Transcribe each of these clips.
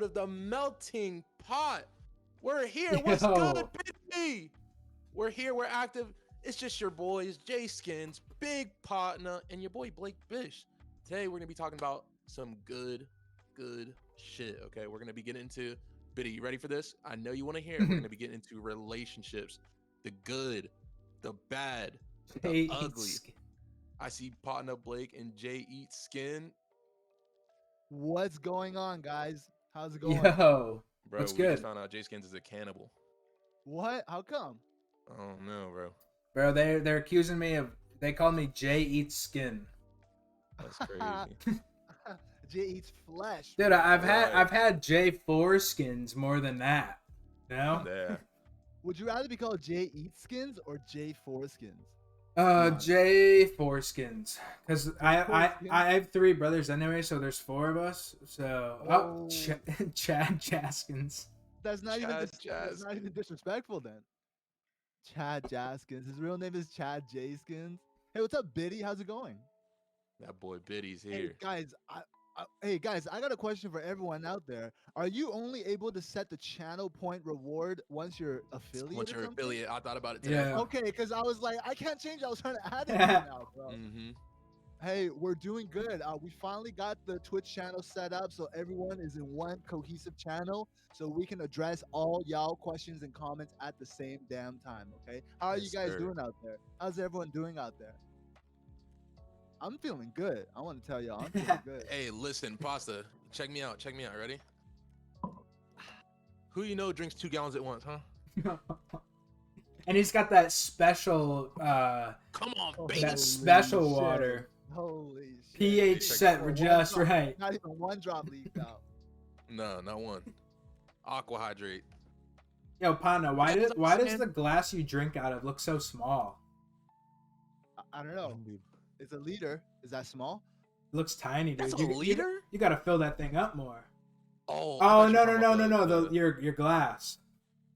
of the melting pot. We're here. What's good, Yo, baby? We're here. We're active. It's just your boys, Skins, Big Potna, and your boy BlakeBish. Today we're gonna be talking about some good shit. Okay, we're gonna be getting into Biddy. You ready for this? I know you want to hear it. We're gonna be getting into relationships, the good, the bad, the Jay ugly. eats. I see Potna, Blake, and Jay eat skin. What's going on, guys? How's it going? Yo, Bro, what's we just good, found out Skins is a cannibal. What? How come? I don't know, bro. bro? They're accusing me of. They call me Jay eats skin, That's crazy. Jay eats flesh. dude. bro. Right. I've had Jay foreskins more than that. You know? Yeah. Would you rather be called Jay Eats Skins or Jay Foreskins? Come on. Jay foreskins, because Foreskins? I have three brothers anyway, so there's four of us. So Oh. Chad Jaskins. That's not even Chad that's not even disrespectful then. Chad Jaskins. His real name is Chad J Skins. Hey, what's up, Biddy? How's it going? That boy Biddy's Hey here. guys, hey guys, I got a question for everyone out there. Are you only able to set the channel point reward once you're affiliate? Once or you're something? affiliate, I thought about it today. Yeah. Okay, because I was like, I can't change. I was trying to add it now, bro. Mm-hmm. Hey, we're doing good. We finally got the Twitch channel set up so everyone is in one cohesive channel so we can address all y'all questions and comments at the same damn time. Okay, how are you Yes, guys sir. doing out there? How's everyone doing out there? I'm feeling good. I want to tell y'all, I'm feeling good. Hey, listen, Pasta, check me out. Check me out. Ready? Who you know drinks 2 gallons at once, huh? And he's got that special Come on, Oh, baby. that special shit. water. Holy shit. pH set Not just drop- right. Not even one drop leaked out. No, not one. Aqua hydrate. Yo, Pana, why That's does what I'm does saying. the glass you drink out of look so small? I don't know. It's a liter. Is that small? It looks tiny, dude. That's a You liter? you gotta fill that thing up more. Oh. I Oh thought you no were no talking no about no no the- your glass.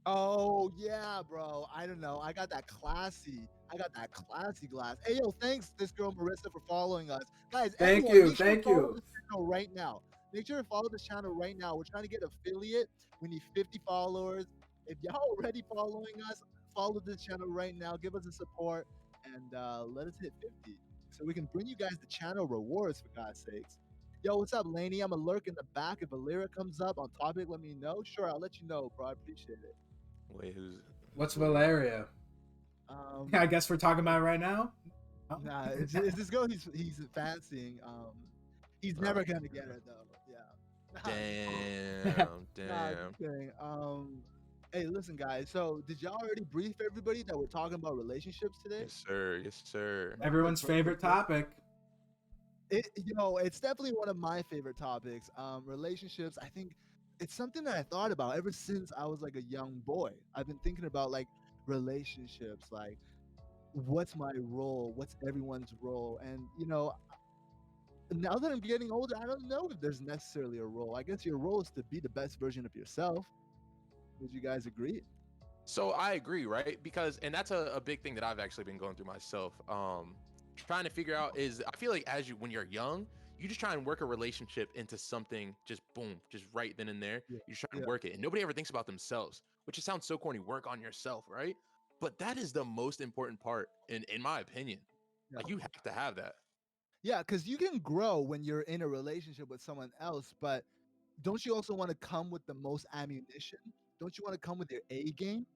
Oh yeah, bro. I don't know. I got that classy. I got that classy glass. Hey yo, thanks this girl Marissa for following us, guys. Thank everyone, you, make sure thank follow you. This channel right now. Make sure to follow this channel right now. We're trying to get affiliate. We need 50 followers. If y'all already following us, follow this channel right now. Give us a support and let us hit 50 so we can bring you guys the channel rewards for God's sakes. Yo, what's up, Laney? I'm a lurk in the back. If a lyric comes up on topic, let me know. Sure, I'll let you know, bro. I appreciate it. Wait, who's? What's wait. Valeria? I guess we're talking about it right now. Oh. Nah, it's this girl he's fancying. He's never gonna get her though. Yeah. Damn, Nah, damn. just kidding. Hey, listen, guys. So, did y'all already brief everybody that we're talking about relationships today? Yes, sir. Yes, sir. Everyone's favorite topic. It's definitely one of my favorite topics. Relationships. I think it's something that I thought about ever since I was like a young boy. I've been thinking about like relationships, like what's my role, what's everyone's role, and now that I'm getting older, I don't know if there's necessarily a role. I guess your role is to be the best version of yourself. Would you guys agree? So I agree, right? Because and that's a big thing that I've actually been going through myself. Trying to figure out is I feel like as you when you're young, you just try and work a relationship into something just boom, just right then and there. Yeah, You just try and yeah. work it. And nobody ever thinks about themselves, which it sounds so corny, work on yourself, right? But that is the most important part in my opinion. Yeah. Like you have to have that. Yeah, because you can grow when you're in a relationship with someone else, but don't you also want to come with the most ammunition? Don't you want to come with your A game?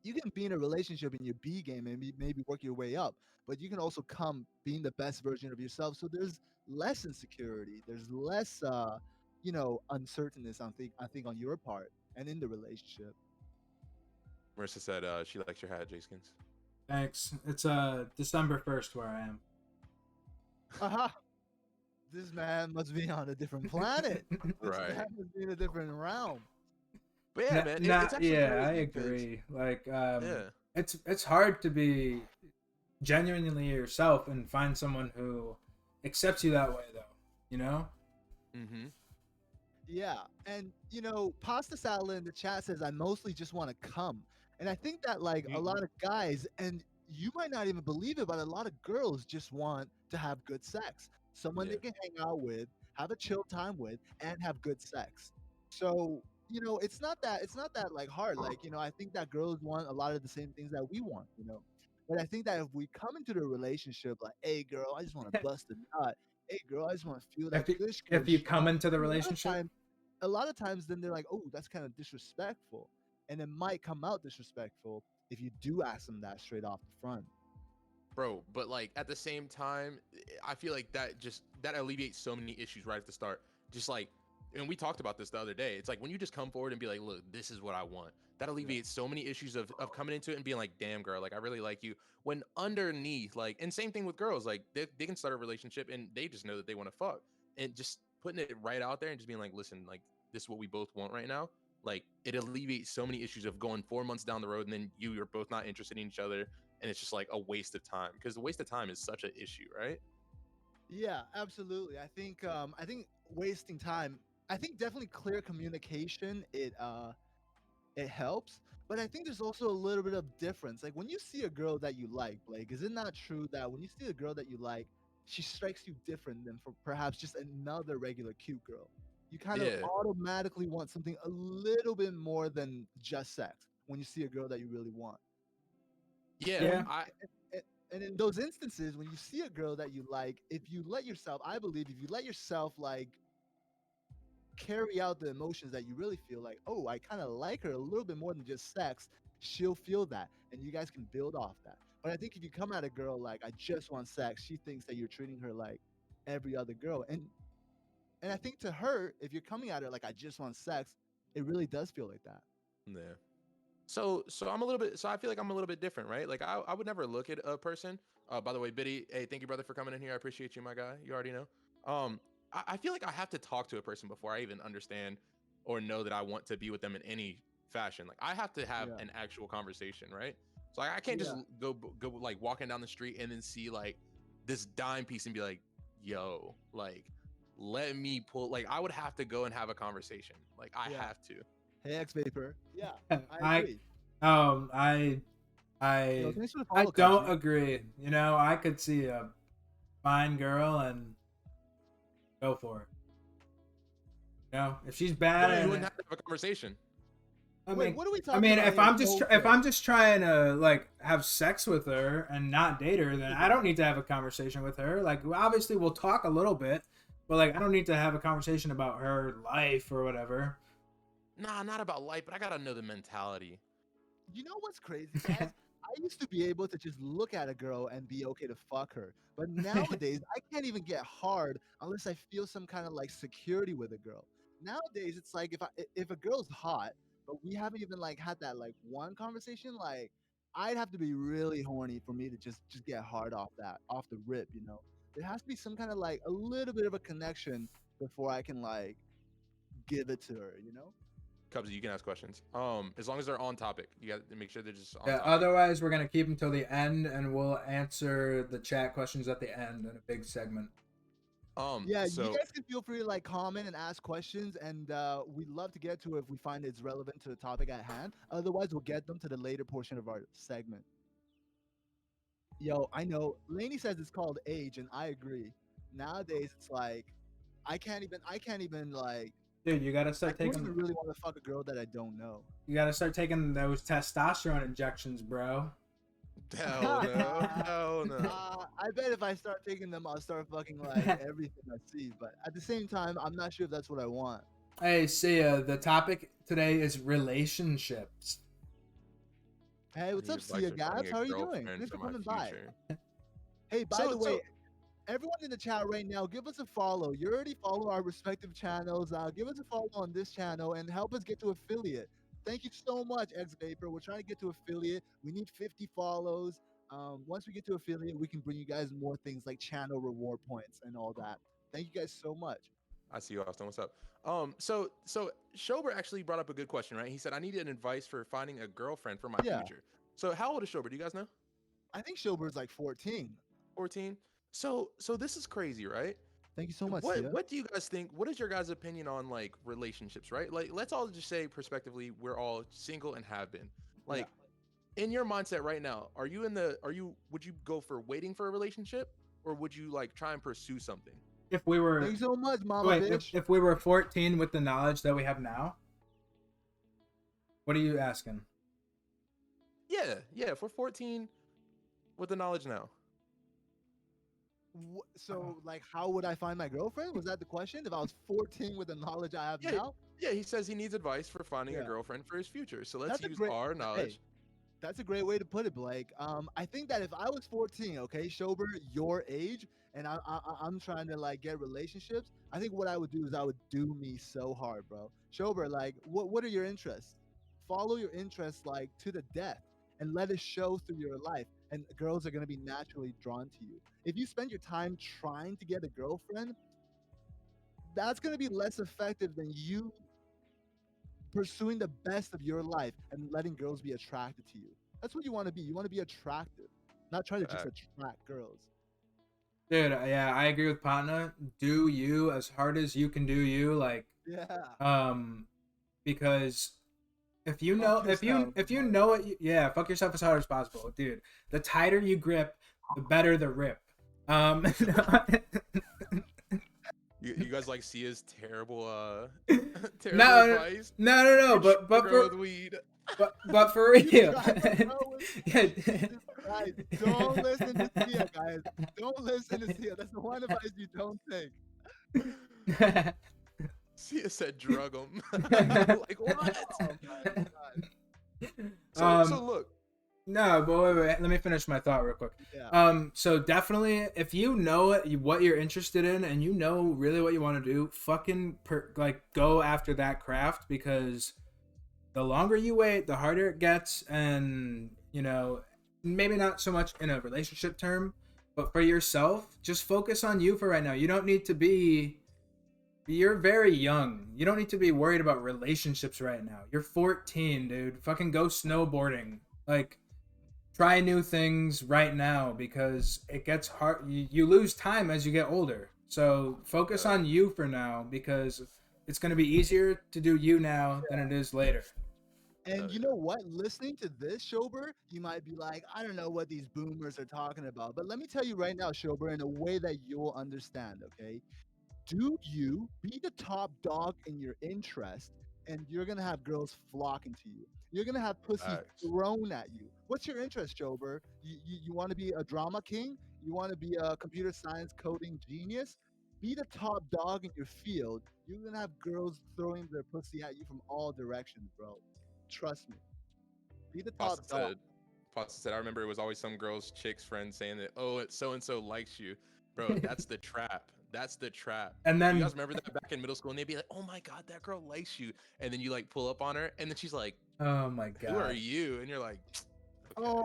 You can be in a relationship in your B game and maybe work your way up, but you can also come being the best version of yourself. So there's less insecurity, there's less, uncertainness. I think on your part and in the relationship. Marissa said she likes your hat, Skins. Thanks. It's December 1st where I am. Aha! This man must be on a different planet. This Right. man must be in a different realm. But yeah, man, it's actually yeah, crazy I because- agree. Like, Yeah. it's hard to be genuinely yourself and find someone who accepts you that way, though. You know? Mm-hmm. Yeah, and Pasta Salad in the chat says I mostly just want to come, and I think that like a lot of guys, and you might not even believe it, but a lot of girls just want to have good sex, someone Yeah. they can hang out with, have a chill time with, and have good sex. So, it's not that like hard. Like, I think that girls want a lot of the same things that we want. But I think that if we come into the relationship like, hey girl, I just want to bust a nut. Hey girl, I just want to feel that If you gush if gush. you come into the A lot of relationship, times, then they're like, oh, that's kind of disrespectful. And it might come out disrespectful if you do ask them that straight off the front. Bro, but like at the same time, I feel like that alleviates so many issues right at the start. Just like, and we talked about this the other day. It's like when you just come forward and be like, look, this is what I want. That Yeah. alleviates so many issues of coming into it and being like, damn girl, like I really like you. When underneath, like, and same thing with girls, like they can start a relationship and they just know that they want to fuck. And just putting it right out there and just being like, listen, like this is what we both want right now. Like it alleviates so many issues of going 4 months down the road and then you're both not interested in each other and it's just like a waste of time because the waste of time is such an issue, right? Yeah, absolutely. I think wasting time. I think definitely clear communication. It helps, but I think there's also a little bit of difference. Like when you see a girl that you like, Blake, is it not true that when you see a girl that you like, she strikes you different than for perhaps just another regular cute girl? You kind of Yeah, automatically want something a little bit more than just sex when you see a girl that you really want. And yeah. yeah, when I and and in those instances, when you see a girl that you like, if you let yourself, I believe, if you let yourself like carry out the emotions that you really feel like, oh, I kind of like her a little bit more than just sex, she'll feel that and you guys can build off that. But I think if you come at a girl like, I just want sex, she thinks that you're treating her like every other girl. And I think to her, if you're coming at her like, I just want sex, it really does feel like that. yeah. So I'm a little bit. So I feel like I'm a little bit different, right? Like I would never look at a person. By the way, Biddy, hey, thank you, brother, for coming in here. I appreciate you, my guy. You already know. I feel like I have to talk to a person before I even understand or know that I want to be with them in any fashion. Like I have to have Yeah. an actual conversation, right? So I can't just Yeah. go like walking down the street and then see like this dime piece and be like, yo, like let me pull. Like I would have to go and have a conversation. Like I Yeah. have to. Hey, X Vapor. Yeah, I I agree. um I Yo, I thanks for the I follow, don't Kaji. agree. I could see a fine girl and go for it. If she's bad Well, you and wouldn't have to have a conversation. I Wait, mean, what are we I talking mean, about if here? I'm just Go if for it. I'm just trying to like have sex with her and not date her, then I don't need to have a conversation with her. Like, obviously, we'll talk a little bit, but like, I don't need to have a conversation about her life or whatever. Nah, not about life, but I gotta know the mentality. You know what's crazy, guys? I used to be able to just look at a girl and be okay to fuck her. But nowadays, I can't even get hard unless I feel some kind of like security with a girl. Nowadays, it's like if a girl's hot, but we haven't even like had that like one conversation, like I'd have to be really horny for me to just get hard off the rip. There has to be some kind of like a little bit of a connection before I can like give it to her. Cubsy, you can ask questions. As long as they're on topic, you got to make sure they're just on Yeah. topic. Otherwise, we're gonna keep them till the end, and we'll answer the chat questions at the end in a big segment. Yeah, you So guys can feel free to like comment and ask questions, and we'd love to get to it if we find it's relevant to the topic at hand. Otherwise, we'll get them to the later portion of our segment. Yo, I know Lainey says it's called age, and I agree. Nowadays, it's like I can't even like Dude, you gotta I start don't taking even really want to fuck a girl that I don't know. you gotta start taking those testosterone injections, bro. hell no, hell no. I bet if I start taking them, I'll start fucking like everything I see. But at the same time, I'm not sure if that's what I want. Hey, Sia, the topic today is relationships. Hey, I what's need up, advice Sia for Gabs? finding a How are you doing? girlfriend Thanks for for my coming by. future. Hey, by So the so way, everyone in the chat right now, give us a follow. You already follow our respective channels. Give us a follow on this channel and help us get to affiliate. Thank you so much, X Vapor. We're trying to get to affiliate. We need 50 follows. Once we get to affiliate, we can bring you guys more things like channel reward points and all that. Thank you guys so much. I see you, Austin. What's up? So Shober actually brought up a good question, right? He said I needed advice for finding a girlfriend for my Yeah, future. So how old is Shober? Do you guys know? I think Showbird's like 14. 14. So this is crazy, right? Thank you so much, what Sia. what do you guys think? What is your guys' opinion on like relationships, right? Like let's all just say prospectively we're all single and have been. Yeah. Like in your mindset right now, would you go for waiting for a relationship or would you like try and pursue something? if we were Thanks so much, Mama wait, bitch. if we were 14 with the knowledge that we have now, what are you asking? Yeah, if we're 14 with the knowledge now. So, like, how would I find my girlfriend? Was that the question? If I was 14 with the knowledge I have Yeah, now? yeah, he says he needs advice for finding a Yeah. girlfriend for his future. So let's That's a use great. our Hey, knowledge. that's a great way to put it, Blake. I think that if I was 14, okay, Shober, your age, and I'm trying to like get relationships, I think what I would do is I would do me so hard, bro. Shober, like, what are your interests? Follow your interests like to the death, and let it show through your life. And girls are gonna be naturally drawn to you. If you spend your time trying to get a girlfriend, that's gonna be less effective than you pursuing the best of your life and letting girls be attracted to you. That's what you want to be. You want to be attractive, not try to just Facts. attract girls. Dude, yeah, I agree with Potna. Do you as hard as you can do you, like, Yeah. because if you Fuck know yourself, if you hard. know it, yeah, fuck yourself as hard as possible, dude. The tighter you grip, the better the rip. You guys like see his terrible terrible no, advice? no, You try to but grow for with weed. but for real, Try to grow with- yeah. Guys, don't listen to Sia, guys. Don't listen to Sia. That's the one advice you don't take. Sia said drug him. Like what? Oh my god. So look. No, but wait, let me finish my thought real quick. Yeah. So definitely, if you know what you're interested in and you know really what you want to do, fucking like go after that craft, because the longer you wait, the harder it gets. And you know, maybe not so much in a relationship term, but for yourself, just focus on you for right now. You don't need to be. You're very young. You don't need to be worried about relationships right now. You're 14, dude. Fucking go snowboarding. Like, try new things right now, because it gets hard. You lose time as you get older. So focus on you for now, because it's going to be easier to do you now than it is later. And you know what? Listening to this, Shober, you might be like, I don't know what these boomers are talking about. But let me tell you right now, Shober, in a way that you'll understand, okay? Do you be the top dog in your interest, and you're gonna have girls flocking to you. You're gonna have pussy Facts. thrown at you. What's your interest, Jober? You want to be a drama king? You want to be a computer science coding genius? Be the top dog in your field. You're gonna have girls throwing their pussy at you from all directions, bro. Trust me. Be the top Pasta dog. said. Pasta said. I remember it was always some girl's chick's friend saying that. Oh, it's so and so likes you, bro. That's the trap. That's the trap. And then You guys remember that back in middle school, and they'd be like, "Oh my god, that girl likes you," and then you like pull up on her, and then she's like, oh my "Who are god. you?" And you're like, Oh,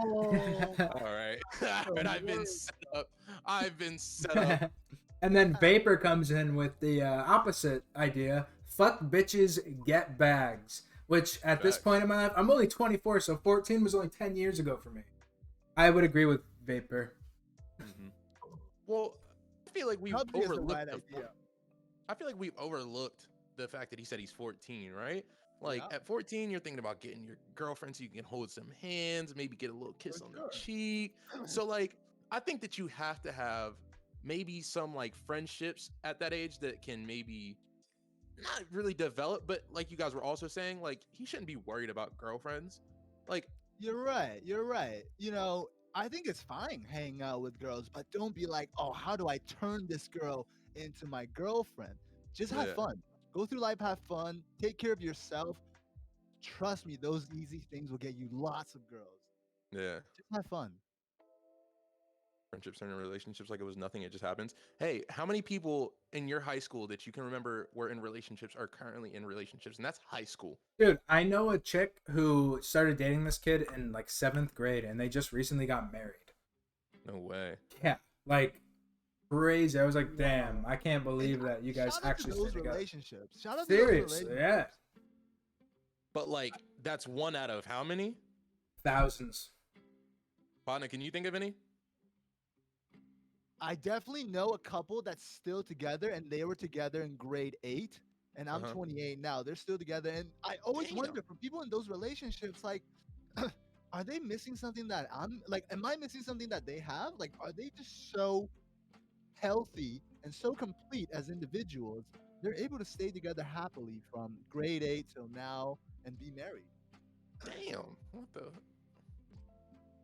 "All right." And I've been set up. I've been set up. And then Vapor comes in with the opposite idea. Fuck bitches, get bags. Which at this Facts. point in my life, I'm only 24, so 14 was only 10 years ago for me. I would agree with Vapor. Well, I feel like we've probably is the overlooked. right idea. I feel like we've overlooked the fact that he said he's 14, right? Like Yeah. at 14, you're thinking about getting your girlfriend so you can hold some hands, maybe get a little kiss For on sure. the cheek. So like, I think that you have to have maybe some like friendships at that age that can maybe not really develop, but like you guys were also saying, like he shouldn't be worried about girlfriends. Like, You're right. You're right. You know, I think it's fine hanging out with girls, but don't be like, oh, how do I turn this girl into my girlfriend? Just have Yeah. fun. Go through life, have fun, take care of yourself. Trust me, those easy things will get you lots of girls. yeah, Just have fun. friendships turn into relationships like it was nothing. It just happens. Hey, how many people in your high school that you can remember were in relationships are currently in relationships? And that's high school. Dude, I know a chick who started dating this kid in like 7th grade, and they just recently got married. No way. Yeah, like crazy. I was like, damn, Wow. I can't believe that you guys Shout out to actually stay those together. relationships. Shout out to those Seriously, relationships. yeah. But like, that's one out of how many? Thousands. Potna, can you think of any? I definitely know a couple that's still together, and they were together in grade 8, and I'm Uh-huh. 28 now. They're still together, and I always Damn. wonder for people in those relationships, like, are they missing something that I'm like? Am I missing something that they have? Like, are they just so healthy and so complete as individuals, they're able to stay together happily from grade 8 till now and be married. Damn. What the?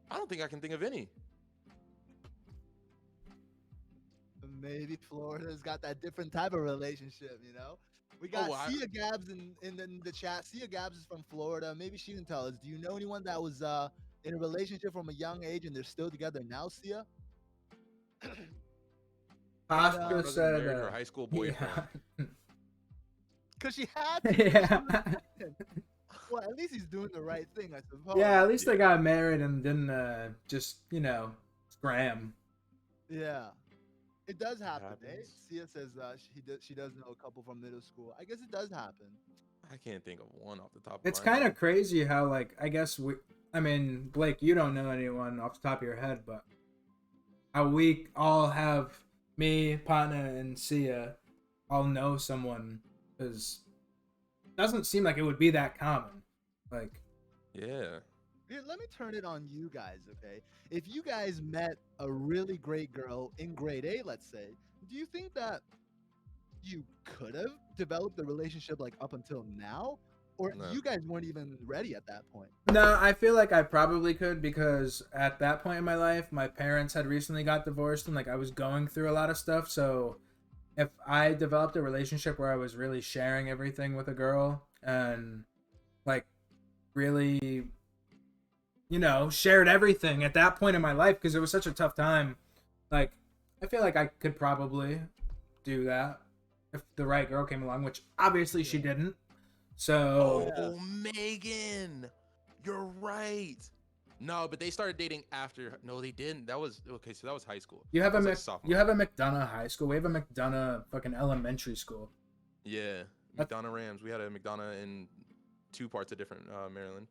I don't think I can think of any. Maybe Florida's got that different type of relationship, you know? We Oh, got well, Sia Gabs in the chat. Sia Gabs is from Florida. Maybe she can tell us. Do you know anyone that was in a relationship from a young age and they're still together now, Sia? And Oscar brother said, married her high school boyfriend. yeah. because she had to. 'Cause she Yeah. was pregnant. Well, at least he's doing the right thing, I suppose. Yeah, at least they Yeah. got married and didn't just, scram. Yeah. It does happen, eh? happens. Sia says she does know a couple from middle school. I guess it does happen. I can't think of one off the top of It's my kind head. of crazy how, like, I guess Blake, you don't know anyone off the top of your head, but how we all have, me, Potna, and Sia, all know someone, because it doesn't seem like it would be that common. Like, Yeah. Here, let me turn it on you guys, okay? If you guys met a really great girl in grade 8, let's say, do you think that you could have developed a relationship like up until now? Or No. you guys weren't even ready at that point? no, I feel like I probably could, because at that point in my life, my parents had recently got divorced and, like, I was going through a lot of stuff. So if I developed a relationship where I was really sharing everything with a girl and, like, really, shared everything at that point in my life, because it was such a tough time, like, I feel like I could probably do that if the right girl came along, which obviously she didn't. So Oh, Megan, you're right. No, but they started dating after. No, they didn't. That was okay. So that was high school. you have That a was like Mc, sophomore. you have a McDonough high school. We have a McDonough fucking elementary school. Yeah, That- McDonough Rams. We had a McDonough in two parts of different Maryland.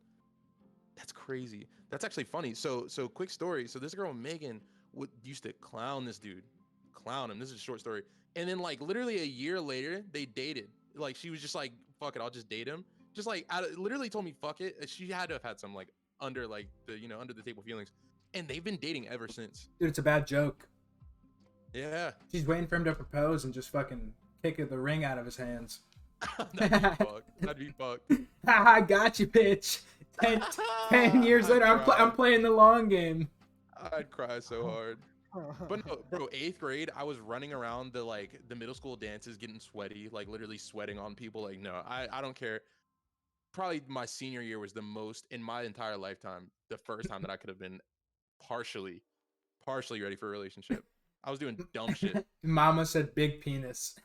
That's crazy. That's actually funny. So quick story. So this girl Megan used to clown this dude, clown him. This is a short story. And then like literally a year later, they dated. Like she was just like, "Fuck it, I'll just date him." Just like literally told me, "Fuck it." She had to have had some like under like the under the table feelings, and they've been dating ever since. Dude, it's a bad joke. Yeah, She's waiting for him to propose and just fucking kick the ring out of his hands. that'd be fucked. That'd be fucked. I got you, bitch. 10 years later, I'm playing the long game. I'd cry so hard. But no, bro, 8th grade, I was running around the middle school dances, getting sweaty, like literally sweating on people. Like, no, I don't care. Probably my senior year was the most in my entire lifetime, the first time that I could have been partially ready for a relationship. I was doing dumb shit. Mama said big penis.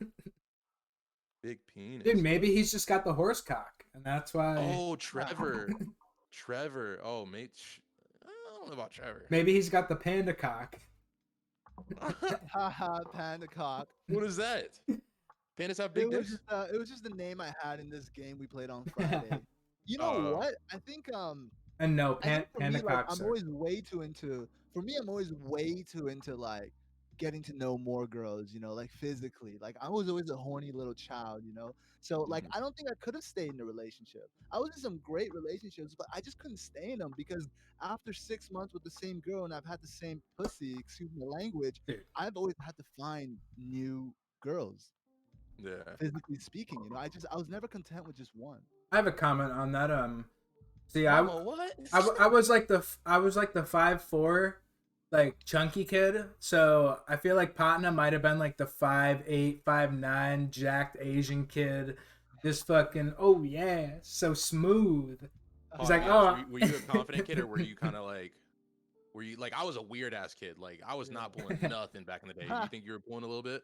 Big penis. Dude, maybe he's just got the horse cock, and that's why. Oh, Trevor. Trevor. Oh, mate. I don't know about Trevor. Maybe he's got the panda cock. Haha, panda cock. What is that? Pandas have big dicks? It was just the name I had in this game we played on Friday. You know what? I think And no, I think for panda me, like, cocks. I'm always way too into. For me, I'm always way too into like getting to know more girls. You know, like physically. Like I was always a horny little child. You know, so like Mhm. I don't think I could have stayed in a relationship. I was in some great relationships, but I just couldn't stay in them because after 6 months with the same girl and I've had the same pussy, excuse my language, Dude. I've always had to find new girls. Yeah. Physically speaking, you know, I was never content with just one. I have a comment on that. See, Mama, what? I was like the 5'4", like chunky kid. So I feel like Patna might have been like the 5'8", 5'9", jacked Asian kid. Just fucking, oh yeah, so smooth. He's like, yes. oh. Were you a confident kid, or were you kind of like, were you like, I was a weird ass kid. Like I was not pulling nothing back in the day. You think you were pulling a little bit?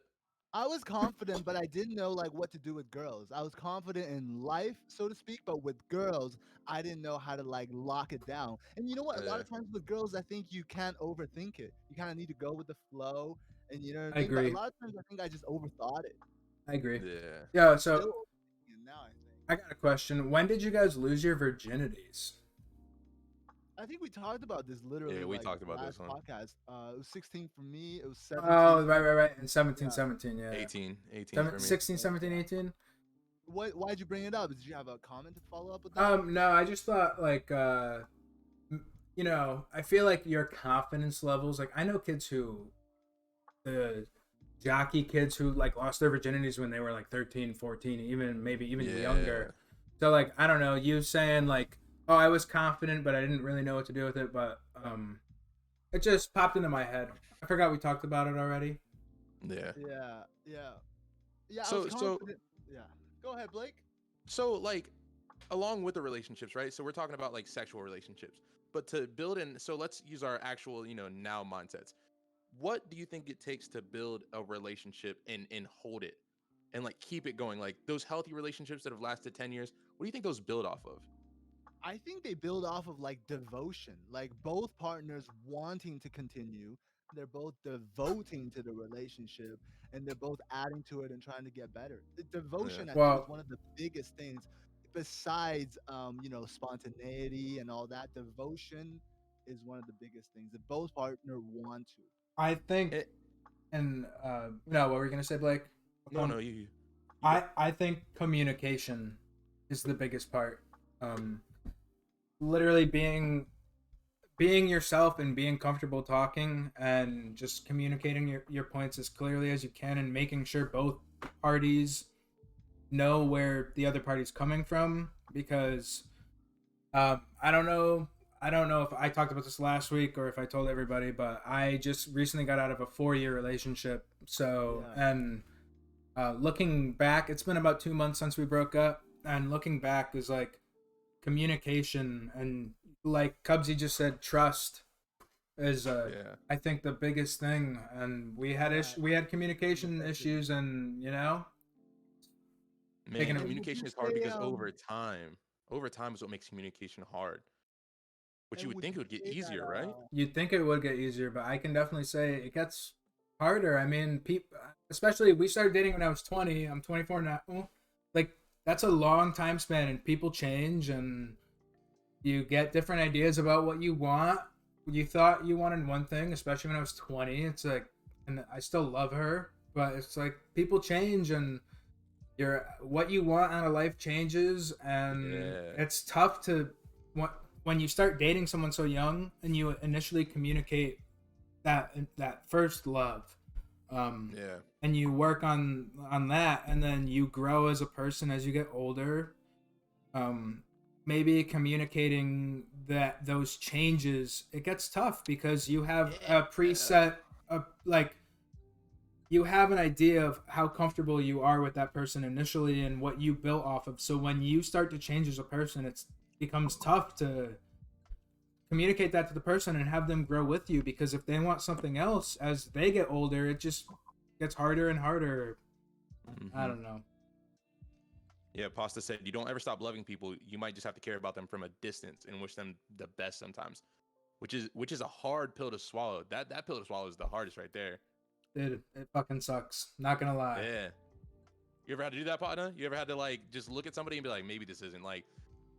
I was confident, but I didn't know like what to do with girls. I was confident in life, so to speak, but with girls, I didn't know how to like lock it down. And you know what? A lot of times with girls, I think you can't overthink it. You kind of need to go with the flow, and you know what I I mean. But agree. a lot of times, I think I just overthought it. I agree. Yeah. Yeah, Still so overthinking it now, I think. I got a question. When did you guys lose your virginities? I think we talked about this literally. Yeah, we like, talked about last this one. podcast. It was 16 for me. It was 17. Oh, right. And 17, Yeah. 17, yeah. 18 for me. 16, 17, 18? Why'd you bring it up? Did you have a comment to follow up with that? No, I just thought like you know, I feel like your confidence levels, like I know kids who the jockey kids who like lost their virginities when they were like 13, 14, even maybe even Yeah. younger. So like I don't know, you saying like, oh, I was confident but I didn't really know what to do with it, but it just popped into my head. I forgot we talked about it already. Yeah. Yeah, yeah, yeah. I was So confident. Yeah. Go ahead, Blake. like along with the relationships, right? So we're talking about like sexual relationships. But to build in, so let's use our actual, now mindsets. What do you think it takes to build a relationship and hold it and like keep it going? Like those healthy relationships that have lasted 10 years, what do you think those build off of? I think they build off of like devotion, like both partners wanting to continue. They're both devoting to the relationship and they're both adding to it and trying to get better. The Yeah. devotion, I think, is Well, one of the biggest things besides, spontaneity and all that. Devotion is one of the biggest things that both partner want to. I think, It, and no, what were you gonna say, Blake? no, no, you go. I think communication is the biggest part. Um, Literally being yourself and being comfortable talking and just communicating your points as clearly as you can and making sure both parties know where the other party's coming from because I don't know if I talked about this last week or if I told everybody, but I just recently got out of a 4-year relationship. So, Yeah. and looking back, it's been about 2 months since we broke up, and looking back is like communication and like Cubsy just said, trust is Yeah. I think the biggest thing. And Yeah. we had communication Communication. issues, and Man, taking it. And would you communication is hard say because over time is what makes communication hard, which you and would would think you it would get say that easier, right? You'd think it would get easier, but I can definitely say it gets harder. I mean, people, especially we started dating when I was 20. I'm 24 now. Like that's a long time span, and people change, and you get different ideas about what you want. You thought you wanted one thing, especially when I was 20. It's like, and I still love her, but it's like people change, and your what you want out of life changes, and Yeah. it's tough to when you start dating someone so young and you initially communicate that first love, um, Yeah. and you work on that, and then you grow as a person as you get older. Um, Maybe communicating that those changes it gets tough because you have a Yeah. preset, like you have an idea of how comfortable you are with that person initially and what you built off of. So when you start to change as a person, it becomes tough to communicate that to the person and have them grow with you because if they want something else as they get older, it just gets harder and harder. I Hmm. don't know. Yeah, Pasta said you don't ever stop loving people. You might just have to care about them from a distance and wish them the best sometimes, which is a hard pill to swallow. That pill to swallow is the hardest right there. It fucking sucks. Not gonna lie. Yeah. You ever had to do that, partner? You ever had to like just look at somebody and be like, maybe this isn't like.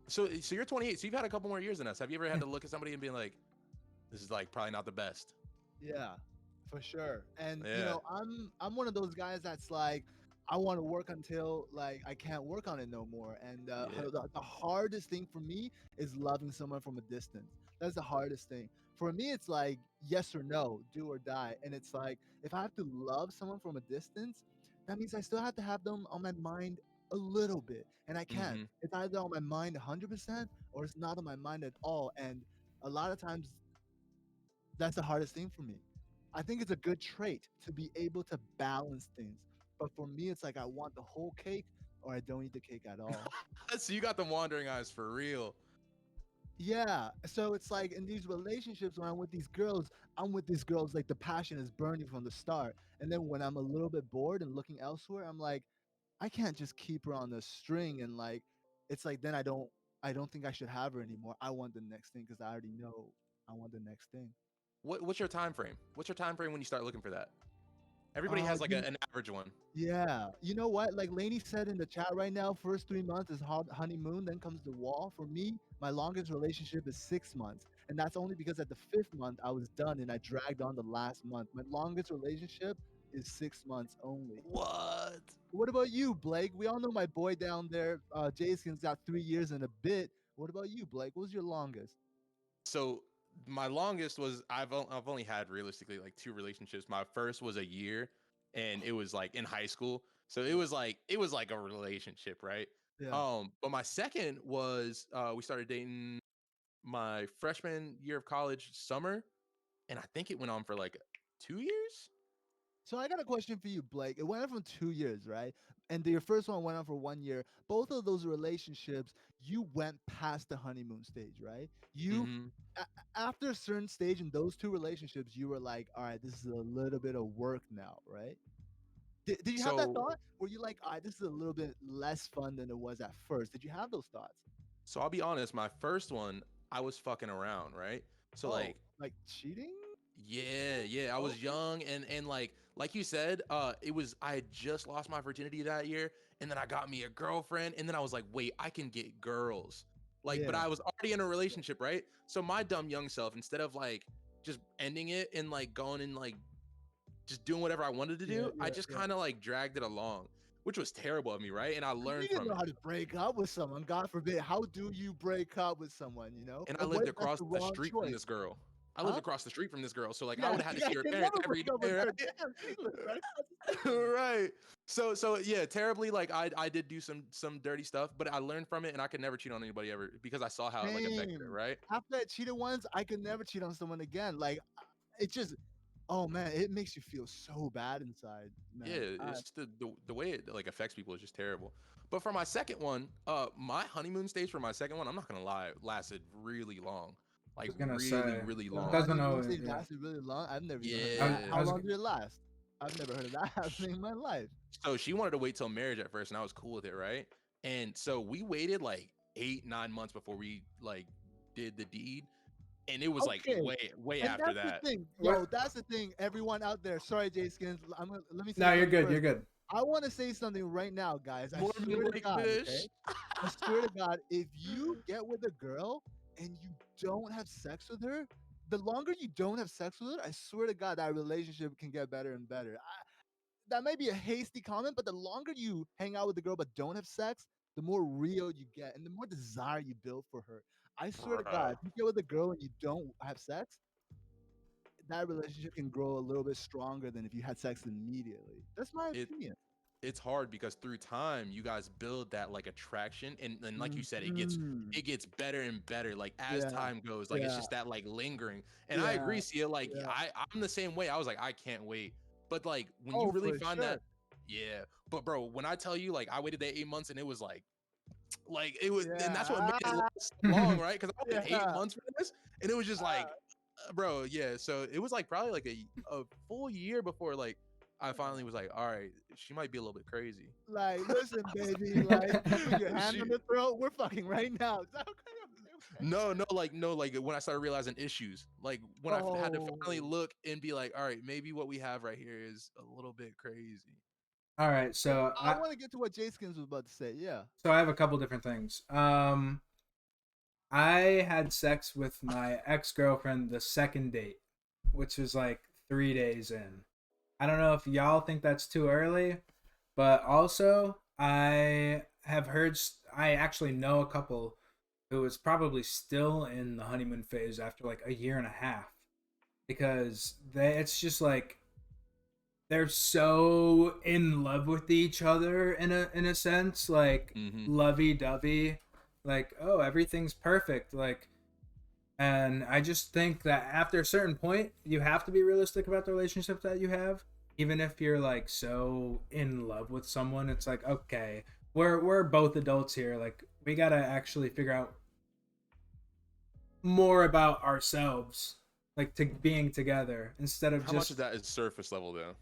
So you're 28, so you've had a couple more years than us. Have you ever had to look at somebody and be like, this is like probably not the best? Yeah, for sure. And Yeah. I'm one of those guys that's like, I want to work until like I can't work on it no more. And Yeah. the hardest thing for me is loving someone from a distance. That's the hardest thing. For me, it's like yes or no, do or die. And it's like if I have to love someone from a distance, that means I still have to have them on my mind a little bit, and I can't. Mm-hmm. It's either on my mind 100% or it's not on my mind at all. And a lot of times that's the hardest thing for me. I think it's a good trait to be able to balance things. But for me, it's like I want the whole cake or I don't eat the cake at all. So you got them wandering eyes for real. Yeah. So it's like in these relationships when I'm with these girls, I'm with these girls like the passion is burning from the start. And then when I'm a little bit bored and looking elsewhere, I'm like, I can't just keep her on the string and like it's like then I don't think I should have her anymore. I want the next thing because I already know I want the next thing. What's your time frame? What's your time frame when you start looking for that? Everybody Uh, has like you an average one. Yeah, you know what? Like Lainey said in the chat right now, first 3 months is honeymoon, then comes the wall. For me, my longest relationship is 6 months, and that's only because at the fifth month I was done and I dragged on the last month. My longest relationship is 6 months only. What? What about you, Blake? We all know my boy down there, Jskinz, got 3 years and a bit. What about you, Blake? What was your longest? So my longest was I've only had realistically like two relationships. My first was a year, and it was like in high school. So it was like a relationship, right? Yeah. But my second was we started dating my freshman year of college summer, and I think it went on for like 2 years. So I got a question for you, Blake. It went on for 2 years, right? And your first one went on for 1 year. Both of those relationships, you went past the honeymoon stage, right? You Hmm. after a certain stage in those two relationships, you were like, all right, this is a little bit of work now, right? Did you have that So thought? Were you like, all right, this is a little bit less fun than it was at first? Did you have those thoughts? so I'll be honest, my first one I was fucking around, right? So Oh, like like cheating? yeah, I was Okay. young and like you said, it was I had just lost my virginity that year, and then I got me a girlfriend, and then I was like, wait, I can get girls. Like, but Yeah. I was already in a relationship, right? So my dumb young self, instead of like just ending it and like going and like just doing whatever I wanted to Yeah, do, I yeah, just yeah. kind of like dragged it along, which was terrible of me, right? And I You learned didn't from know it. how to break up with someone. God forbid. How do you break up with someone? And I And what lived if that's across the the wrong street from choice? this girl. I lived Huh? across the street from this girl, so like I Yeah, would have had to I see her can parents never every break up day, with her. right? Damn, she lives right across the street. Right. So yeah, terribly like I did do some dirty stuff, but I learned from it and I could never cheat on anybody ever because I saw how it like affected her, Same. right? After I cheated once, I could never cheat on someone again. Like, it just, oh man, it makes you feel so bad inside, Yeah, man. it's just the way it like affects people is just terrible. But for my second one, my honeymoon stage for my second one, I'm not gonna lie, lasted really long. Like was gonna really, say really Your it long. doesn't honeymoon always. stage Yeah, lasted really long. I've never even heard of I was, that. Yeah. I How was long did it last? I've never heard of that happening in my life. So she wanted to wait till marriage at first, and I was cool with it, right? And so we waited like 8, 9 months before we like did the deed, and it was like Okay. way And after that's the that. thing. what? Yo, that's the thing. Everyone out there. Sorry, Skins. Let me say No, you're something good. You're first. good. I want to say something right now, guys. I Mormon swear to Blake God, okay? Bish. I swear to God, if you get with a girl and you don't have sex with her, the longer you don't have sex with her, I swear to God, that relationship can get better and better. That may be a hasty comment, but the longer you hang out with the girl but don't have sex, the more real you get and the more desire you build for her. I swear to God, Bruh. if you get with a girl and you don't have sex, that relationship can grow a little bit stronger than if you had sex immediately. That's my It opinion. it's hard because through time you guys build that like attraction, and like you said, Mhm. it gets better and better like as Yeah, time goes. Like it's yeah, just that like lingering. And I yeah, agree, Sia. Like yeah. I'm the same way. I was like, I can't wait. But like when you Oh, really for find that, sure. yeah. But bro, when I tell you like I waited that 8 months and it was like it was, and that's what made it Yeah, last so long, right? Because I waited eight yeah. months for this, and it was just like, bro, yeah. So it was like probably like a full year before like I finally was like, all right, she might be a little bit crazy. Like, listen, baby, like, you put your hand on She the throat, we're fucking right now. Is that okay? Okay. no, like when I started realizing issues, like when I had to finally Oh. look and be like, all right, maybe what we have right here is a little bit crazy. All right, But so I want to get to what Skins was about to say. Yeah. I have a couple different things. I had sex with my ex girlfriend the second date, which was like 3 days in. I don't know if y'all think that's too early, but also I have heard. I actually know a couple who is probably still in the honeymoon phase after like a year and a half because it's just like they're so in love with each other in a sense, like Mm-hmm. lovey dovey, like oh everything's perfect, like. And I just think that after a certain point, you have to be realistic about the relationship that you have. Even if you're like so in love with someone, it's like okay, we're both adults here. Like we gotta actually figure out more about ourselves, like to being together instead of How much of just that is surface level though?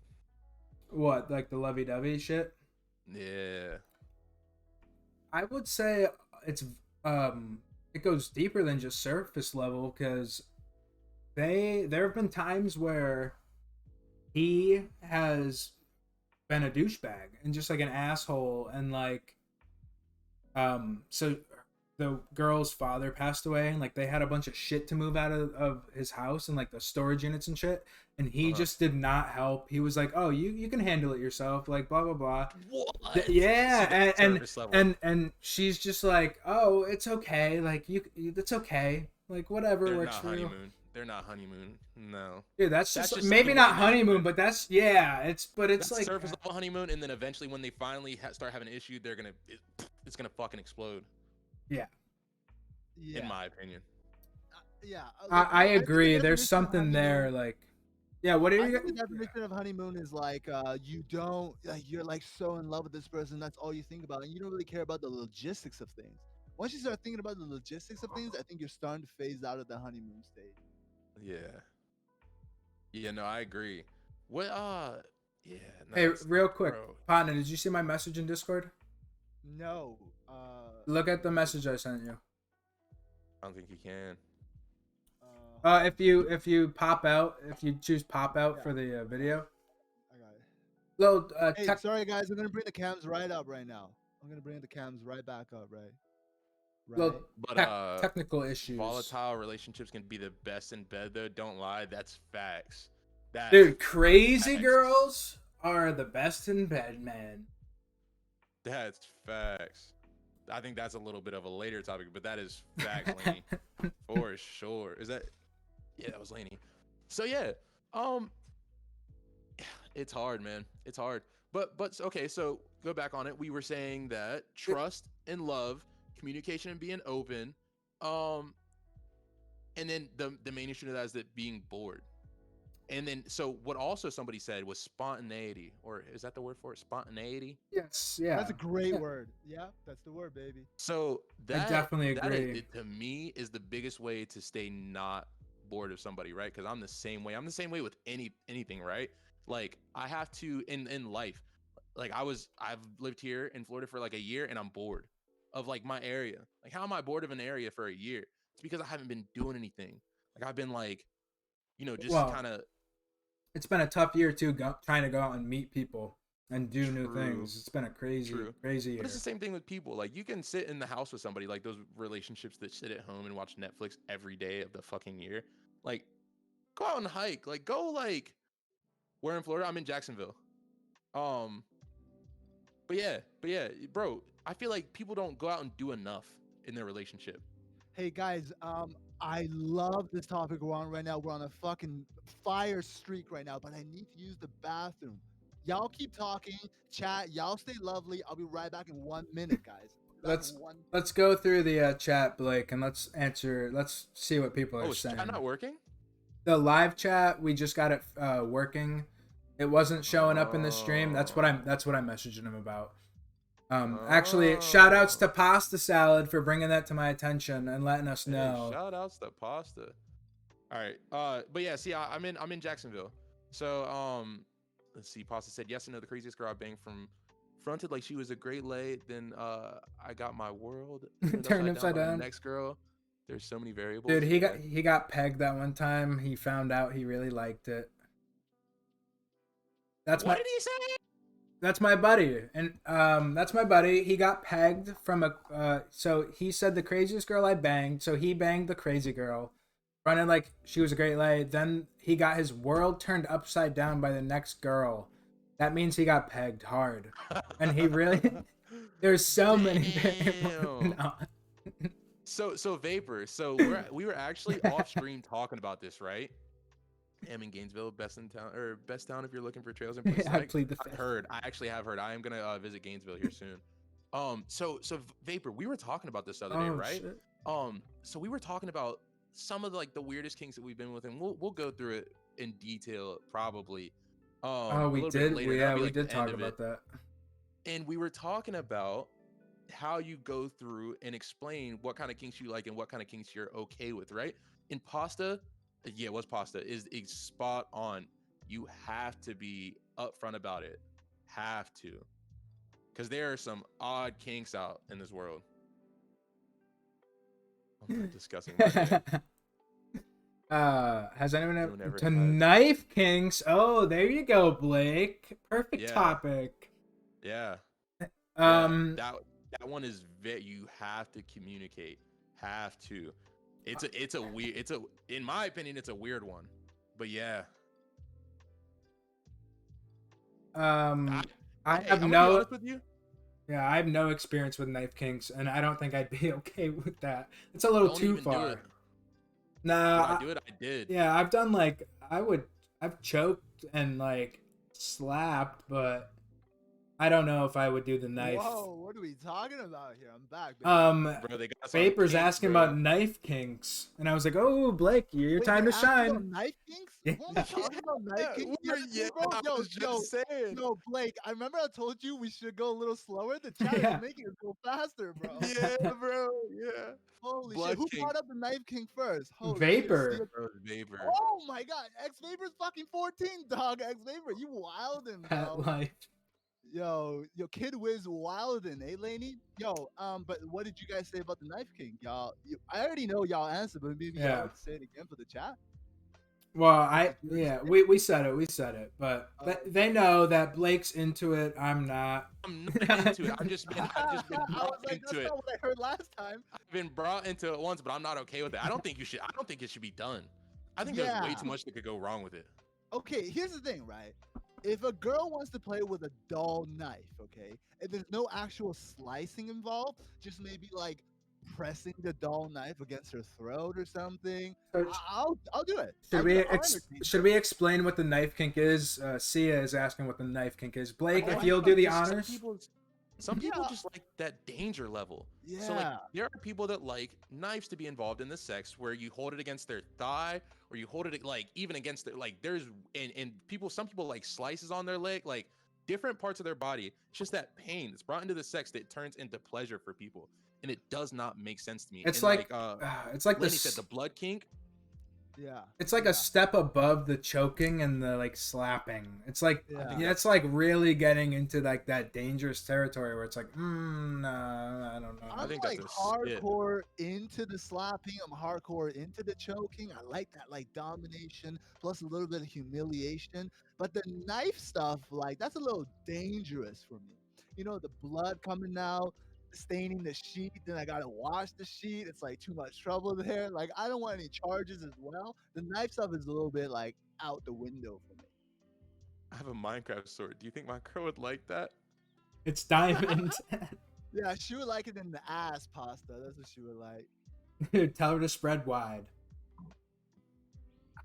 what like the lovey dovey shit. Yeah. I would say it's it goes deeper than just surface level because there have been times where he has been a douchebag and just like an asshole and like so the girl's father passed away and like they had a bunch of shit to move out of his house and like the storage units and shit and he Uh-huh. just did not help. He was like, oh you can handle it yourself, like blah blah blah. What? Yeah, See, that's and surface level. and she's just like, oh, it's okay, like it's okay, like whatever They're works not for you. honeymoon. They're not honeymoon. No. Dude, that's That's just just maybe something not looking out, honeymoon, man. but that's it's That's like surface level honeymoon, and then eventually when they finally start having an issue, it's gonna fucking explode. yeah. In Yeah. my opinion. Yeah. I I think the agree. There's definition of something there. honeymoon. Like, yeah. What are I you? think the definition of honeymoon is like you don't like you're like so in love with this person, that's all you think about, and you don't really care about the logistics of things. Once you start thinking about the logistics of things, I think you're starting to phase out of the honeymoon stage. Yeah. Yeah. No, I agree. What? Yeah. No. Hey, It's, real quick, bro. partner. Did you see my message in Discord? No. Look at the message I sent you. I don't think you can. If you pop out, if you choose pop out Yeah. for the video, I got it. little Hey, sorry guys, I'm gonna bring the cams right up right now. I'm gonna bring the cams right back up, right? little But technical issues. volatile relationships can be the best in bed, though. Don't lie. That's facts. That's Dude, crazy facts. girls are the best in bed, man. That's facts. I think that's a little bit of a later topic, but that is facts, Laney. For sure. Is that? Yeah, that was Laney. So yeah, it's hard, man. It's hard. But okay. So go back on it. We were saying that trust and love, communication and being open, and then the main issue to that is that being bored. And then, so what also somebody said was spontaneity, or is that the word for it? Spontaneity? Yes, yeah. That's a great word. Yeah, that's the word, baby. So that definitely that agree. to me is the biggest way to stay not bored of somebody, right? Because I'm the same way. I'm the same way with anything, right? Like I have to in life. Like I've lived here in Florida for like a year, and I'm bored of like my area. Like how am I bored of an area for a year? It's because I haven't been doing anything. Like I've been like, just Well, kind of. It's been a tough year too, trying to go out and meet people and do new True. things. It's been a crazy year. But it's the same thing with people. Like you can sit in the house with somebody, like those relationships that sit at home and watch Netflix every day of the fucking year. Like go out and hike. Like go like we're in Florida. I'm in Jacksonville. But yeah, bro, I feel like people don't go out and do enough in their relationship. Hey guys, I love this topic we're on right now. We're on a fucking fire streak right now, but I need to use the bathroom. Y'all keep talking, chat. Y'all stay lovely. I'll be right back in 1 minute, guys. Let's go through the chat, Blake, and let's see what people are saying. Is that not working? The live chat, we just got it working. It wasn't showing up in the stream. That's what I'm messaging him about. Actually, shout outs to Pasta Salad for bringing that to my attention and letting us know. Hey, shout outs to Pasta. All right. But yeah, see, I'm in Jacksonville. So let's see. Pasta said yes. I know the craziest girl I banged from fronted like she was a great lay. Then I got my world turned upside down. The next girl. There's so many variables. Dude, he got pegged that one time. He found out he really liked it. What did he say? That's my buddy, and that's my buddy. He got pegged from a. So he said the craziest girl I banged. So he banged the crazy girl, running like she was a great lay. Then he got his world turned upside down by the next girl. That means he got pegged hard, and he really. There's so many. No. So Vapor. So we were actually off stream talking about this, right? I'm in Gainesville, best town if you're looking for trails and places. I plead the fifth. I actually have heard. I am gonna visit Gainesville here soon. So Vapor, we were talking about this the other day, right? Shit. So we were talking about some of the weirdest kinks that we've been with, and we'll go through it in detail probably. We did. We did talk about that. And we were talking about how you go through and explain what kind of kinks you like and what kind of kinks you're okay with, right? In Pasta. Yeah, it was Pasta. Is spot on. You have to be upfront about it. Have to. Because there are some odd kinks out in this world. I'm not discussing has anyone ever to knife kinks? Oh, there you go, Blake. Perfect topic. Yeah. That one is you have to communicate. Have to. In my opinion, it's a weird one, but yeah. I have I have no experience with knife kinks, and I don't think I'd be okay with that. It's a little too far. Would Nah, I do it? I did. yeah, I've done like I've choked and like slapped, but I don't know if I would do the knife. Whoa, what are we talking about here? I'm back, baby. Um, Bro, they got some Vapor's kinks, asking bro. about knife kinks, and I was like, "Oh, Blake, your Wait, time they're to asking about shine." knife kinks? Yeah, Weren't we talking about knife Yeah, kinks the other yeah, day, bro? I was just saying. Yo, Blake. I remember I told you we should go a little slower. The chat is yeah. making us go faster, bro. Yeah, bro. Yeah. Holy shit! Blood Who kink, brought up the knife king first? Holy shit! Vapor. bro. Vapor. Oh my god, X Vapor's fucking 14, dog. X Vapor, you wildin', Pet bro. life. Yo, Kid Wiz wildin', eh, Laney? Yo, but what did you guys say about the Knife King, y'all? I already know y'all answered, but maybe y'all Yeah. like to say it again for the chat. Well, Like, did you yeah, understand? we said it, but they Okay. know that Blake's into it. I'm not. I'm not into it. I've just been I brought was like, that's into it. not what I heard last time. I've been brought into it once, but I'm not okay with it. I don't think you should. I don't think it should be done. I think there's way Yeah. too much that could go wrong with it. Okay, here's the thing, right? If a girl wants to play with a dull knife, okay, and there's no actual slicing involved, just maybe like pressing the dull knife against her throat or something, I'll do it. Should I'll we do it. I'll entertain should we explain what the knife kink is? Sia is asking what the knife kink is. Blake, Oh, if I you'll thought do the just honors. Some people Yeah. just like that danger level. Yeah. So like there are people that like knives to be involved in the sex where you hold it against their thigh or you hold it like even against their like there's and people some people like slices on their leg, like different parts of their body. It's just that pain that's brought into the sex that turns into pleasure for people. And it does not make sense to me. It's And like like it's like Lenny this. said, the blood kink. Yeah. It's like yeah. a step above the choking and the like slapping. It's like Yeah. yeah, it's like really getting into like that dangerous territory where it's like, no, I don't know. I'm think like that's a skip. hardcore into the slapping. I'm hardcore into the choking. I like that like domination plus a little bit of humiliation. But the knife stuff, like that's a little dangerous for me. You know, the blood coming out, staining the sheet, then I gotta wash the sheet. It's like too much trouble there. Like I don't want any charges as well. The knife stuff is a little bit like out the window for me. I have a Minecraft sword. Do you think my girl would like that? It's diamond. Yeah, she would like it in the ass pasta. That's what she would like. Tell her to spread wide.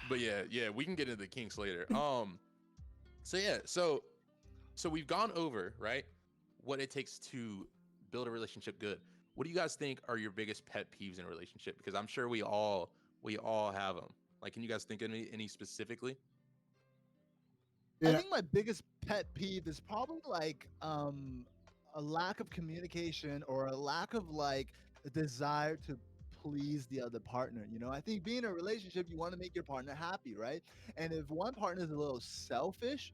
But yeah, we can get into the kinks later. So yeah, so we've gone over, right, what it takes to build a relationship good. What do you guys think are your biggest pet peeves in a relationship? Because I'm sure we all have them. Like, can you guys think of any specifically? I Yeah. think my biggest pet peeve is probably like a lack of communication or a lack of like a desire to please the other partner. You know, I think being in a relationship, you want to make your partner happy, right? And if one partner is a little selfish,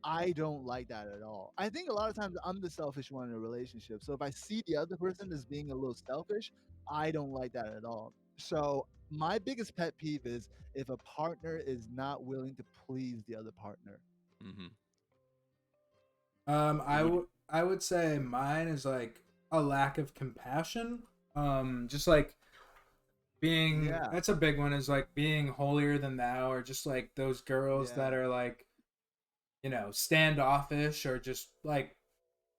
I don't like that at all. I think a lot of times I'm the selfish one in a relationship. So if I see the other person as being a little selfish, I don't like that at all. So my biggest pet peeve is if a partner is not willing to please the other partner. Mm-hmm. I would say mine is like a lack of compassion. Just like being Yeah. that's a big one is like being holier than thou or just like those girls that Yeah. are like standoffish or just like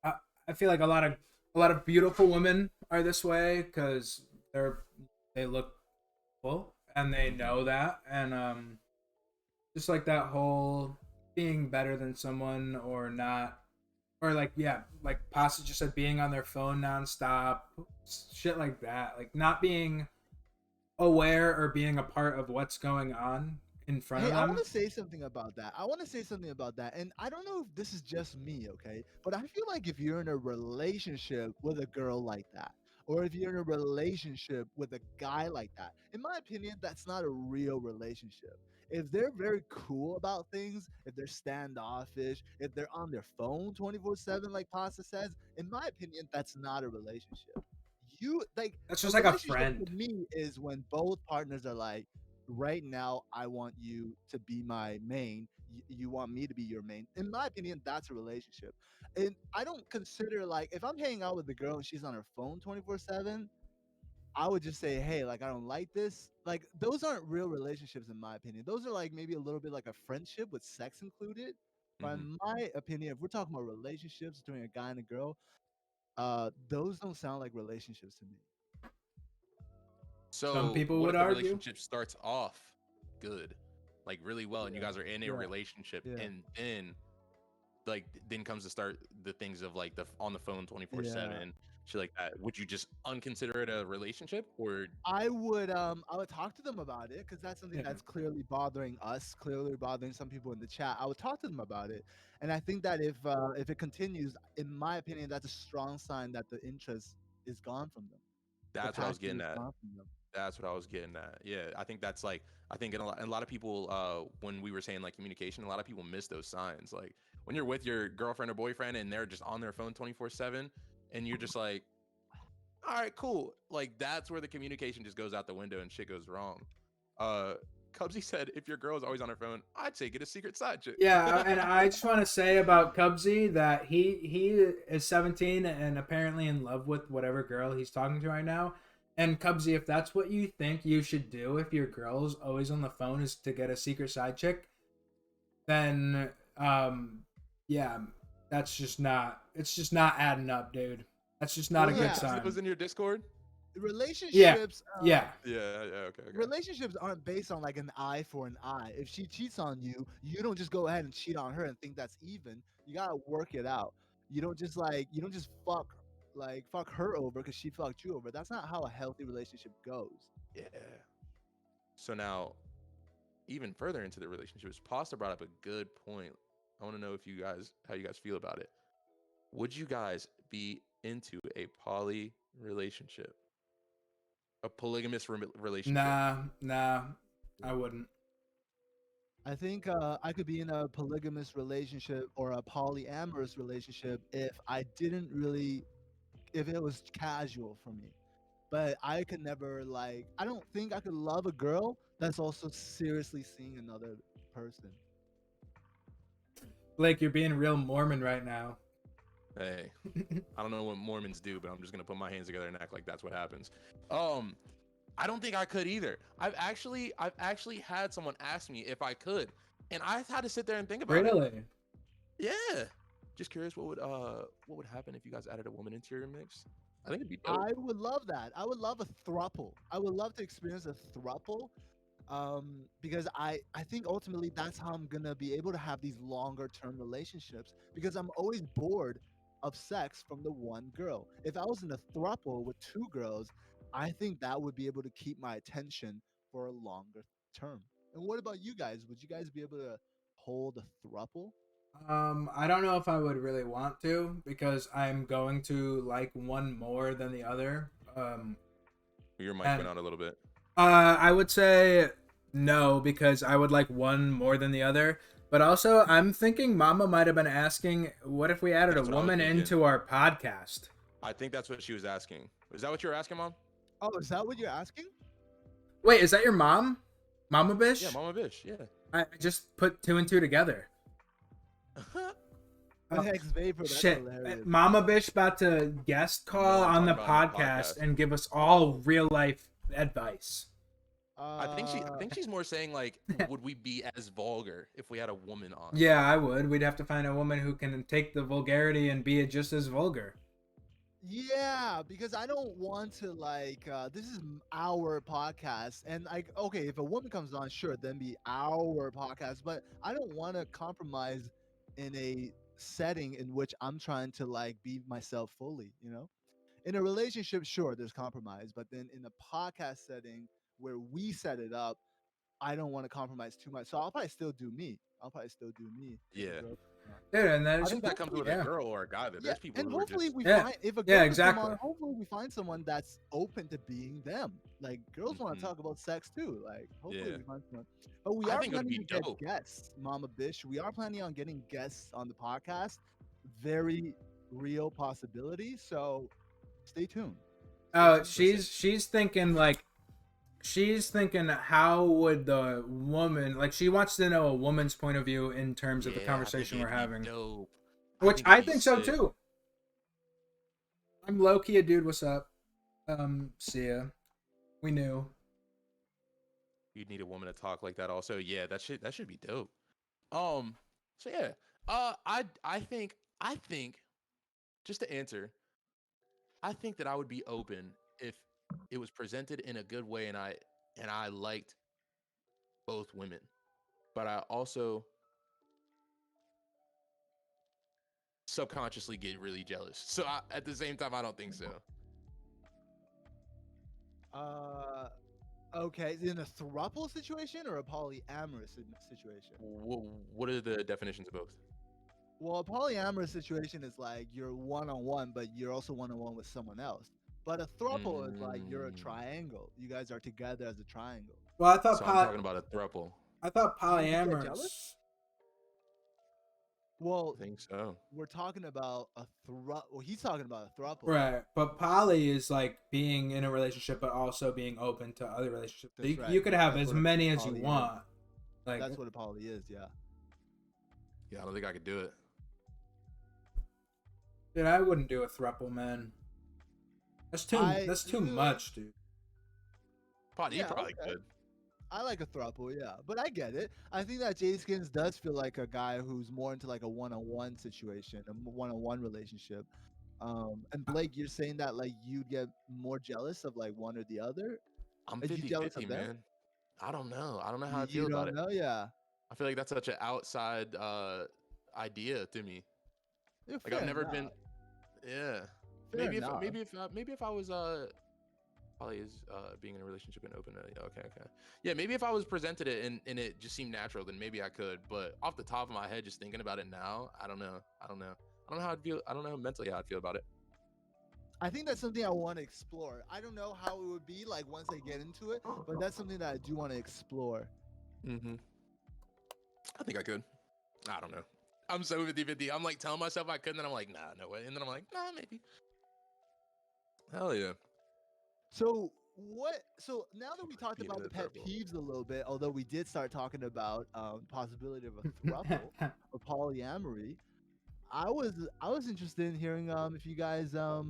I, I feel like a lot of beautiful women are this way because they look cool and they know that and just like that whole being better than someone or not or like yeah like Pasta just said being on their phone nonstop shit like that like not being aware or being a part of what's going on in front Hey, of I want them. to say something about that. I want to say something about that. And I don't know if this is just me, okay? But I feel like if you're in a relationship with a girl like that, or if you're in a relationship with a guy like that, in my opinion, that's not a real relationship. If they're very cool about things, if they're standoffish, if they're on their phone 24/7, like Pasta says, in my opinion, that's not a relationship. You like That's a just like a relationship to friend. me is when both partners are like, right now I want you to be my main, you want me to be your main. In my opinion, that's a relationship. And I don't consider like if I'm hanging out with a girl and she's on her phone 24/7, I would just say, hey, like I don't like this. Like those aren't real relationships in my opinion. Those are like maybe a little bit like a friendship with sex included. But Mm-hmm. in my opinion, if we're talking about relationships between a guy and a girl, those don't sound like relationships to me. Some So people what would if the argue. relationship starts off good, like really well, and you guys are in a Yeah. relationship, Yeah. and then like then comes to start the things of like the on the phone Yeah. 24/7, shit like that. Would you just unconsider it a relationship, or I would talk to them about it because that's something Yeah. that's clearly bothering us, clearly bothering some people in the chat. I would talk to them about it, and I think that if it continues, in my opinion, that's a strong sign that the interest is gone from them. The that's what I was passion getting is at? gone from them. That's what I was getting at. Yeah, I think that's like I think in a lot of people when we were saying like communication, a lot of people miss those signs. Like when you're with your girlfriend or boyfriend and they're just on their phone 24/7, and you're just like, all right, cool. Like that's where the communication just goes out the window and shit goes wrong. Uh, Cubsy said if your girl is always on her phone, I'd say get a secret side chick. Yeah, and I just want to say about Cubsy that he is 17 and apparently in love with whatever girl he's talking to right now. And Cubsy, if that's what you think you should do if your girl's always on the phone is to get a secret side chick, then yeah, that's just not it's just not adding up, dude. That's just not a Well, good yeah. Cubsy that was sign. in your Discord. Relationships, Yeah. Yeah, yeah, okay, okay. relationships aren't based on like an eye for an eye. If she cheats on you, you don't just go ahead and cheat on her and think that's even. You gotta work it out. You don't just fuck her over because she fucked you over. That's not how a healthy relationship goes. Yeah. So now, even further into the relationships, Pasta brought up a good point. I want to know if you guys how you guys feel about it. Would you guys be into a poly relationship, a polygamous relationship? Nah, I wouldn't. I think I could be in a polygamous relationship or a polyamorous relationship if it was casual for me. But I could never I don't think I could love a girl that's also seriously seeing another person. Blake, you're being real Mormon right now. Hey, I don't know what Mormons do, but I'm just gonna put my hands together and act like that's what happens. I don't think I could either. I've actually had someone ask me if I could, and I had to sit there and think about it. Really? Yeah. Just curious, what would happen if you guys added a woman into your mix? I think it'd be dope. I would love that. I would love a thruple. I would love to experience a thruple because I think ultimately that's how I'm gonna be able to have these longer term relationships because I'm always bored of sex from the one girl. If I was in a thruple with two girls, I think that would be able to keep my attention for a longer term. And what about you guys? Would you guys be able to hold a thruple? I don't know if I would really want to because I'm going to like one more than the other. Your mic And went out a little bit. I would say no because I would like one more than the other. But also, I'm thinking Mama might have been asking, what if we added That's a what I was woman thinking. into our podcast? I think that's what she was asking. Is that what you were asking, Mom? Oh, is that what you're asking? Wait, is that your mom? Mama Bish? Yeah, Mama Bish. Yeah. I just put two and two together. Oh, Thanks, Vapor. That's shit. hilarious. Mama Bish about to guest call No, I'm on the talking about on the podcast podcast. and give us all real life advice. I think she's more saying like, would we be as vulgar if we had a woman on? Yeah, I would. We'd have to find a woman who can take the vulgarity and be just as vulgar. Yeah, because I don't want to this is our podcast and okay, if a woman comes on, sure, then be our podcast, but I don't want to compromise in a setting in which I'm trying to be myself fully, you know? In a relationship, sure, there's compromise, but then in a podcast setting where we set it up, I don't want to compromise too much. So I'll probably still do me. I'll probably still do me. If a Yeah. girl- Dude, and I that's think that comes with yeah. a girl or a guy. That Yeah, there's people and who are hopefully just we Yeah. find if a Yeah, girl exactly. come on, hopefully we find someone that's open to being them. Like girls want Mhm. to talk about sex too. Like hopefully Yeah. we find someone. But we I are think it would planning be to get dope. guests, Mama Bish. We are planning on getting guests on the podcast. Very real possibility. So stay tuned. She's thinking how would the woman she wants to know a woman's point of view in terms of the Yeah, I think conversation we're it'd be having. dope. Which it'd I be think so sick. too. I'm low key a dude, what's up? See ya. We knew. You'd need a woman to talk like that. Also, yeah, that should be dope. So yeah, I think just to answer, I think that I would be open if it was presented in a good way, and I liked both women, but I also subconsciously get really jealous. So at the same time, I don't think so. Okay, in a throuple situation or a polyamorous situation? What are the definitions of both? Well, a polyamorous situation is like you're one-on-one, but you're also one-on-one with someone else. But a throuple is like you're a Mm, triangle. You guys are together as a triangle. Well, so I'm talking about a throuple. I thought You get jealous? polyamorous. Well, I think so. we're talking about a throuple. Well, he's talking about a throuple. Right, but poly is like being in a relationship, but also being open to other relationships. So That's right. you could have That's as what a many as you poly is. want. Like That's what a poly is, yeah. Yeah, I don't think I could do it. dude, I wouldn't do a throuple, man. That's too. That's too Yeah. much, dude. You Yeah, probably okay. could. I like a throuple, yeah, but I get it. I think that Jskinz does feel like a guy who's more into like a one-on-one situation, a one-on-one relationship. And Blake, you're saying that like you'd get more jealous of like one or the other? I'm Are you jealous 50-50, of them? man. I don't know. I don't know how I You feel about don't it. know, yeah. I feel like that's such an outside idea to me. Yeah, Like fair I've never enough. been. Yeah. Fair enough. Maybe if I was probably is being in a relationship and open. Okay. Yeah, maybe if I was presented it and it just seemed natural, then maybe I could. But off the top of my head, just thinking about it now, I don't know. I don't know how I'd feel. I don't know mentally how I'd feel about it. I think that's something I want to explore. I don't know how it would be like once I get into it, but that's something that I do want to explore. Mm-hmm. I think I could. I don't know. I'm so 50-50. I'm like telling myself I could, and then I'm like, nah, no way. And then I'm like, nah, maybe. Hell yeah. So now that we talked Be about into the the pet throuple. peeves a little bit, although we did start talking about possibility of a throuple or polyamory, I was interested in hearing if you guys have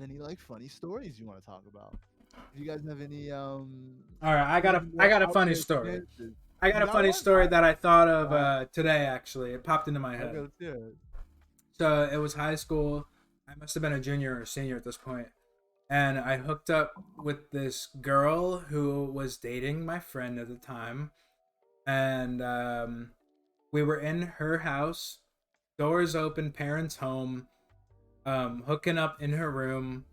any like funny stories you want to talk about. If you guys have any All right, I got a out funny there story. experiences. I got You a got funny one? story that I thought of Alright. today. Actually, it popped into my Okay, head. let's hear it. So it was high school. I must have been a junior or senior at this point, and I hooked up with this girl who was dating my friend at the time, and we were in her house, doors open, parents home, hooking up in her room,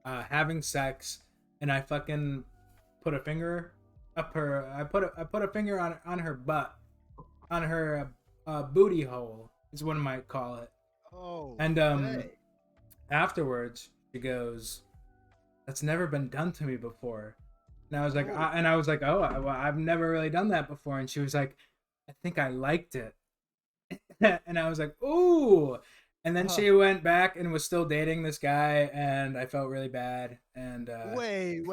having sex, and I fucking put a finger up her. I put a finger on her butt, on her booty hole is what I might call it. Oh, And hey. afterwards she goes, "That's never been done to me before." And I was like, Oh. "Oh, well, I've never really done that before." And she was like, "I think I liked it." And I was like, "Ooh." And then she went back and was still dating this guy, and I felt really bad. And Wait.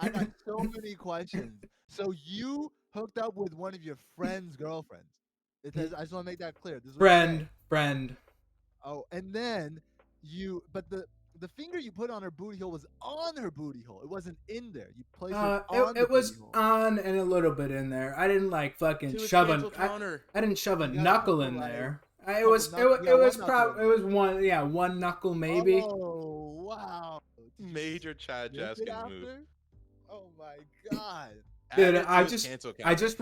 I got so many questions. So you hooked up with one of your friend's girlfriends. I just want to make that clear. This is what you're saying. friend. Oh, and then but the finger you put on her booty hole was on her booty hole. It wasn't in there. You placed it on the It was booty hole. on and a little bit in there. I didn't like fucking To its shove cancel a. counter. I didn't shove a You got a knuckle couple, in like, there. It couple was knuckle- yeah, it was one probably knuckle it in was one knuckle maybe. Oh wow! Did you Major Chad sniff it Jskinz move. after? Oh my god! Dude, Add it to I his just cancel I counter. just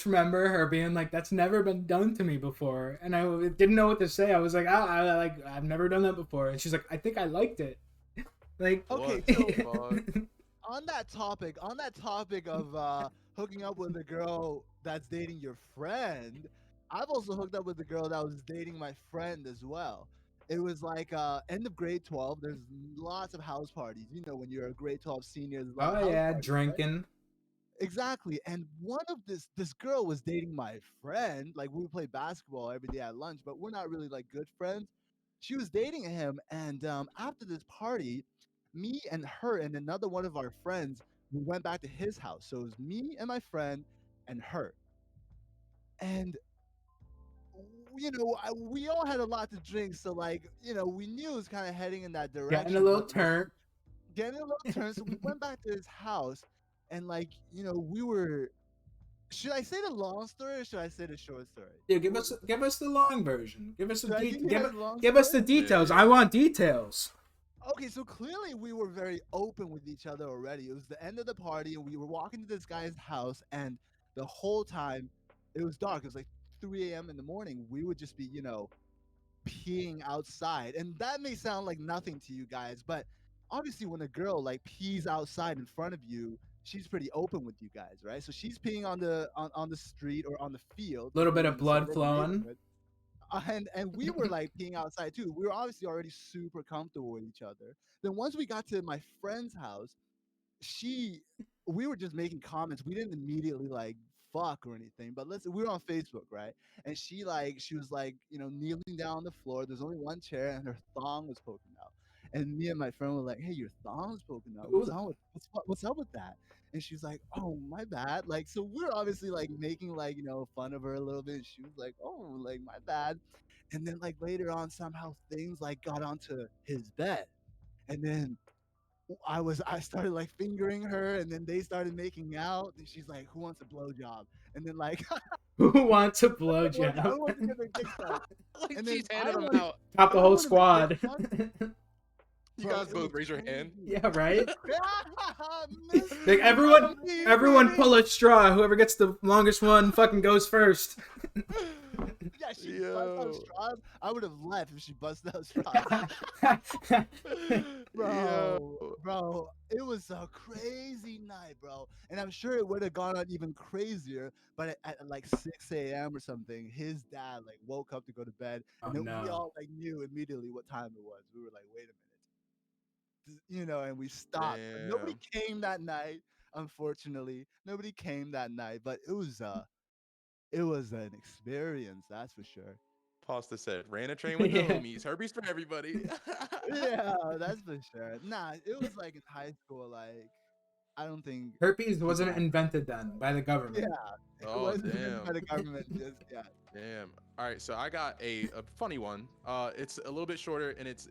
remember her being like, "That's never been done to me before," and I didn't know what to say. I was like, I've never done that before," and she's like, "I think I liked it." Like, Okay, What so the fuck? on that topic of hooking up with a girl that's dating your friend, I've also hooked up with a girl that was dating my friend as well. It was like end of grade 12. There's lots of house parties. You know, when you're a grade 12 senior, there's a lot of oh house yeah, parties, right? drinking. Exactly. And one of this girl was dating my friend. Like we would play basketball every day at lunch, but we're not really like good friends. She was dating him, and after this party, me and her and another one of our friends, we went back to his house. So it was me and my friend and her. And you know, we all had a lot to drink, so like, you know, we knew it was kind of heading in that direction. Getting a little but turn. getting a little turn. So we went back to his house, and like, you know, we were. Should I say the long story or should I say the short story? Yeah, give us the long version. Give us Should I give you give, guys the long give us the story? details. Yeah. I want details. Okay, so clearly we were very open with each other already. It was the end of the party, and we were walking to this guy's house, and the whole time it was dark. It was like 3 a.m. in the morning. We would just be, peeing outside. And that may sound like nothing to you guys, but obviously when a girl like pees outside in front of you, she's pretty open with you guys, right? So she's peeing on the street or on the field, Little bit in of the blood suburban flowing. neighborhood. And we were like peeing outside too. We were obviously already super comfortable with each other. Then once we got to my friend's house, she we were just making comments. We didn't immediately like fuck or anything, but listen, we were on Facebook, right? And she was like, kneeling down on the floor. There's only one chair, and her thong was poking out. And me and my friend were like, "Hey, your thong's poking out. Who What's on with what's up with that?" And she's like, "Oh, my bad." Like, so we're obviously like making like fun of her a little bit. And she was like, "Oh, like my bad." And then like later on, somehow things like got onto his bed, and then I started like fingering her, and then they started making out, and she's like, "Who wants a blowjob?" And then like, Who wants a "Blowjob, blowjob? who wants to get their dick sucked?" Like And then she's handing them out. Top the I whole wanted to get squad. one, You bro. guys It both was raise your hand. crazy. Yeah, right. Mr. Like everyone, Bobby, everyone baby. pull a straw. Whoever gets the longest one fucking goes first. Yeah, she bust out Yo. straws. I would have left if she busted out straws. Bro, Yo. bro, it was a crazy night, bro. And I'm sure it would have gone on even crazier, but at like 6 a.m. or something, his dad like woke up to go to bed, Oh and then we no. all like knew immediately what time it was. We were like, wait a minute, and we stopped. But nobody Damn. came that night, unfortunately. Nobody came that night, but it was an experience, that's for sure. Pasta said, ran a train with the Yeah. homies. Herpes for everybody. Yeah, that's for sure. Nah, it was like in high school, like I don't think Herpes people wasn't have. invented then by the Yeah, government. it Oh, wasn't invented by damn. the government just yet. Damn. All right, so I got a funny one. It's a little bit shorter, and it's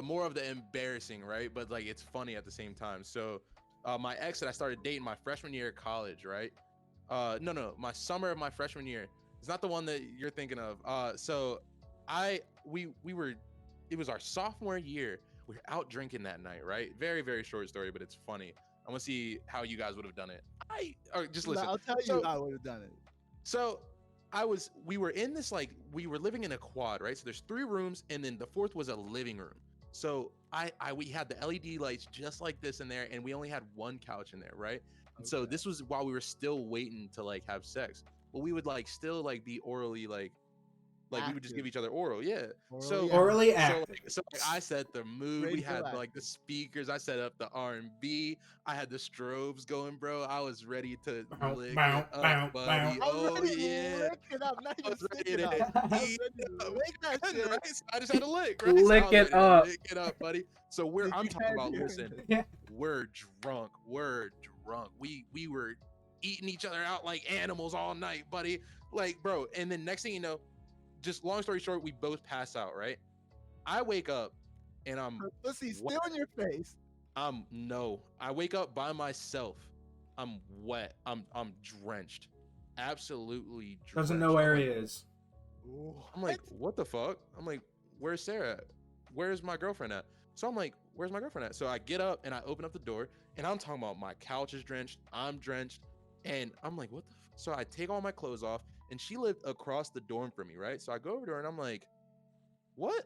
more of the embarrassing, right? But like it's funny at the same time. So, my ex that I started dating my freshman year of college, right? No, my summer of my freshman year. It's not the one that you're thinking of. So we were, it was our sophomore year. We were out drinking that night, right? Very very short story, but it's funny. I want to see how you guys would have done it. Or just Like, listen. I'll tell you, So I would have done it. so we were in this, like, we were living in a quad, right? So there's three rooms, and then the fourth was a living room. So we had the LED lights just like this in there, and we only had one couch in there, right? And so Okay. this was while we were still waiting to like have sex, but we would like still like be orally like we would just give Active. each other oral, yeah. Orally So active. Orally so active. like, so like I set the mood. We had like the Radioactive. speakers. I set up the R&B. I had the strobes going, bro. I was ready to Bow, lick it bow, up, bow, bow. buddy. I'm Oh ready to yeah, lick it up, not I even was stick ready it to up. I'm eat ready it to up. lick that Couldn't, shit. right? So I just had to lick, right? So I Lick was it ready to up. lick it up, buddy. So You I'm talking can't about, do listen, it. Yeah. we're drunk. We're drunk. We were eating each other out like animals all night, buddy. Like, bro. And then next thing you know, just long story short, we both pass out, right? I wake up and Her pussy wet. still in your face. No. I wake up by myself. I'm wet. I'm drenched. Absolutely Doesn't know drenched. where he is. I'm like, What? what the fuck? I'm like, where's Sarah at? Where's my girlfriend at? So I'm like, where's my girlfriend at? So I get up and I open up the door, and I'm talking about my couch is drenched. I'm drenched. And I'm like, what the So I take all my clothes off, and she lived across the dorm from me, right? So I go over to her and I'm like, what?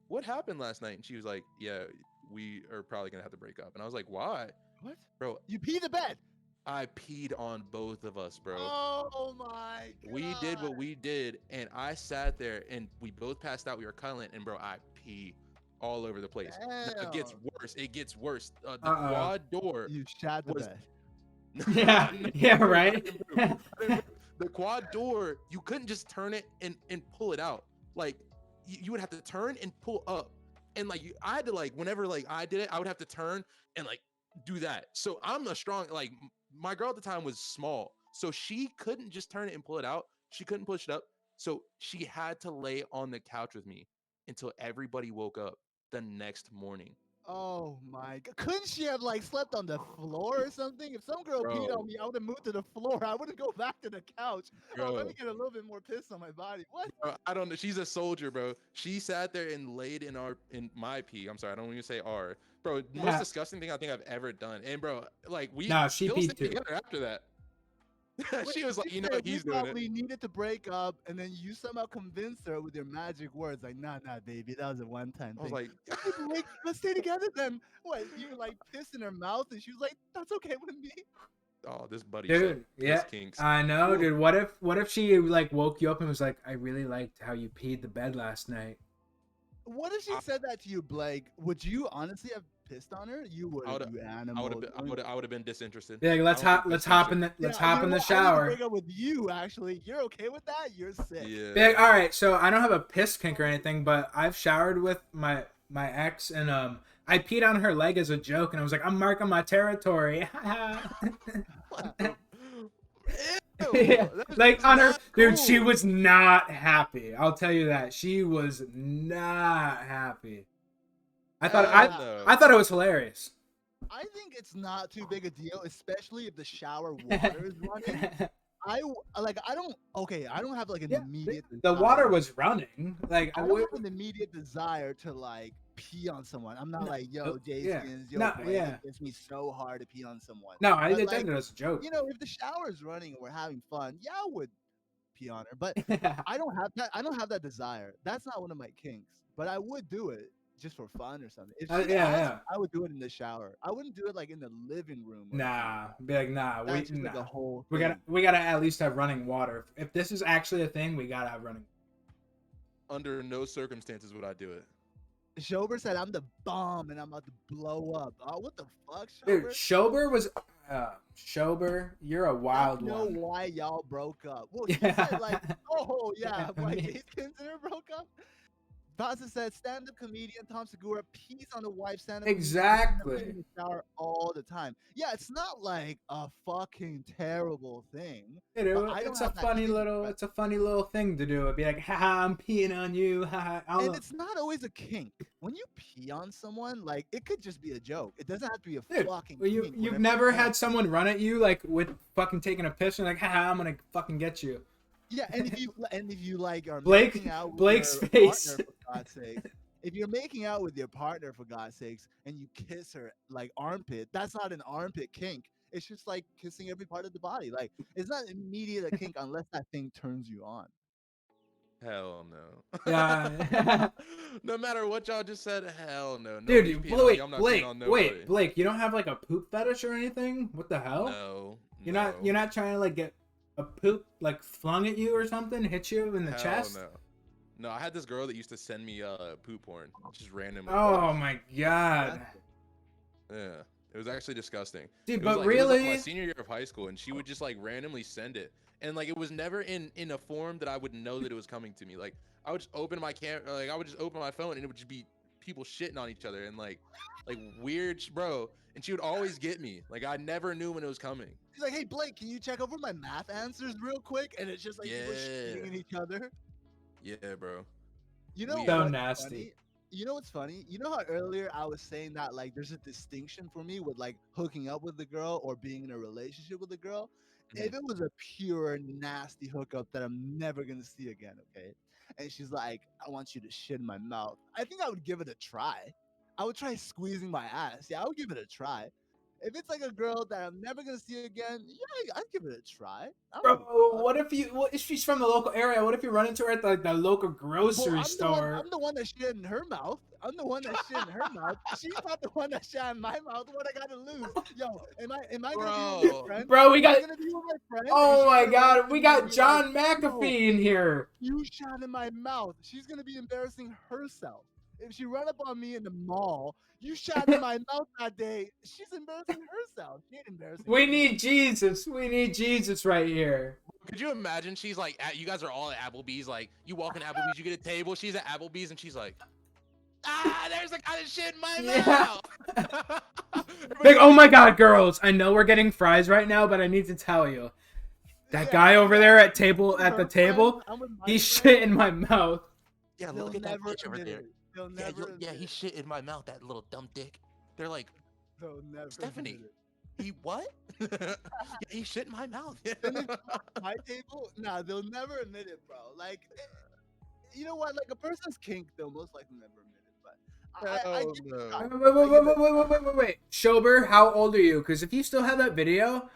What happened last night? And she was like, yeah, we are probably gonna have to break up. And I was like, why? What? Bro, You pee the bed. I peed on both of us, bro. Oh my We did god. what we did, and I sat there, and we both passed out. We were cuddling, and bro, I pee all over the place. Now it gets Damn. worse. It gets worse. The Uh-oh. quad door You shat the was bed. Yeah. no, Yeah, bro, I right? didn't move. I didn't move. The quad door, you couldn't just turn it and pull it out. Like you would have to turn and pull up, and like I had to, like, whenever like I did it, I would have to turn and like do that. So I'm a strong, like, my girl at the time was small, so she couldn't just turn it and pull it out. She couldn't push it up, so she had to lay on the couch with me until everybody woke up the next morning. Oh my god! Couldn't she have like slept on the floor or something? If some girl peed Bro, on me, I would have moved to the floor. I wouldn't go back to the couch. Oh, let me bro, get a little bit more piss on my body. What? I don't know. She's a soldier, bro. She sat there and laid in my pee. I'm sorry, I don't even say our. Bro, most Yeah. disgusting thing I think I've ever done. And bro, like we No, she still peed stayed too. together after that. Wait, She was like, she you know said what, we he's doing it. probably needed to break up, and then you somehow convinced her with your magic words, like, "Nah, nah, baby, that was a one-time I was thing." like, Hey, Blake, let's stay together then. What? You like pissed in her mouth, and she was like, "That's okay with me." oh, this buddy shit, Dude, piss yeah, kinks. I know, Ooh. dude. What if she like woke you up and was like, I really liked how you peed the bed last night? What if she I, said that to you, Blake? Would you honestly have pissed on her? You I would, would, you I would animal. have been, I would have been disinterested. Be like, I don't think let's pissing on hop shit. in the let's Yeah, hop you in know the what? I need to shower. break up with you. Actually, you're okay with that? You're sick. Yeah. Be like, all right, so I don't have a piss kink or anything, but I've showered with my ex, and I peed on her leg as a joke, and I was like, I'm marking my territory. What the? Ew, Yeah, that's like on her, not dude. She cool. was not happy. I'll tell you that she was not happy. I thought Hell I no. I thought it was hilarious. I think it's not too big a deal, especially if the shower water is running. I don't. Okay, I don't have like an Yeah, immediate. the water desire. was running. Like I don't have an immediate desire to like pee on someone. I'm not No, like, yo, yeah. Jskinz, yo, No, Blake, yeah. it gets me so hard to pee on someone. No, I But did like, that as a joke. you know, if the shower is running and we're having fun, yeah, I would pee on her. But I don't have that. I don't have that desire. That's not one of my kinks. But I would do it just for fun or something. If she Yeah, asked, yeah. I would do it in the shower. I wouldn't do it like in the living room. Or Nah, something. be like, nah, That's just like a whole we thing. gotta at least have running water. If this is actually a thing, we gotta have running. Under no circumstances would I do it. Shober said, "I'm the bomb and I'm about to blow up." Oh, what the fuck, Dude, Shober? Shober was Shober, you're a wild I know one. why y'all broke up. Well, he Yeah. said like, "Oh yeah, Yeah, why me. Jskinz and her broke up." Baza said, stand-up comedian Tom Segura pees on the wife. Stand-up Exactly. comedian in the shower all the time. Yeah, it's not like a fucking terrible thing. But I don't It's a have that funny kink, little right? it's a funny little thing to do. It'd be like, haha, I'm peeing on you. Haha. And it's not always a kink. When you pee on someone, like it could just be a joke. It doesn't have to be a Dude, fucking well, kink. you've whenever never you had someone run at you like with fucking taking a piss and like, haha, I'm gonna fucking get you. Yeah, and if you like are Blake- making out with Blake's your face. partner, for God's sake, if you're making out with your partner for God's sakes and you kiss her like armpit, that's not an armpit kink. It's just like kissing every part of the body. Like it's not immediate a kink unless that thing turns you on. Hell no. Yeah. No matter what y'all just said, hell no. Dude, Nobody's peeing on me. wait, I'm not Blake, peeing on nobody. wait, Blake, you don't have like a poop fetish or anything? What the hell? No. You're not trying to like get a poop like flung at you or something, hit you in the Hell chest? No. No, I had this girl that used to send me poop porn, just randomly. Oh my god. Yeah, it was actually disgusting. Dude, It was but like, it was like really? my senior year of high school, and she would just like randomly send it, and like it was never in a form that I would know that it was coming to me. Like I would just open my I would just open my phone, and it would just be people shitting on each other and like weird, bro. And she would always get me. Like I never knew when it was coming. He's like, "Hey Blake, can you check over my math answers real quick?" And it's just like people Yeah. shooting at each other. Yeah, bro. You know Weird. So what's nasty. funny? You know what's funny? You know how earlier I was saying that like there's a distinction for me with like hooking up with the girl or being in a relationship with the girl. If it was a pure nasty hookup that I'm never gonna see again, okay? And she's like, "I want you to shit in my mouth." I think I would give it a try. I would try squeezing my ass. Yeah, I would give it a try. If it's like a girl that I'm never gonna see again, yeah, I'd give it a try. I don't give a Bro, fuck. what if she's from the local area? What if you run into her at like the local grocery store? I'm the one that shit in her mouth. I'm the one that shit in her mouth. She's not the one that shit in my mouth. What I gotta lose? Yo, am I gonna be with my friend? Bro, we Am I got. gonna be with my friend? Oh And my she's gonna god, look we at me got and be John like, McAfee in here. You shot in my mouth. She's gonna be embarrassing herself. If she run up on me in the mall, you shot in my mouth that day. She's embarrassing herself. She ain't embarrassing. We me. need Jesus. We need Jesus right here. Could you imagine? She's like, you guys are all at Applebee's. Like, you walk in Applebee's, you get a table. She's at Applebee's, and she's like, there's a kind of shit in my Yeah. mouth. Like, oh my god, girls, I know we're getting fries right now, but I need to tell you. That Yeah, guy over there at I'm with the my table, friend, I'm with my he's friend. shit in my mouth. Yeah, They'll look at that never bitch over admit there. it. They'll Yeah, never yeah, admit he it. shit in my mouth, that little dumb dick. They're like, They'll never Stephanie, admit it. he what? Yeah, he shit in my mouth. And if my table, nah, they'll never admit it, bro. Like, you know what? Like a person's kink, they'll most likely never admit it. But I Hell give it no. time. Wait, wait, I wait, give it. wait, wait, wait, wait, wait. Shober, how old are you? Because if you still have that video,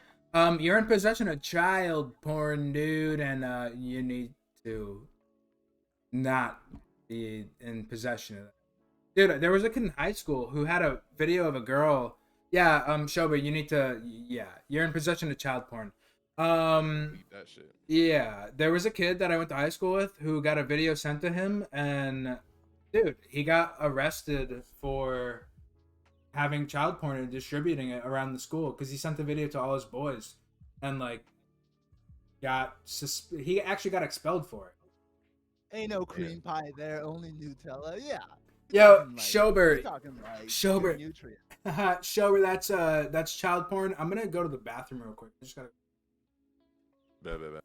you're in possession of child porn, dude, and you need to not be in possession of that. Dude, there was a kid in high school who had a video of a girl. Yeah, Shober, you need to. Yeah, you're in possession of child porn. Eat that shit. Yeah, there was a kid that I went to high school with who got a video sent to him, and dude, he got arrested for having child porn and distributing it around the school because he sent the video to all his boys, and like he actually got expelled for it. Ain't no cream pie there, only Nutella. Yeah. Yo, Talking like, Shober, talking like Shober. good nutrients. Shober, that's child porn. I'm gonna go to the bathroom real quick. I just gotta. Bet.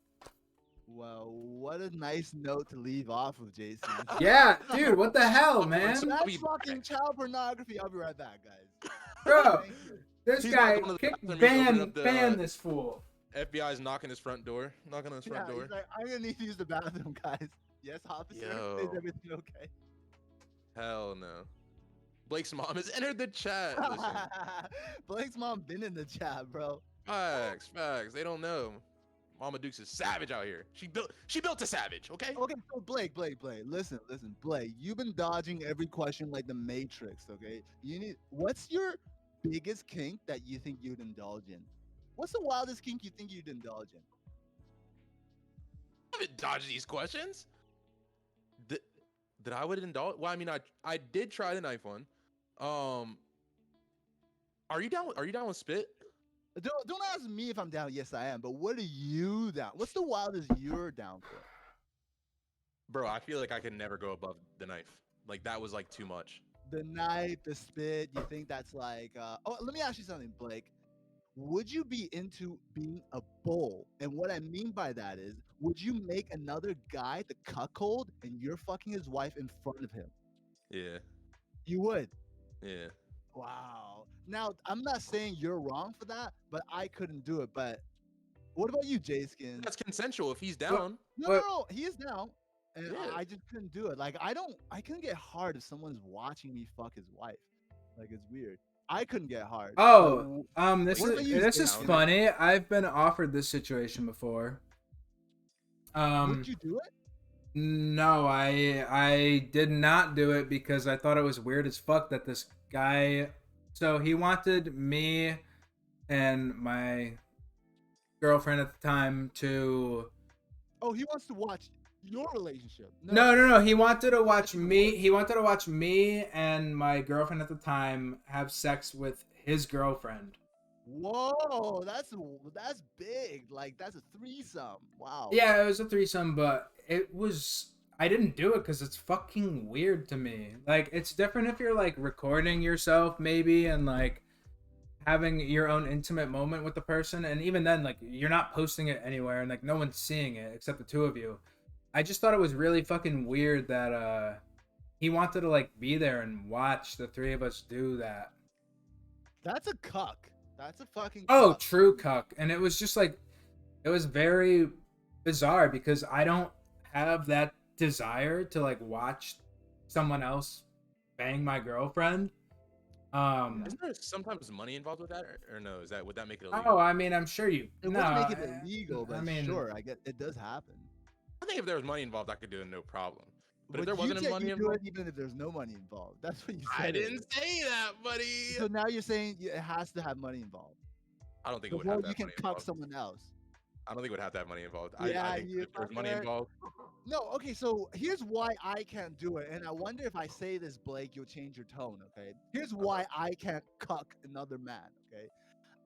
Well, what a nice note to leave off of, Jason. Yeah, dude, what the hell, man, I'll That's be fucking back. child pornography. I'll be right back, guys. bro? Thank you. This He's guy, not going to the kick, bathroom, he's opening up the, ban this fool. FBI's knocking his front door. Knocking on his front Yeah, door. he's like, I'm gonna need to use the bathroom, guys. Yes, officer. Yo. Is everything okay? Hell no. Blake's mom has entered the chat. Listen, Blake's mom been in the chat, bro. facts. They don't know. Mama Dukes is savage out here. She built a savage, okay? Okay, so Blake, listen, Blake, you've been dodging every question like the Matrix, okay? What's your biggest kink that you think you'd indulge in? What's the wildest kink you think you'd indulge in? I haven't dodged these questions. That I would indulge. Well, I mean, I did try the knife one. Are you down with spit? Don't ask me if I'm down. Yes, I am. But what are you down? What's the wildest you're down for? Bro, I feel like I can never go above the knife. Like that was like too much. The knife, the spit. You think that's like? Oh, let me ask you something, Blake. Would you be into being a bull? And what I mean by that is, would you make another guy the cuckold and you're fucking his wife in front of him? Yeah. You would. Yeah. Wow. Now, I'm not saying you're wrong for that, but I couldn't do it. But what about you, Jskinz? That's consensual if he's down. No, he is down. And Yeah. I just couldn't do it. Like, I couldn't get hard if someone's watching me fuck his wife. Like, it's weird. I couldn't get hard. Oh, So, this what about you, is Jskinz? funny. I've been offered this situation before. Would you do it? No, I did not do it because I thought it was weird as fuck that this guy. So he wanted me and my girlfriend at the time to. Oh, he wants to watch your relationship. No. He wanted to watch me. He wanted to watch me and my girlfriend at the time have sex with his girlfriend. Whoa, that's big. Like, that's a threesome. Wow. Yeah, it was a threesome, but it was. I didn't do it because it's fucking weird to me. Like, it's different if you're like recording yourself, maybe, and like having your own intimate moment with the person, and even then, like, you're not posting it anywhere, and like no one's seeing it except the two of you. I just thought it was really fucking weird that he wanted to like be there and watch the three of us do that. That's a cuck. That's a fucking Oh, cuck. true cuck. And it was just like, it was very bizarre because I don't have that desire to like watch someone else bang my girlfriend. Isn't there sometimes money involved with that, or no? Would that make it illegal? Oh, I mean, I'm sure you. It no, wouldn't make it illegal, but I mean, sure, I get it does happen. I think if there was money involved, I could do it no problem. But if Would there you wasn't say money you do involved, it even if there's no money involved? That's what you said. I didn't say that, buddy. So now you're saying it has to have money involved. I don't think it would Before have you that can money cuck involved. someone else. I don't think it would have that money involved. Yeah, I think you if there's money fucker. involved, No, okay, so here's why I can't do it. And I wonder if I say this, Blake, you'll change your tone, okay? Here's why I can't cuck another man, okay?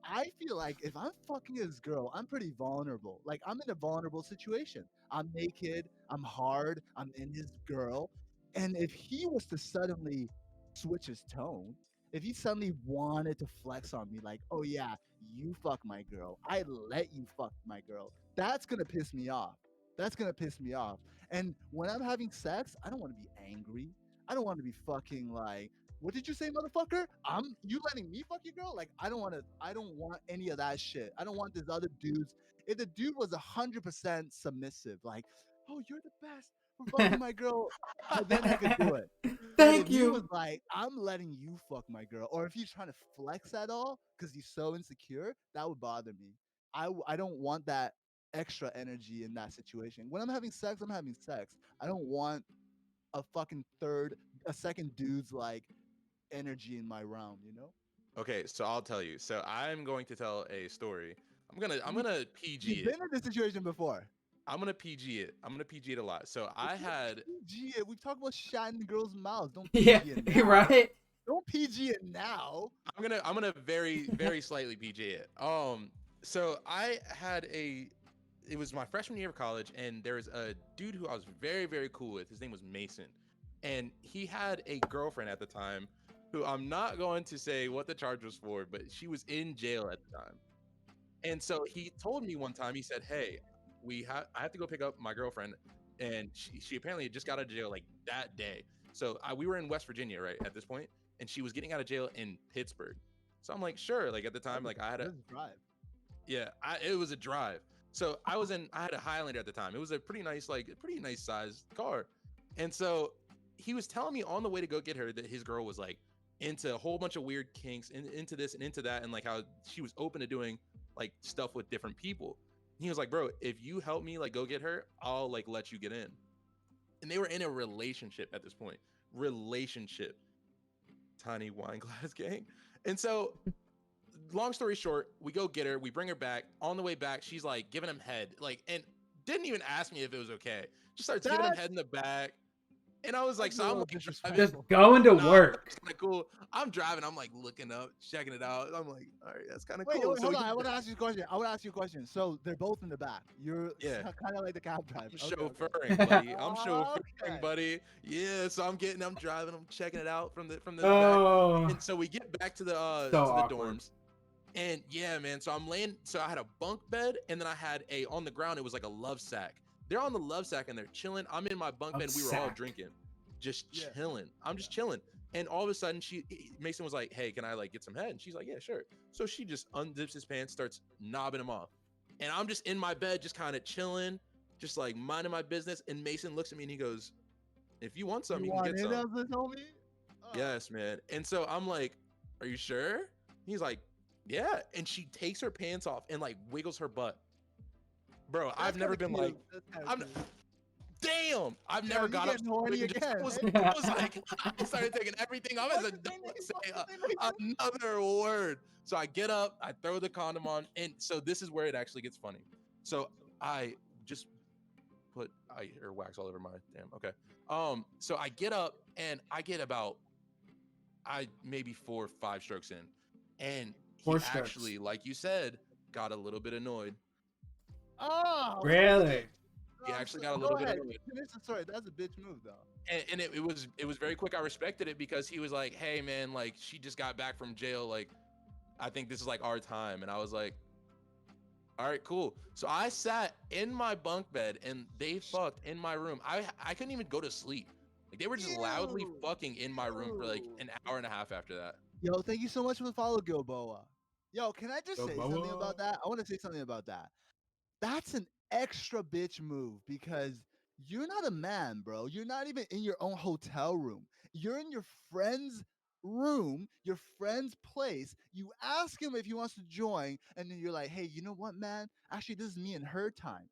I feel like if I'm fucking this girl, I'm pretty vulnerable. Like, I'm in a vulnerable situation. I'm naked, I'm hard, I'm in his girl. And if he was to suddenly switch his tone, if he suddenly wanted to flex on me, like, oh yeah, you fuck my girl, I let you fuck my girl, that's gonna piss me off. That's gonna piss me off. And when I'm having sex, I don't want to be angry. I don't want to be fucking like, what did you say, motherfucker? You letting me fuck your girl? Like, I don't want any of that shit. I don't want this other dudes. If the dude was 100% submissive, like, oh, you're the best for fucking my girl, then I could do it. But if Thank he was you. like, I'm letting you fuck my girl, or if he's trying to flex at all because he's so insecure, that would bother me. I don't want that extra energy in that situation. When I'm having sex, I'm having sex. I don't want a second dude's like energy in my realm, you know? Okay, so I'll tell you. So I'm going to tell a story. I'm You, gonna PG you've it. been in this situation before. I'm gonna PG it. I'm gonna PG it a lot. So But I don't had PG it. We've talked about shatting girls' mouths. Don't Yeah, PG it now. right. Don't PG it now. I'm gonna very slightly PG it. So I had a it was my freshman year of college, and there was a dude who I was very cool with. His name was Mason, and he had a girlfriend at the time, who I'm not going to say what the charge was for, but she was in jail at the time. And so he told me one time, he said, "Hey, I have to go pick up my girlfriend," and she apparently had just got out of jail like that day. So we were in West Virginia right at this point, and she was getting out of jail in Pittsburgh. So I'm like, sure. Like at the time, like I had a Let's drive. yeah, it was a drive. So I had a Highlander at the time. It was a pretty nice sized car. And so he was telling me on the way to go get her that his girl was like into a whole bunch of weird kinks and into this and into that, and like how she was open to doing like stuff with different people. And he was like, bro, if you help me like go get her, I'll like let you get in. And they were in a relationship at this point. Relationship. Tiny wine glass gang. And so long story short, we go get her, we bring her back. On the way back, she's like giving him head, like, and didn't even ask me if it was okay. Just starts giving him That's, head in the back. And I was like, that's a so I'm little like driving. Just disrespectful. going to Nah, work. that's kind of cool. I'm driving. I'm like looking up, checking it out. I'm like, all right, that's kind of Wait, cool. wait, So hold we on. get I want back. to ask you a question. I want to ask you a question. So they're both in the back. You're Yeah, kind of like the cab driver. I'm Okay, okay. chauffeuring, buddy. I'm chauffeuring, Okay. buddy. Yeah, so I'm driving. I'm checking it out from the back. Oh, And so we get back so to the awkward. dorms. And yeah, man. So I'm laying. So I had a bunk bed, and then I had a on the ground. It was like a love sack. They're on the love sack and they're chilling. I'm in my bunk Love bed. We were all sack. drinking, just Yeah. chilling. I'm just chilling. And all of a sudden, Mason was like, "Hey, can I like get some head?" And she's like, "Yeah, sure." So she just unzips his pants, starts knobbing him off, and I'm just in my bed, just kind of chilling, just like minding my business. And Mason looks at me and he goes, "If you want some, You you can want get in some." on this, homie? Oh. Yes, man. And so I'm like, "Are you sure?" He's like, "Yeah." And she takes her pants off and like wiggles her butt. Bro, That's I've kind never of been cute. like, That's kind of I'm cute. damn. I've Yo, never you got up getting so quick horny and just again? I was like, I started taking everything off as What's a the don't thing, Nathan? say What's the thing, Nathan? another word. So I get up, I throw the condom on, and so this is where it actually gets funny. So I just put or wax all over my damn. Okay. So I get up and I get about I maybe 4 or 5 strokes in, and he 4 strokes. actually, like you said, got a little bit annoyed. Oh, Really? He no, actually got a go little bit ahead. annoyed. Finish the story. That's a bitch move, though. And it was very quick. I respected it because he was like, "Hey man, like she just got back from jail. Like I think this is like our time." And I was like, "All right, cool." So I sat in my bunk bed and they fucked in my room. I couldn't even go to sleep. Like they were just loudly Ew. fucking in my room for like Ew. an hour and a half after that. Yo, thank you so much for the follow, Gilboa. Yo, can I just Go say something Boa. about that? I want to say something about that. That's an extra bitch move because you're not a man, bro. You're not even in your own hotel room. You're in your friend's room, your friend's place. You ask him if he wants to join, and then you're like, "Hey, you know what, man? Actually, this is me and her time."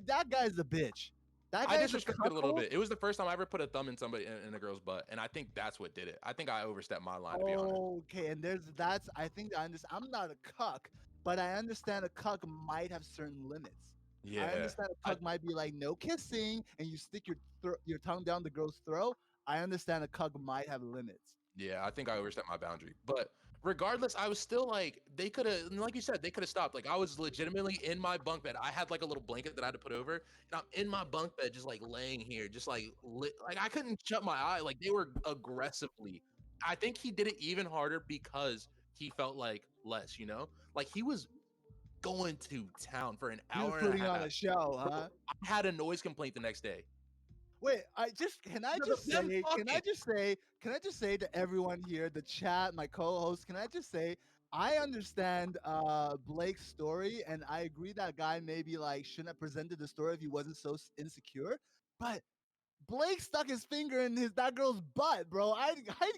That guy's a bitch. That I guy's a disrespected a little cuckold. bit. It was the first time I ever put a thumb in somebody in a girl's butt, and I think that's what did it. I think I overstepped my line, to be honest. Okay, and that's I think I understand. I'm not a cuck, but I understand a cuck might have certain limits. I Yeah, understand a I cuck might be like no kissing, and you stick your tongue down the girl's throat. I understand a cuck might have limits. yeah, I think I overstepped my boundary. But regardless, I was still like, they could have, like you said, they could have stopped. Like I was legitimately in my bunk bed. I had like a little blanket that I had to put over, and I'm in my bunk bed, just like laying here, just like like I couldn't shut my eye. Like they were aggressively. I think he did it even harder because he felt like less, you know, like he was going to town for an He was hour and a putting on half. a show, Bro, huh? I had a noise complaint the next day. Wait, can I No, just them say, fucking- can I just say to everyone here, the chat, my co-host, can I just say, I understand Blake's story, and I agree that guy maybe like shouldn't have presented the story if he wasn't so insecure. But Blake stuck his finger in that girl's butt, bro. I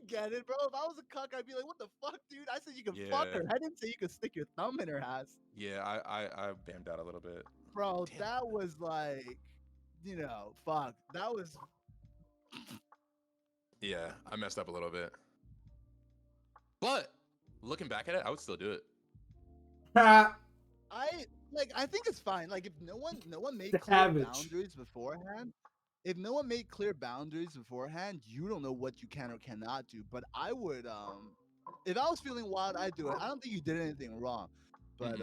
get it, bro. If I was a cuck, I'd be like, what the fuck, dude? I said you can fuck Yeah. her. I didn't say you could stick your thumb in her ass. Yeah, I bammed out a little bit. Bro, Damn. that was like, fuck. That was Yeah, I messed up a little bit. But looking back at it, I would still do it. I think it's fine. Like if no one made clear Savage. boundaries beforehand, if no one made clear boundaries beforehand, you don't know what you can or cannot do. But I would if I was feeling wild, I'd do it. I don't think you did anything wrong. But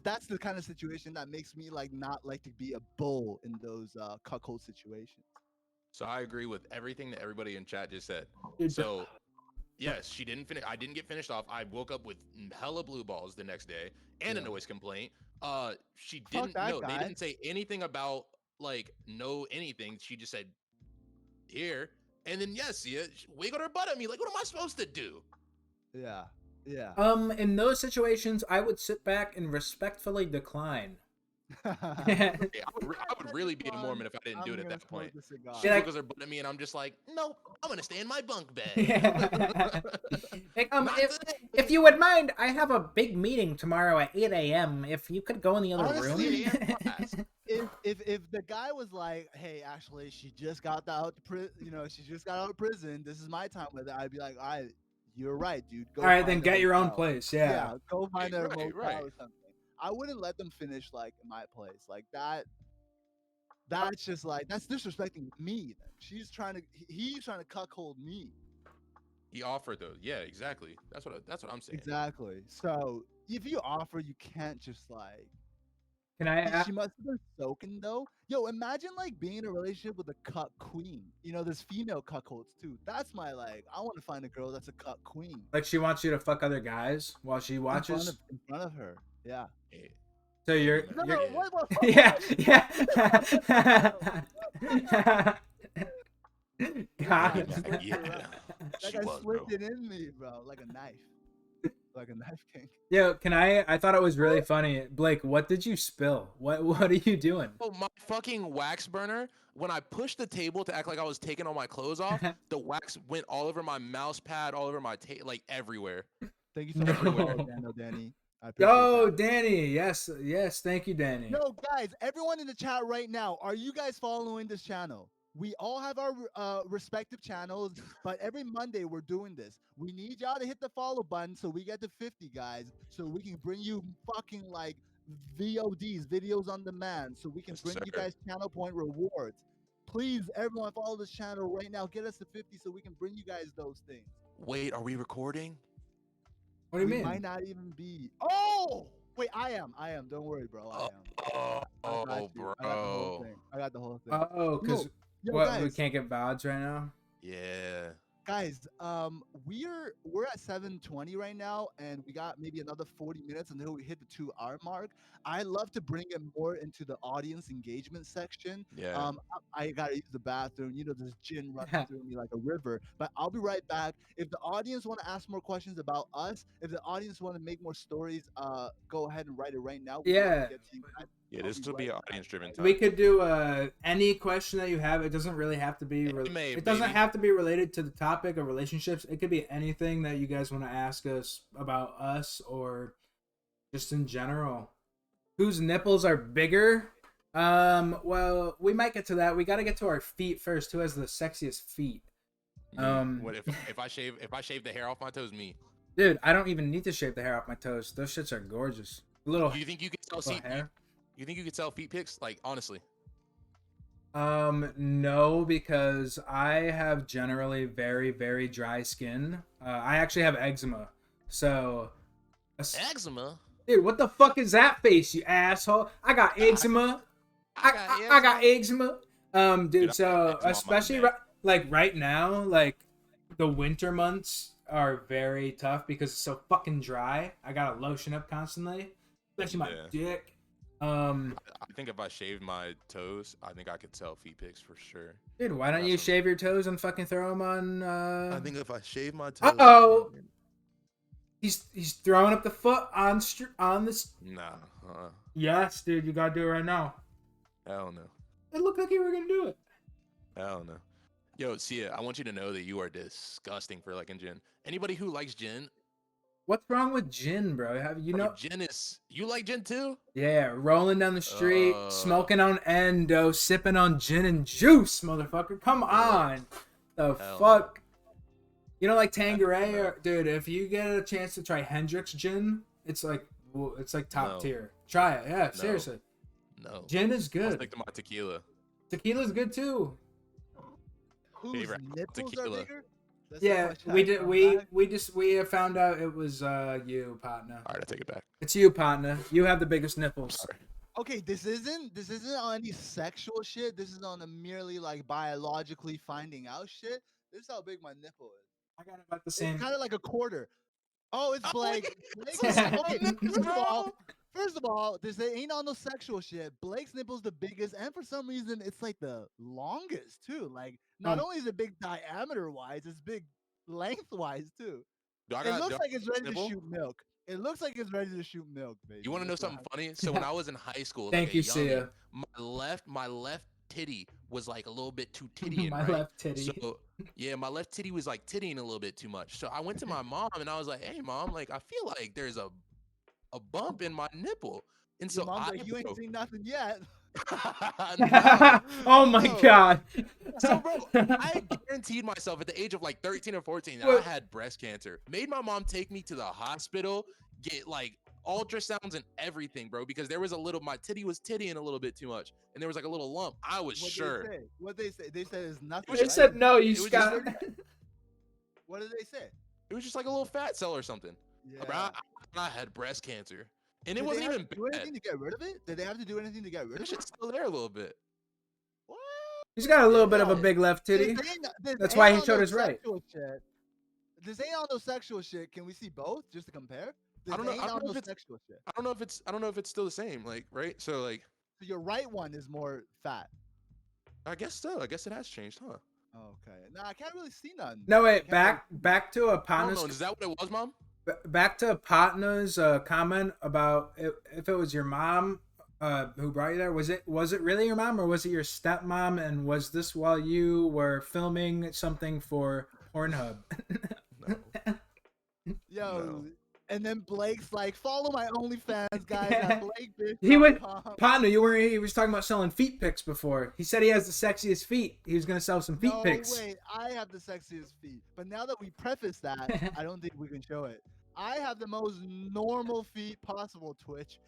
that's the kind of situation that makes me like not like to be a bull in those cuckold situations. So I agree with everything that everybody in chat just said. Dude, So yes, she didn't finish. I didn't get finished off. I woke up with hella blue balls the next day and a Yeah. noise complaint. She Fuck didn't that know. They guy. didn't say anything about like no anything. She just said here, and then yes, yeah, she wiggled her butt at me. Like, what am I supposed to do? Yeah. Yeah. In those situations, I would sit back and respectfully decline. Hey, I would really be a Mormon if I didn't do it at that point. She Yeah, wiggles her butt at me, and I'm just like, nope, I'm gonna stay in my bunk bed. Like, Not today. if you would mind, I have a big meeting tomorrow at 8 a.m. If you could go in the other Honestly, room. if the guy was like, hey, actually, she just got out of prison. This is my time with it. I'd be like, all right, you're right, dude. Go All right, find then a get your own hotel. place. Yeah. Go find a Right, motel right. or something. I wouldn't let them finish like in my place like that. That's just like that's disrespecting me. Then he's trying to cuckold me. He offered though. Yeah, exactly. That's what I'm saying. Exactly. So if you offer, you can't just like. Can I? She must have been soaking though. Yo, imagine like being in a relationship with a cuck queen. There's female cuckolds too. That's my like. I want to find a girl that's a cuck queen. Like she wants you to fuck other guys while she watches. In front of her. Yeah. Hey, So you're. No, Yeah. what? Yeah. God. yeah. That She guy was, slipped bro. it in me, bro, like a knife. Like a knife king. Yo, can I thought it was really funny. Blake, what did you spill? What are you doing? Oh, my fucking wax burner. When I pushed the table to act like I was taking all my clothes off, the wax went all over my mouse pad, all over my like everywhere. Thank you so much No. for that, Danny. I appreciate Yo, that. Danny. Yes, thank you, Danny. No, guys, everyone in the chat right now, are you guys following this channel? We all have our respective channels, but every Monday we're doing this. We need y'all to hit the follow button so we get to 50, guys, so we can bring you fucking like VODs, videos on demand, so we can Yes, bring you sir. guys channel point rewards. Please, everyone, follow this channel right now. Get us to 50 so we can bring you guys those things. Wait, are we recording? What do you We mean? might not even be. Oh! Wait, I am. Don't worry, bro. I am. Oh, I got you. bro. I got the whole thing. Oh, because Yo, what? guys, We can't get VODs right now. Yeah. guys, we're at 7:20 right now, and we got maybe another 40 minutes until we hit the 2-hour mark. I love to bring it more into the audience engagement section. Yeah. I gotta use the bathroom. There's gin running through me like a river. But I'll be right back. If the audience want to ask more questions about us, if the audience want to make more stories, go ahead and write it right now. We'd love to Yeah. get to you guys. Yeah, I'll this be will be right an back. audience-driven time. We could do any question that you have. It doesn't really have to be. Anime, It doesn't baby. have to be related to the topic of relationships. It could be anything that you guys want to ask us about us or just in general. Whose nipples are bigger? Well, we might get to that. We got to get to our feet first. Who has the sexiest feet? What if I shave the hair off my toes? Me. Dude, I don't even need to shave the hair off my toes. Those shits are gorgeous. Little You think you could sell little hair. You think you could sell feet pics? Like honestly. No, because I have generally very, very dry skin. I actually have eczema. So, Eczema. dude, what the fuck is that face, you asshole? I got eczema. I got eczema. Dude, Dude, I so got eczema on my especially neck. like right now, like the winter months are very tough because it's so fucking dry. I gotta lotion up constantly, especially my Yeah. dick. I think if I shaved my toes, I think I could sell feet pics for sure. Dude, why don't Got you some- shave your toes and fucking throw them on? I think if I shave my toes, Uh-oh. He's throwing up the foot on this. nah, Yes, dude, you gotta do it right now. hell no, It looked like you were gonna do it. hell no. Yo, Sia, I want you to know that you are disgusting for liking gin. Anybody who likes gin, What's wrong with gin, bro? Have you know? gin is. You like gin too? Yeah, rolling down the street, Uh, smoking on endo, sipping on gin and juice, motherfucker. Come on, the Hell fuck. You don't like Tanqueray, no. or dude? If you get a chance to try Hendrix gin, it's like top No. tier. Try it, yeah, seriously. No. Gin is I'll good. stick to my tequila. Tequila's good too. Whose Favorite nipples tequila. are bigger? That's the Yeah, question we I did. come We back. we found out it was you, partner. All right, I take it back. It's you, partner. You have the biggest nipples. Sorry. Okay, this isn't on any sexual shit. This is on a merely like biologically finding out shit. This is how big my nipple is. I got about the It's same. kind of like a quarter. Oh, it's Oh, Blake. it's Blake's so okay. small, First of all, this ain't on no sexual shit. Blake's nipple's the biggest, and for some reason, it's like the longest too. Like, not only is it big diameter wise, it's big lengthwise too. Do I It got- looks do I like it's ready to nipple? shoot milk. It looks like it's ready to shoot milk, baby. You want to know That's what something funny? So when I was in high school, Thank like you, a youngin', Sia. my left titty was like a little bit too tittying, My right? left titty. So yeah, my left titty was like tittying a little bit too much. So I went to my mom and I was like, "Hey, mom, like I feel like there's a bump in my nipple." And Your so mom's I like, you ain't broke. seen nothing yet. No. Oh my No. god. So, bro, I guaranteed myself at the age of like 13 or 14 that I What? had breast cancer. Made my mom take me to the hospital, get like ultrasounds and everything, bro, because there was my titty was tittying a little bit too much, and there was like a little lump. I was What sure. they say? What they say? They said it's nothing. was They right? said no, you It was got. just- What did they say? It was just like a little fat cell or something. Yeah. Bro, I had breast cancer, and it Did they wasn't have even to do bad. anything to get rid of it? Did they have to do anything to get rid It of was it? just still there a little bit. What? He's got a little bit of a Yeah. big left titty. This That's ain't why he on showed no his right. sexual shit. This ain't on no sexual shit. Can we see both just to compare? This I don't know- ain't I don't on know no if it's- sexual shit. I don't know if it's still the same, like, right? So like, So your right one is more fat. I guess so. I guess it has changed, huh? Okay. Nah, I can't really see none. No, I wait. can't Back to a I don't partner's. know. Is that what it was, mom? Back to Potna's comment about if it was your mom who brought you there. Was it really your mom or was it your stepmom? And was this while you were filming something for Pornhub? No. Yo, No. and then Blake's like, follow my OnlyFans, guys. Yeah. At BlakeBish. He would Potna. He was talking about selling feet pics before. He said he has the sexiest feet. He was gonna sell some feet No, pics. wait, I have the sexiest feet. But now that we preface that, I don't think we can show it. I have the most normal feet possible, Twitch.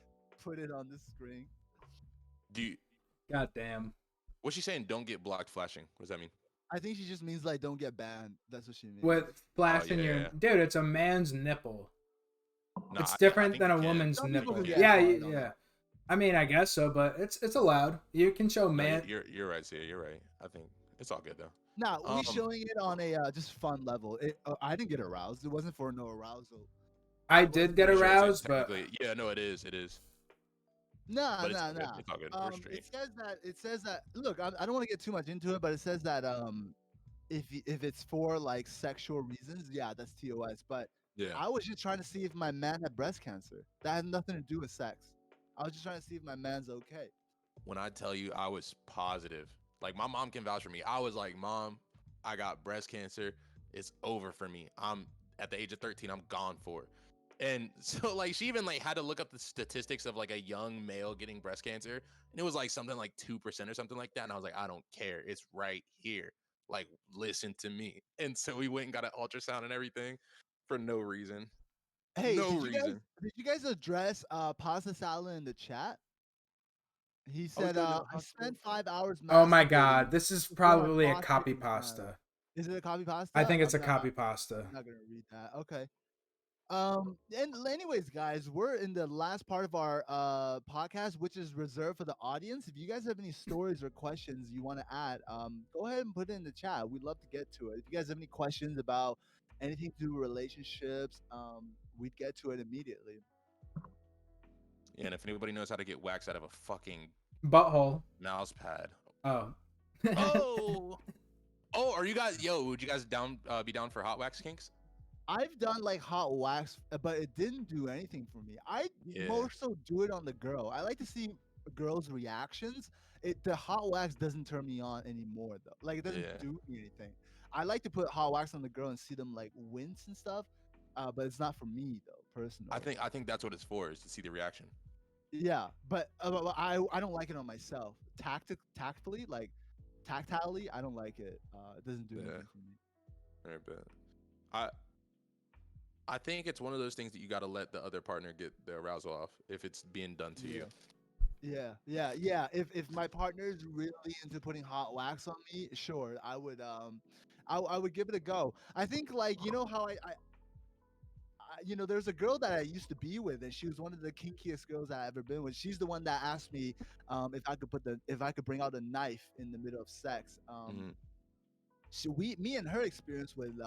Put it on the screen. Do you, God damn. what's she saying? Don't get blocked flashing. What does that mean? I think she just means like don't get banned. That's what she means. With flashing yeah, your yeah. dude, it's a man's nipple. No, It's I different think than you a can. woman's Some people nipple. can get Yeah, hard on yeah. it. I mean, I guess so, but it's allowed. You can show No, man. you're right, Sia. You're right. I think it's all good though. Nah, we Um, showing it on a just fun level. I didn't get aroused. It wasn't for no arousal. I did get Pretty sure it's aroused, but technically- yeah, no, it is. It is. Nah, But it's nah, all good. nah. It's all good. We're straight. It says that. Look, I don't want to get too much into it, but it says that if it's for like sexual reasons, yeah, that's TOS. But Yeah. I was just trying to see if my man had breast cancer. That had nothing to do with sex. I was just trying to see if my man's okay. When I tell you, I was positive. Like my mom can vouch for me. I was like, Mom, I got breast cancer. It's over for me. I'm at the age of 13. I'm gone for it. And so like she even like had to look up the statistics of like a young male getting breast cancer, and it was like something like 2% or something like that. And I was like, I don't care. It's right here. Like, listen to me. And so we went and got an ultrasound and everything for no reason. Hey, No did reason. you guys address pasta salad in the chat? He was said, doing I it. spent 5 hours. oh my masturbating god, this is before I probably a bought copy it. pasta. Is it a copy pasta? I think it's a I'm copy pasta. not gonna read that. Okay. And anyways, guys, we're in the last part of our podcast, which is reserved for the audience. If you guys have any stories or questions you want to add, go ahead and put it in the chat. We'd love to get to it. If you guys have any questions about anything to do with relationships, we'd get to it immediately. Yeah, and if anybody knows how to get wax out of a fucking Butthole. mouse pad. Oh. Oh, oh, are you guys? Yo, would you guys be down for hot wax kinks? I've done like hot wax, but it didn't do anything for me. I Yeah. more so do it on the girl. I like to see girls' reactions. The hot wax doesn't turn me on anymore though. Like it doesn't Yeah. do me anything. I like to put hot wax on the girl and see them like wince and stuff. But it's not for me though, personally. I think that's what it's for, is to see the reaction. Yeah, but I don't like it on myself. Tactfully, like tactilely, I don't like it. It doesn't do Yeah. anything for me. Very bad. I think it's one of those things that you got to let the other partner get the arousal off if it's being done to you. Yeah. If my partner's really into putting hot wax on me, sure, I would give it a go. I think like you know how there's a girl that I used to be with, and she was one of the kinkiest girls I ever been with. She's the one that asked me if I could bring out a knife in the middle of sex. Mhm. Me and her experienced with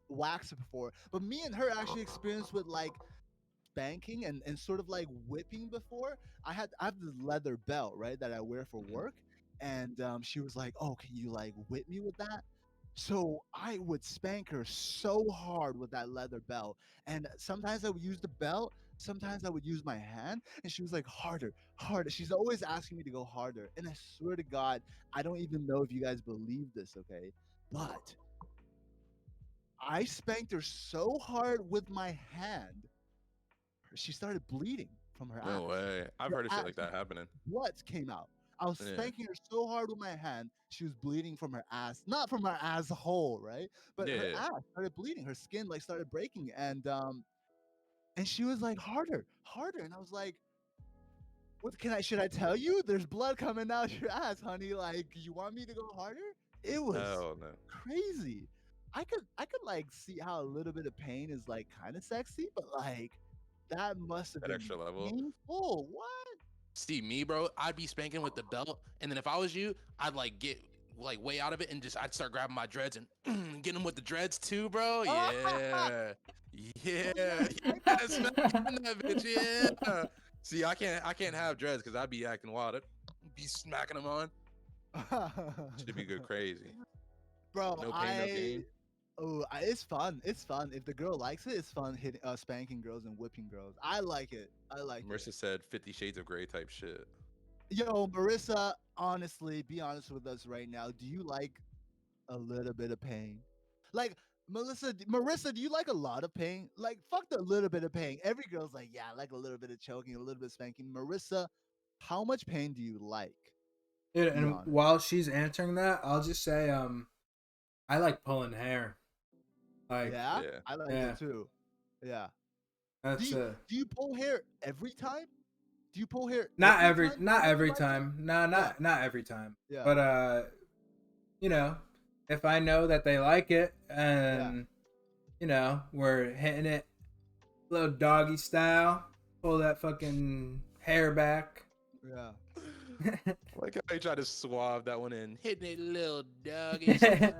wax before, but me and her actually experienced with like spanking and sort of like whipping before. I have this leather belt, right, that I wear for work, and she was like, "Oh, can you like whip me with that?" So I would spank her so hard with that leather belt, and sometimes I would use the belt, sometimes I would use my hand, and she was like, "Harder, harder." She's always asking me to go harder, and I swear to God, I don't even know if you guys believe this, okay? But I spanked her so hard with my hand, she started bleeding from her No ass. way. I've Her heard of shit ass like that happening. Blood came out. I was Yeah. spanking her so hard with my hand, she was bleeding from her ass. Not from her asshole, right? But her Yeah. ass started bleeding. Her skin like started breaking, and she was like, harder, harder. And I was like, what should I tell you? There's blood coming out your ass, honey. Like, you want me to go harder? It was Hell no. crazy. I could like see how a little bit of pain is like kind of sexy, but like that must have That been extra level. painful. What? See me, bro. I'd be spanking with the belt, and then if I was you, I'd like get like way out of it and just I'd start grabbing my dreads and get them with the dreads too, bro. Yeah, yeah, yeah. Smack that bitch. Yeah. See, I can't have dreads because I'd be acting wild. I'd be smacking them on. Should be good crazy. Bro, No pain, no gain. It's fun. It's fun. If the girl likes it, it's fun hitting, spanking girls and whipping girls. I like it. I like it. Marissa said 50 Shades of Grey type shit. Yo, Marissa, honestly, be honest with us right now. Do you like a little bit of pain? Like, Marissa, do you like a lot of pain? Like, fuck the little bit of pain. Every girl's like, yeah, I like a little bit of choking, a little bit of spanking. Marissa, how much pain do you like? Dude, Be and honest. while she's answering that, I'll just say, I like pulling hair. Like, Yeah, Yeah. I like Yeah. it too. Yeah. that's Do you pull hair every time? Do you pull hair not every every time? not Do you every like it? time. No, not every time. Yeah. But you know, if I know that they like it and you know, we're hitting it little doggy style, pull that fucking hair back. Yeah. Like how I try to swab that one in, hitting it little doggy style.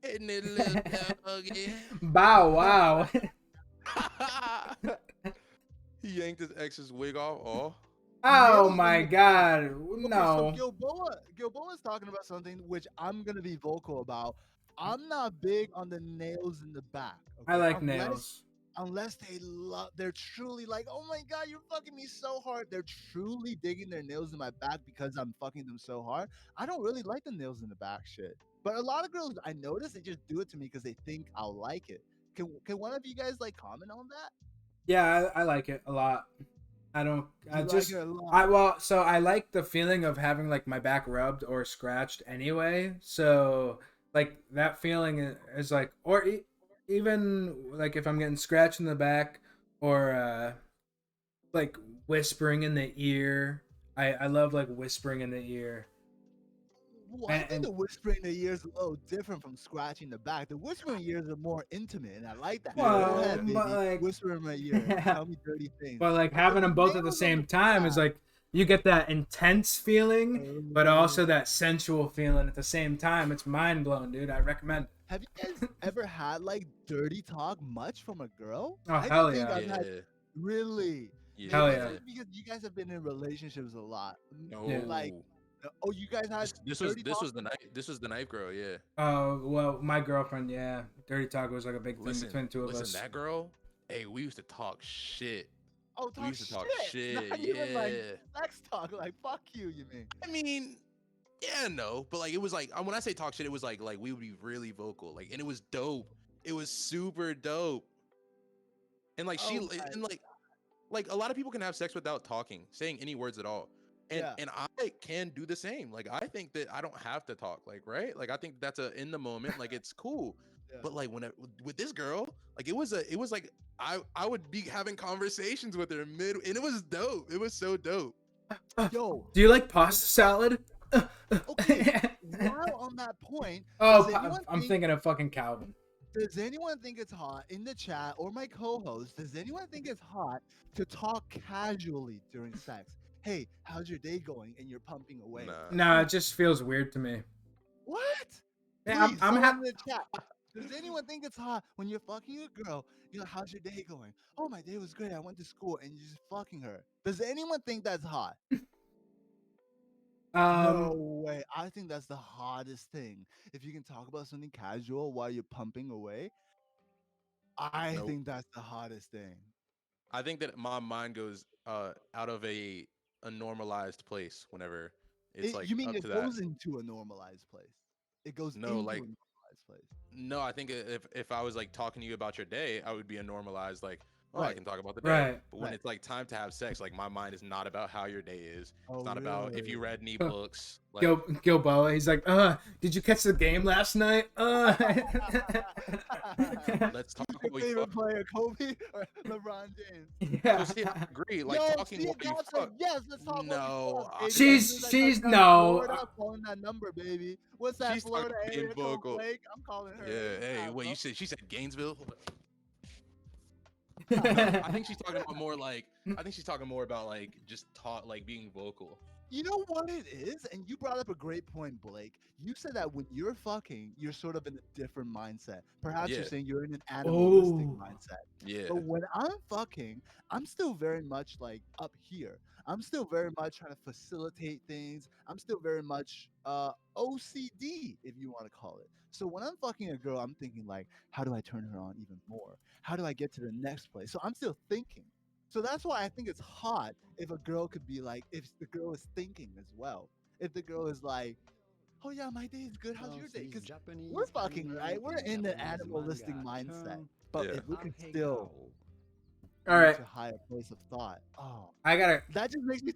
Hitting it little doggy. Bow wow. He yanked his ex's wig off. Oh, Oh Nails in my the god. Okay, so No. Gilboa's talking about something which I'm gonna be vocal about. I'm not big on the nails in the back. I Okay? like nails. Unless they're truly like, oh my god, you're fucking me so hard. They're truly digging their nails in my back because I'm fucking them so hard. I don't really like the nails in the back shit. But a lot of girls I notice they just do it to me because they think I'll like it. Can one of you guys like comment on that? Yeah, I like it a lot. I don't. I You just. like it a lot. So I like the feeling of having like my back rubbed or scratched anyway. So like that feeling is like, or even like if I'm getting scratched in the back or like whispering in the ear. I love like whispering in the ear. Well, I think the whispering in the ears is a little different from scratching the back. The whispering ears are more intimate, and I like that. Go Well, ahead, baby. but like, Whisper in my ear. Tell me dirty things. but like having them both at the same time is like you get that intense feeling, but also that sensual feeling at the same time. It's mind blowing, dude. I recommend it. Have you guys ever had like dirty talk much from a girl? Oh, I hell think yeah. I've had Really? Yeah. Hell Maybe yeah. it's just because you guys have been in relationships a lot. No. Yeah. Like, oh, you guys had This dirty this talk? was the night. This was the knife girl. Yeah. Oh, well, my girlfriend, yeah. Dirty talk was like a big thing Listen, between the two of listen. us. That girl. Hey, we used to talk shit. Oh, We talk used to talk shit. shit. Not even like Yeah. sex talk. Like, fuck you, you mean? I mean, yeah, no, but like it was like when I say talk shit, it was like we would be really vocal, like, and it was dope. It was super dope, and like Oh my, and like a lot of people can have sex without talking, saying any words at all, yeah. and I can do the same. Like I think that I don't have to talk, like right, like I think that's a in the moment, like it's cool. Yeah. But like with this girl, like it was like I would be having conversations with her mid, and it was dope. It was so dope. Yo, Do you like pasta salad? okay. While on that point, Oh, does anyone I'm think thinking of fucking Calvin. Does anyone think it's hot in the chat or my co-host? Does anyone think it's hot to talk casually during sex? Hey, how's your day going? And you're pumping away. Nah. Nah, it just feels weird to me. What? Yeah, Please, I'm someone in the chat. Does anyone think it's hot when you're fucking a girl? You're like, how's your day going? Oh, my day was great. I went to school, and you're just fucking her. Does anyone think that's hot? No way. I think that's the hottest thing. If you can talk about something casual while you're pumping away, I Nope. think that's the hottest thing. I think that my mind goes out of a normalized place whenever it's like You mean up it to that. goes into a normalized place? It goes No, into a like normalized place. no, I think if I was like talking to you about your day, I would be a normalized like, oh, I Right. can talk about the day. Right. But when Right. it's like time to have sex, like my mind is not about how your day is. Oh, It's not about if you really? read any Huh. books. Like Gilboa, he's like, did you catch the game last night? let's talk Your while you favorite fuck. player, Kobe or LeBron James? Yeah. So see, I agree. Like Yo, talking see, while you Gab fuck. said yes. Let's talk No, while we fuck. I- Baby. She's- As soon as I she's- touch down no, Florida, calling that number, baby. What's that She's talking Florida about being area code, vocal. Blake? I'm calling her. Yeah. Hey, ASAP, wait. bro. She said Gainesville. Hold up. No, I think she's talking about more like. I think she's talking more about like just talk, like being vocal. You know what it is? And you brought up a great point, Blake. You said that when you're fucking, you're sort of in a different mindset. Perhaps Yeah. you're saying you're in an animalistic Oh. mindset. Yeah. But when I'm fucking, I'm still very much like up here. I'm still very much trying to facilitate things. I'm still very much OCD, if you want to call it. So when I'm fucking a girl, I'm thinking like, how do I turn her on even more? How do I get to the next place? So I'm still thinking. So that's why I think it's hot if a girl could be like, if the girl is thinking as well. If the girl is like, oh yeah, my day is good. How's your day? Because we're fucking, right? We're in the animalistic mindset. But Yeah. if we could still All right, reach a higher place of thought, oh, I gotta. that just makes me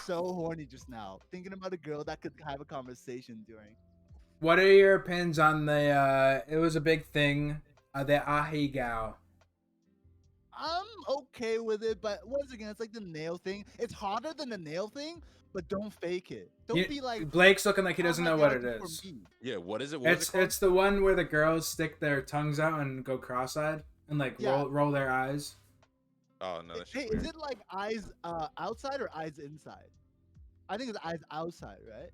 so horny just now. Thinking about a girl that could have a conversation during. What are your opinions on the? It was a big thing. The ahigao. I'm okay with it, but once again, it's like the nail thing. It's harder than the nail thing, but don't fake it. Don't be like Blake's looking like he "Oh doesn't my know what God, it for is. me." Yeah. What is it? What is it called? It's the one where the girls stick their tongues out and go cross-eyed and like Yeah. roll their eyes. Oh no. That's Hey, just is weird. it like eyes outside or eyes inside? I think it's eyes outside, right?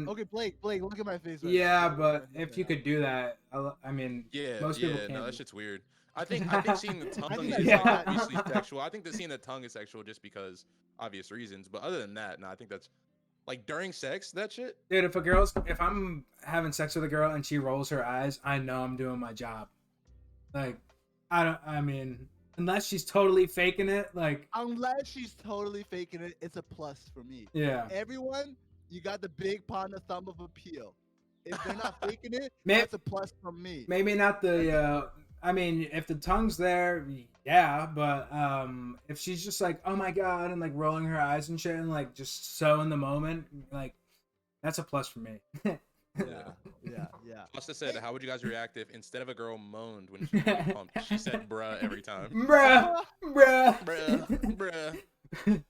Okay, Blake, look at my face. Right Yeah, now. but if you could do that, I mean, Yeah. most yeah. people No, can't. that shit's weird. I think seeing the tongue think is that's like hot. obviously sexual. I think that seeing the tongue is sexual just because obvious reasons. But other than that, no, I think that's like during sex, that shit. Dude, if I'm having sex with a girl and she rolls her eyes, I know I'm doing my job. Like, I mean, unless she's totally faking it, like, Unless she's totally faking it, it's a plus for me. yeah. Everyone, you got the big partner thumb of appeal. If they're not faking it, Man- that's a plus from me. Maybe not the, I mean, if the tongue's there, yeah, but if she's just like, oh my god, and like rolling her eyes and shit and like just so in the moment, like, that's a plus for me. Yeah. Pasta said, "How would you guys react if instead of a girl moaned when she was being pumped, she said bruh every time? Bruh. Bruh.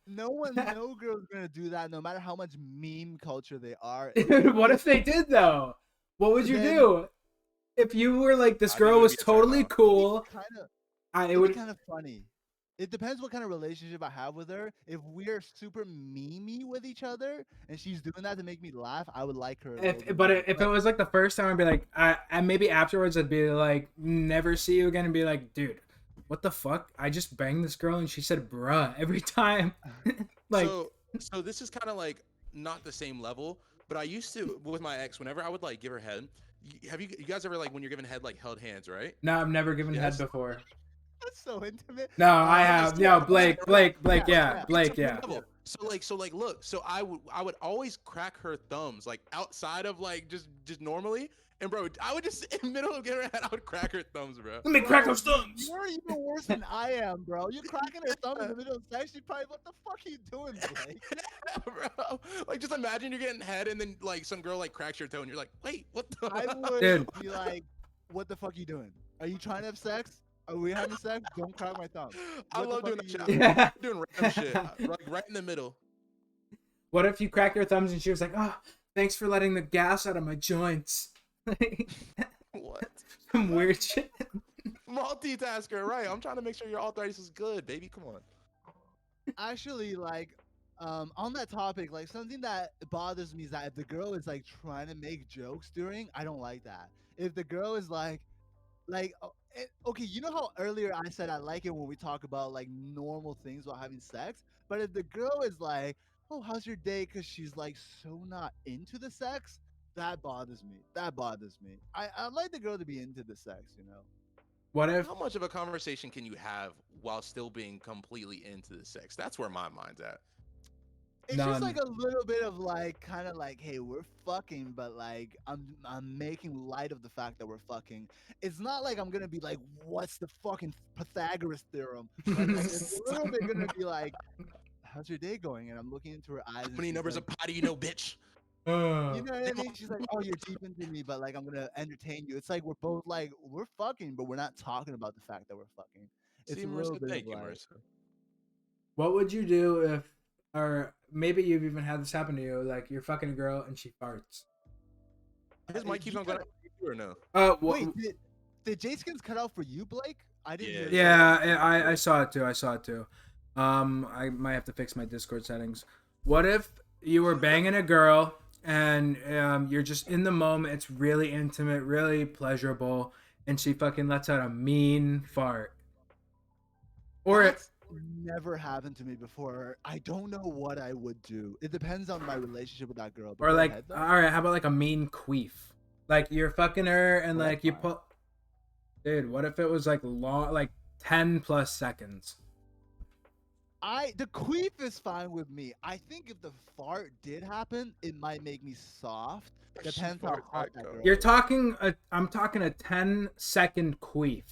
No girl's gonna do that, no matter how much meme culture they are. Dude, what if they did though? What would you Then- do? If you were like, this I think girl it would was be a turn totally on. cool, It it would would. be kind of funny. It depends what kind of relationship I have with her. If we're super memey with each other and she's doing that to make me laugh, I would like her. a little bit But more. if it was like the first time, I'd be like, I maybe afterwards I'd be like, never see you again, and be like, dude, what the fuck? I just banged this girl and she said bruh every time. Like, So this is kind of like not the same level, but I used to with my ex. Whenever I would like give her head, have you guys ever like when you're giving head like held hands, right? no, I've never given head Yes. before. That's so intimate. No, I No, have. so No, like, Blake, right, yeah, it's Blake, a yeah. level. So like look, so I would always crack her thumbs like outside of like just normally. And bro, I would just in the middle of getting her head, I would crack her thumbs, bro. Let me crack Bro, those thumbs. you're even worse than I am, bro. You're cracking her thumb in the middle of sex. She probably, what the fuck are you doing, Blake? Bro, like just imagine you're getting head and then like some girl like cracks your toe and you're like, wait, what the? I would Dude. be like, what the fuck are you doing? Are you trying to have sex? Are we having sex? Don't crack my thumb. I What the love fuck doing are that you shit. doing? Yeah. I'm doing random shit, like right in the middle. What if you crack your thumbs and she was like, oh, thanks for letting the gas out of my joints. What? Some weird shit. Multitasker, right? I'm trying to make sure your arthritis is good, baby. Come on. Actually, like, on that topic, like something that bothers me is that if the girl is like trying to make jokes during, I don't like that. If the girl is like, okay, you know how earlier I said I like it when we talk about like normal things while having sex, but if the girl is like, "Oh, how's your day?" because she's like so not into the sex, that bothers me. That bothers me. I like the girl to be into the sex, you know. What if How much of a conversation can you have while still being completely into the sex? That's where my mind's at. It's just like none? a little bit of like kind of like, hey, we're fucking, but like I'm making light of the fact that we're fucking. It's not like I'm gonna be like, what's the fucking Pythagoras theorem? But like, it's a little bit gonna be like, how's your day going? And I'm looking into her eyes, How and many she's numbers like, of pie do you know, bitch? you know what I mean? She's like, oh, you're deep into me, but like I'm gonna entertain you. It's like we're both like we're fucking, but we're not talking about the fact that we're fucking. It's See, a little Marissa, bit of thank you, like. Marissa. What would you do if, or maybe you've even had this happen to you, like you're fucking a girl and she farts? His mic keeps You on going gotta- out or no? Wait, did Jskinz cut out for you, Blake? I didn't hear. Yeah, I saw it too. I saw it too. I might have to fix my Discord settings. What if you were banging a girl and you're just in the moment? It's really intimate, really pleasurable, and she fucking lets out a mean fart. Or That's never happened to me before. I don't know what I would do. It depends on my relationship with that girl. But or go like, ahead, though. all right, how about like a mean queef? Like you're fucking her and Oh, that's like you fine. put. Dude, what if it was like long, like 10+ seconds? The queef is fine with me. I think if the fart did happen, it might make me soft. Depends how hot that girl. You're is. talking I'm talking a 10-second queef.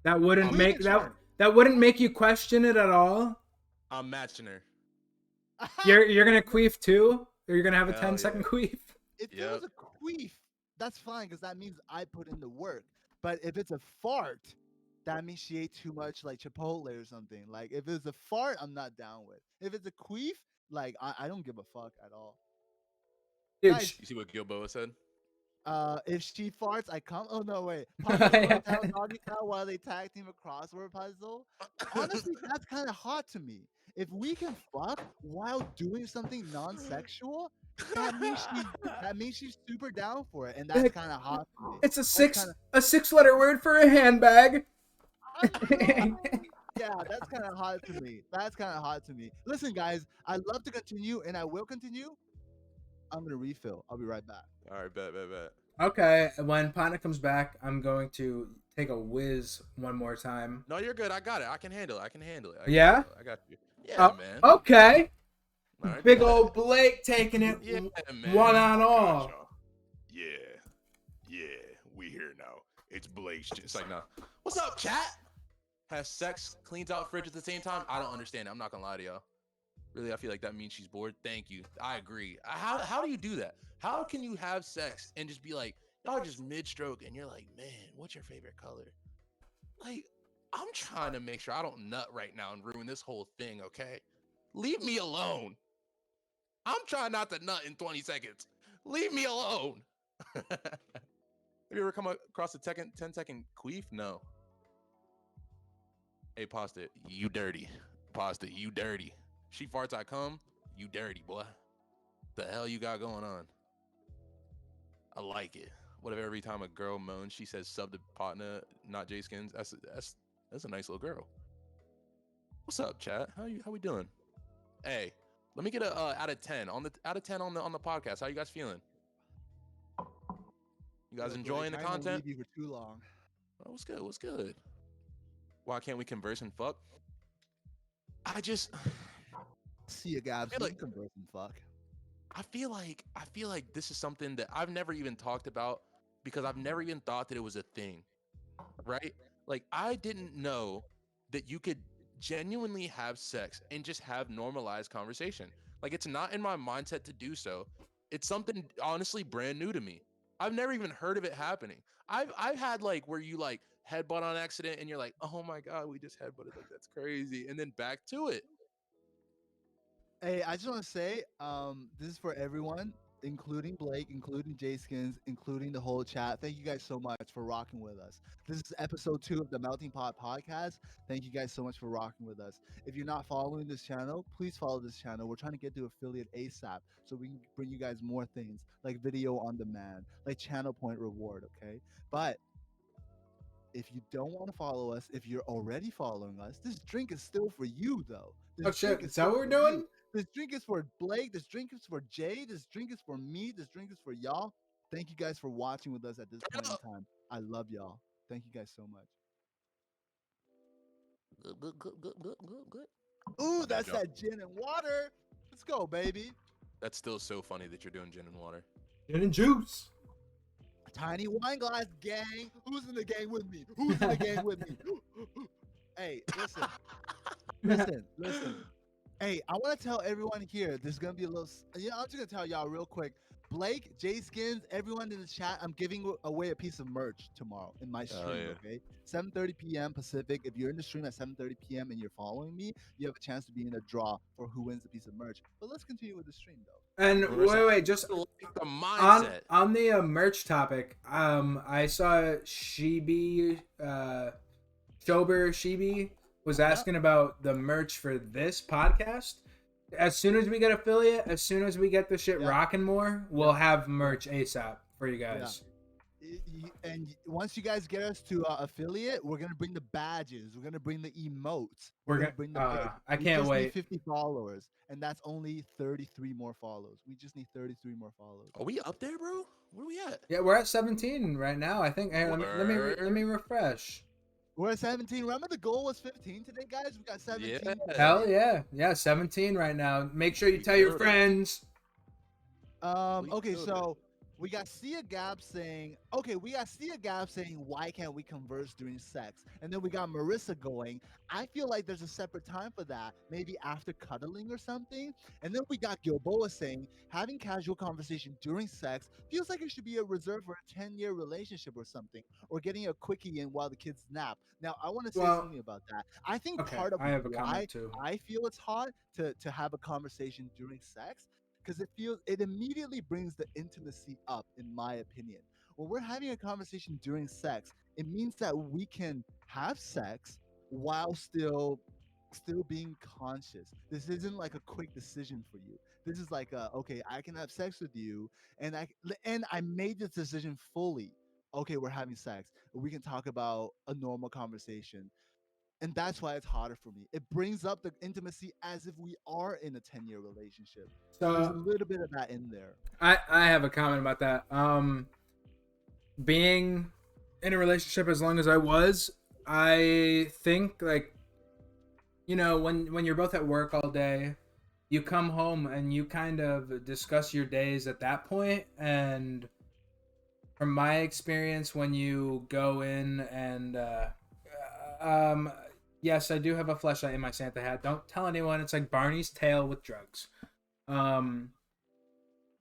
That wouldn't Queef make is that fine. that wouldn't make you question it at all. I'm matching her. You're gonna queef too? Or you're gonna have a Hell 10-second yeah. queef? If it Yep. was a queef, that's fine because that means I put in the work. But if it's a fart, that means she ate too much like Chipotle or something. Like if it's a fart, I'm not down with. If it's a queef, like I don't give a fuck at all. Dude, Guys, You see what Gilboa said? if she farts, I come. Oh no, wait. Papa throws down doggy style while they tag team a crossword puzzle. Honestly, that's kind of hot to me. If we can fuck while doing something non-sexual, that means she's super down for it, and that's Like, kind of hot to me. it's a kinda- 6-letter word for a handbag. Yeah, that's kind of hot to me. That's kind of hot to me. Listen, guys, I'd love to continue, and I will continue. I'm gonna refill. I'll be right back. All right, bet. Okay, when Potna comes back, I'm going to take a whiz one more time. No, you're good. I got it. I can handle it. I can handle it. Yeah? I got you. Yeah, man. Okay. All right, Big bet. old Blake taking it Yeah, man. one on all. Gotcha. Yeah, we here now. It's Blake's. It's like, no. What's up, chat? Has sex, cleans out fridge at the same time? I don't understand it. I'm not gonna lie to y'all. Really, I feel like that means she's bored. Thank you. I agree. How do you do that? How can you have sex and just be like, y'all just mid-stroke and you're like, man, what's your favorite color? Like, I'm trying to make sure I don't nut right now and ruin this whole thing, okay? Leave me alone. I'm trying not to nut in 20 seconds. Leave me alone. Have you ever come across a 10-second queef? No. Hey, pasta, you dirty. Pasta, you dirty. She farts, I come. You dirty, boy. The hell you got going on? I like it. What if every time a girl moans, she says sub to Potna, not Jskinz? That's a nice little girl. What's up, chat? How we doing? Hey, let me get a out of 10 on the podcast. How you guys feeling? You guys Yo, enjoying Blake, the I ain't gonna content? leave you for too long. Oh, what's good? What's good? Why can't we converse and fuck? I just See you, Gabs. feel We like can converse and fuck. I feel like this is something that I've never even talked about because I've never even thought that it was a thing, right? Like I didn't know that you could genuinely have sex and just have normalized conversation. Like it's not in my mindset to do so. It's something honestly brand new to me. I've never even heard of it happening. I've had like where you like headbutt on accident and you're like, "Oh my god, we just headbutted. Like that's crazy." And then back to it. Hey, I just want to say, this is for everyone, including Blake, including Skins, including the whole chat. Thank you guys so much for rocking with us. This is episode 2 of the Melting Pot podcast. Thank you guys so much for rocking with us. If you're not following this channel, please follow this channel. We're trying to get to affiliate ASAP so we can bring you guys more things like video on demand, like channel point reward, okay? But if you don't want to follow us, if you're already following us, this drink is still for you, though. This Oh drink shit! is Is that still what we're for doing? you. This drink is for Blake. This drink is for Jay. This drink is for me. This drink is for y'all. Thank you guys for watching with us at this Turn point it in up. time. I love y'all. Thank you guys so much. Good. Ooh, My bad, that's y'all. that gin and water. Let's go, baby. That's still so funny that you're doing gin and water. Gin and juice. Tiny wine glass gang. Who's in the gang with me? Who's in the gang with me? Hey, listen. Hey, I want to tell everyone here, there's going to be a little, I'm just going to tell y'all real quick. Blake, Skins, everyone in the chat, I'm giving away a piece of merch tomorrow in my stream, yeah. okay? 7:30 p.m. Pacific. If you're in the stream at 7:30 p.m. and you're following me, you have a chance to be in a draw for who wins the piece of merch. But let's continue with the stream, though. And wait, just Like the on mindset. the merch topic. I saw Shibi, Shober Shibi was asking about the merch for this podcast. As soon as we get affiliate, as soon as we get the shit rocking more, we'll have merch ASAP for you guys. And once you guys get us to affiliate, we're gonna bring the badges. We're gonna bring the emotes. We're gonna gonna bring the. I we can't just wait. Need 50 followers, and that's only 33 more follows. We just need 33 more follows. Are we up there, bro? Where are we at? Yeah, we're at 17 right now. I think. Hey, let me refresh. We're at 17. Remember the goal was 15 today, guys? We got 17. Yeah. Hell yeah, 17 right now. Make sure you tell your friends. Okay, so we got Sia Gab saying, why can't we converse during sex? And then we got Marissa going, I feel like there's a separate time for that, maybe after cuddling or something. And then we got Gilboa saying, having casual conversation during sex feels like it should be a reserve for a 10-year relationship or something, or getting a quickie in while the kids nap. Now, I want to say something about that. I think part of I have a why comment too. I feel it's hard to have a conversation during sex, because it immediately brings the intimacy up, in my opinion. When we're having a conversation during sex, it means that we can have sex while still being conscious. This isn't like a quick decision for you. This is like okay, I can have sex with you, and I made this decision fully. Okay, we're having sex. We can talk about a normal conversation. And that's why it's harder for me. It brings up the intimacy as if we are in a 10-year relationship. So there's a little bit of that in there. I have a comment about that. Being in a relationship as long as I was, I think like, you know, when you're both at work all day, you come home and you kind of discuss your days at that point. And from my experience, when you go in and yes, I do have a fleshlight in my Santa hat. Don't tell anyone. It's like Barney's tail with drugs.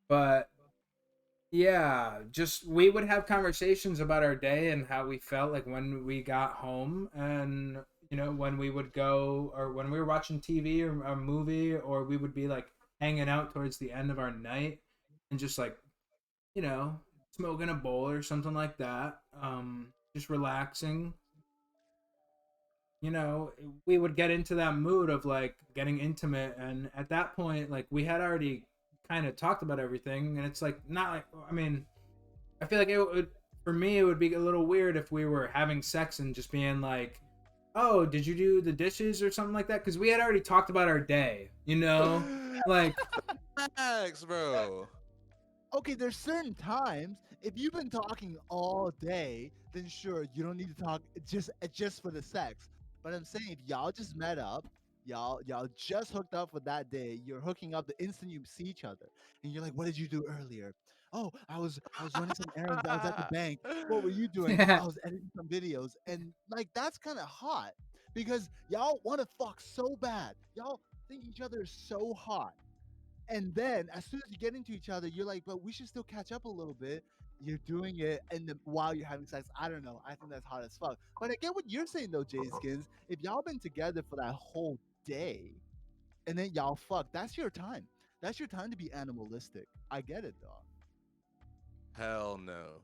But yeah, just we would have conversations about our day and how we felt like when we got home, and you know, when we would go or when we were watching TV or a movie, or we would be like hanging out towards the end of our night and just like, you know, smoking a bowl or something like that. Just relaxing. You know, we would get into that mood of like getting intimate, and at that point, like we had already kind of talked about everything, and it's like not like, I mean, I feel like it would, for me, it would be a little weird if we were having sex and just being like, oh, did you do the dishes or something like that? Because we had already talked about our day, you know, like Facts, bro. Okay, there's certain times if you've been talking all day, then sure you don't need to talk just for the sex. But I'm saying if y'all just met up, y'all just hooked up for that day, you're hooking up the instant you see each other, and you're like, "What did you do earlier?" "Oh, I was running some errands. I was at the bank." "What were you doing?" yeah, "I was editing some videos." And like that's kind of hot because y'all want to fuck so bad. Y'all think each other is so hot. And then as soon as you get into each other, you're like, but we should still catch up a little bit. You're doing it and then while you're having sex. I don't know. I think that's hot as fuck. But I get what you're saying though, Jay Skins. If y'all been together for that whole day and then y'all fuck, that's your time. That's your time to be animalistic. I get it, dog. Hell no.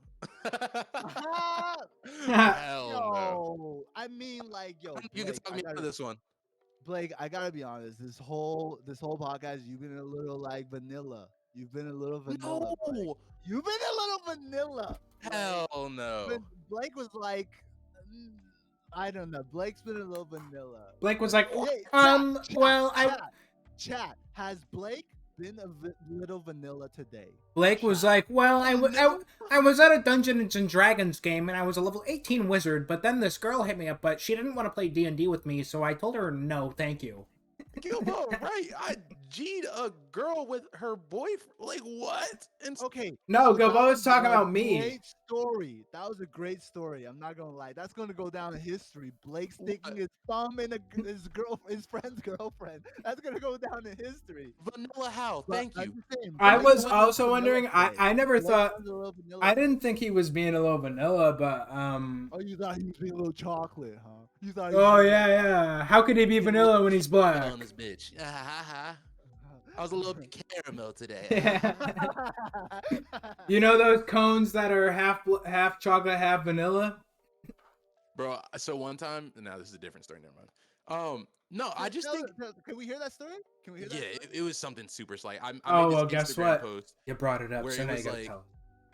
yeah. Hell no. Yo, I mean, like, yo, You can Blake, talk me out of this one. I gotta be honest. This whole podcast, you've been a little like vanilla. You've been a little vanilla, Blake. No. You've been a little vanilla. Like, Hell no. when Blake was like, mm, I don't know. Blake's been a little vanilla. Blake was like, Hey, well, chat. Has Blake been a little vanilla today? Blake was Chat. like, well, No. I was at a Dungeons and Dragons game and I was a level 18 wizard, but then this girl hit me up, but she didn't want to play D&D with me, so I told her no, thank you. Gilbo, right? I G'd a girl with her boyfriend. Like what? And Okay. No, so Gilbo that was talking a about me. Great story. That was a great story. I'm not gonna lie. That's gonna go down in history. Blake sticking his thumb in his friend's girlfriend. That's gonna go down in history. Vanilla how? But Thank I'm you. just saying, I Blake was was a little also vanilla wondering, I today. never Blake thought, was a little vanilla I today. didn't think he was being a little vanilla, but, Oh, you thought he was being a little chocolate, huh? You thought he oh was yeah, yeah. How could he be Get a vanilla little when he's caramel black? on this bitch. I was a little bit caramel today. You know those cones that are half chocolate, half vanilla? Bro, so one time, now this is a different story, never mind. No, I just think, Can we hear that story? Can we hear that yeah, story? it was something super slight. I Oh, made this well, guess Instagram what? post You brought it up, where so it now you was gotta like, tell him.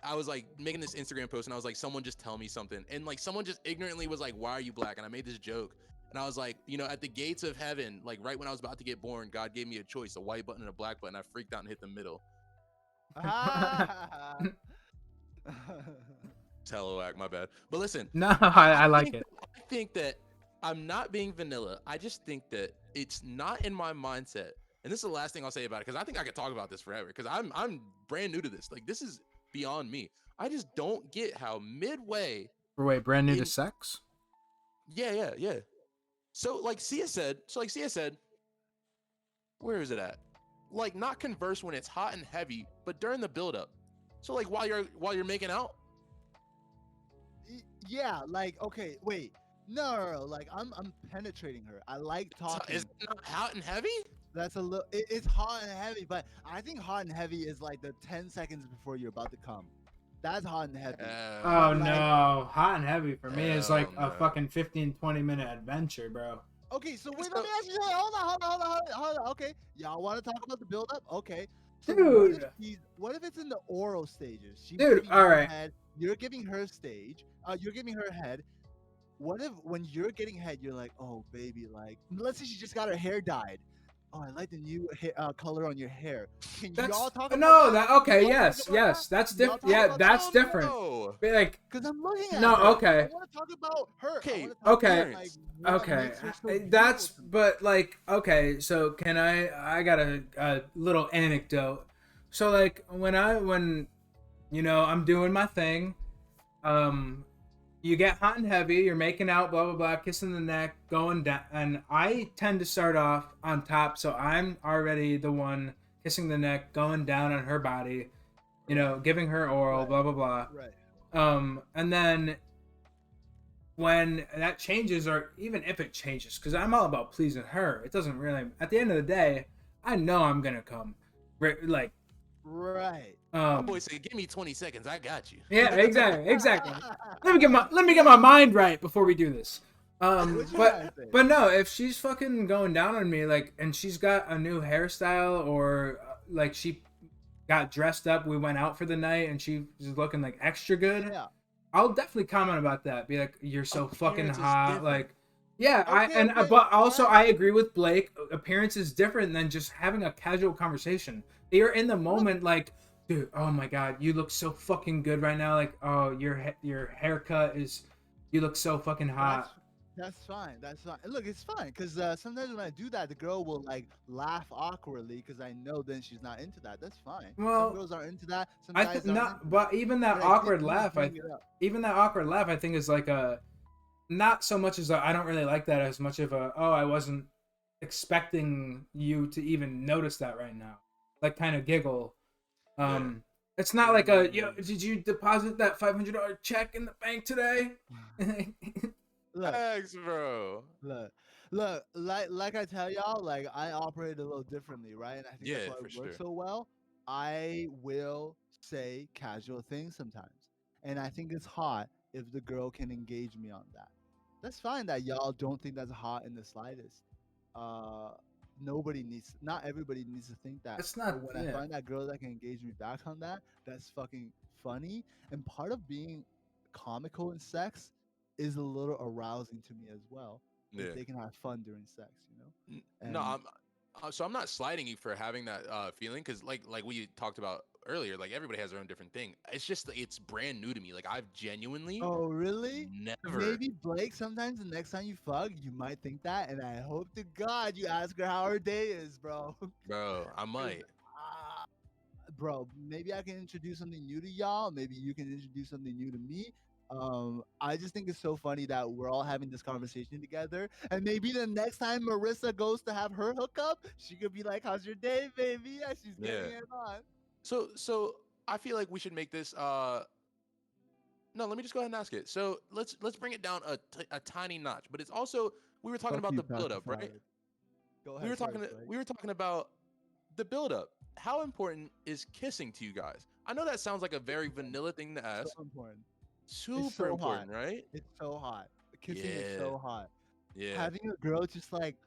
I was like making this Instagram post and I was like, someone just tell me something. And like someone just ignorantly was like, why are you black? And I made this joke. And I was like, you know, at the gates of heaven, like right when I was about to get born, God gave me a choice, a white button and a black button. I freaked out and hit the middle. Ah. Hello, act, my bad. But listen, No, I like think, it. I think that I'm not being vanilla. I just think that it's not in my mindset. And this is the last thing I'll say about it because I think I could talk about this forever because I'm brand new to this. Like this is beyond me. I just don't get how midway Wait, brand new to in sex? yeah. So like Sia said, where is it at? Like not converse when it's hot and heavy, but during the buildup. So like while you're making out. Yeah, like okay, wait. No, like I'm penetrating her. I like talking. Is it not hot and heavy? That's a little. It's hot and heavy, but I think hot and heavy is like the 10 seconds before you're about to come. That's hot and heavy. Oh like- no, hot and heavy for me is like Hell a no. fucking 15-20 minute adventure, bro. Okay, so wait, So- let me ask you something. Hold on. Okay, y'all want to talk about the build up? Okay. So Dude. what if it's in the oral stages? She's Dude, giving all you right. head, you're giving her stage. You're giving her head. What if when you're getting head, you're like, oh baby, like let's say she just got her hair dyed. Oh, I like the new color on your hair. Can That's y'all talk about no, that? okay, Y'all yes, talk about yes, that? that's Y'all different. talk Yeah, about that's that? different. No. But, like, Because I'm looking at no, her. okay. I want to talk about her. Okay, I wanna talk okay, about, like, what okay, makes her so that's beautiful. but like okay. So can I got a little anecdote. So like when you know I'm doing my thing, you get hot and heavy, you're making out, blah blah blah, kissing the neck, going down, and I tend to start off on top, so I'm already the one kissing the neck, going down on her body, you know, giving her oral, Right. blah blah blah. Right. And then when that changes, or even if it changes, because I'm all about pleasing her, it doesn't really. At the end of the day, I know I'm gonna come, like, Right. My boy said, "Give me 20 seconds. I got you." yeah, exactly. Let me get my mind right before we do this. What you gotta say? But no, if she's fucking going down on me, like, and she's got a new hairstyle, or like she got dressed up, we went out for the night, and she was looking like extra good. Yeah. I'll definitely comment about that. Be like, you're so fucking Appearance is hot. different. Like, Yeah, Okay, okay, but also fine. I agree with Blake. Appearance is different than just having a casual conversation. You're in the Look, moment, like, dude, oh my god, you look so fucking good right now. Like, oh, your haircut is, you look so fucking that's hot. that's fine. That's fine. And look, it's fine because sometimes when I do that, the girl will like laugh awkwardly because I know then she's not into that. That's fine. Some Well, girls aren't into that. Some I think guys aren't not, into that. but even that But I did awkward need to laugh, bring it up. even that awkward laugh, I think is like a not so much as I don't really like that as much of a oh I wasn't expecting you to even notice that right now, like kind of giggle. Yeah. It's not like a yo. Mm. Did you deposit that $500 check in the bank today? Look, Thanks, bro. look, look. Like I tell y'all, like I operate a little differently, right? And I think that's Yeah, why it for works sure. so well. I will say casual things sometimes, and I think it's hot if the girl can engage me on that. That's fine that y'all don't think that's hot in the slightest. Uh, nobody needs, not everybody needs to think that. It's But not. when I Yeah, find that girl that can engage me back on that, that's fucking funny. And part of being comical in sex is a little arousing to me as well. If Yeah. they can have fun during sex, you know. No, And so I'm not sliding you for having that feeling because like we talked about earlier, like everybody has their own different thing. It's just it's brand new to me. Like I've genuinely oh really? never, Maybe Blake. Sometimes the next time you fuck, you might think that, and I hope to God you ask her how her day is, bro. bro. I 'Cause, might. bro, maybe I can introduce something new to y'all. Maybe you can introduce something new to me. I just think it's so funny that we're all having this conversation together, and maybe the next time Marissa goes to have her hookup, she could be like, "How's your day, baby?" And she's getting Yeah. it on. So I feel like we should make this. No, let me just go ahead and ask it. So let's bring it down a tiny notch. But it's also we were talking Fuck about you, the build up, right? pacifier. Go ahead, sorry, Blake. We were talking about the build up. How important is kissing to you guys? I know that sounds like a very vanilla thing to So ask. important. It's Super so hot. important, right? It's so hot. Kissing is Yeah, so hot. yeah, Having a girl just like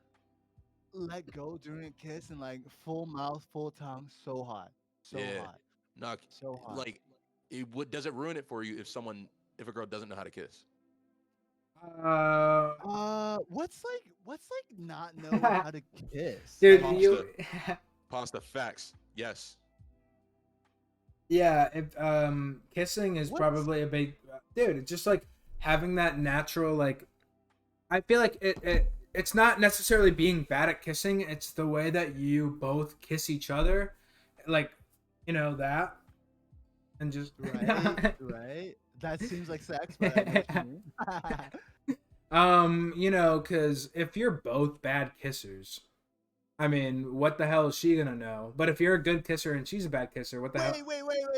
let go during a kiss and like full mouth, full tongue, so hot. So yeah. hot. No, So hot. like it would does it ruin it for you if a girl doesn't know how to kiss? uh, What's like not knowing how to kiss? dude, Like you, Pasta, pasta. Facts. Yes. yeah. If kissing is what's probably a big, dude. It's just like having that natural like. I feel like it's not necessarily being bad at kissing. It's the way that you both kiss each other, like that, and just right, right? That seems like sex, but I know what you mean. because if you're both bad kissers, I mean, what the hell is she gonna know? But if you're a good kisser and she's a bad kisser, what the hell?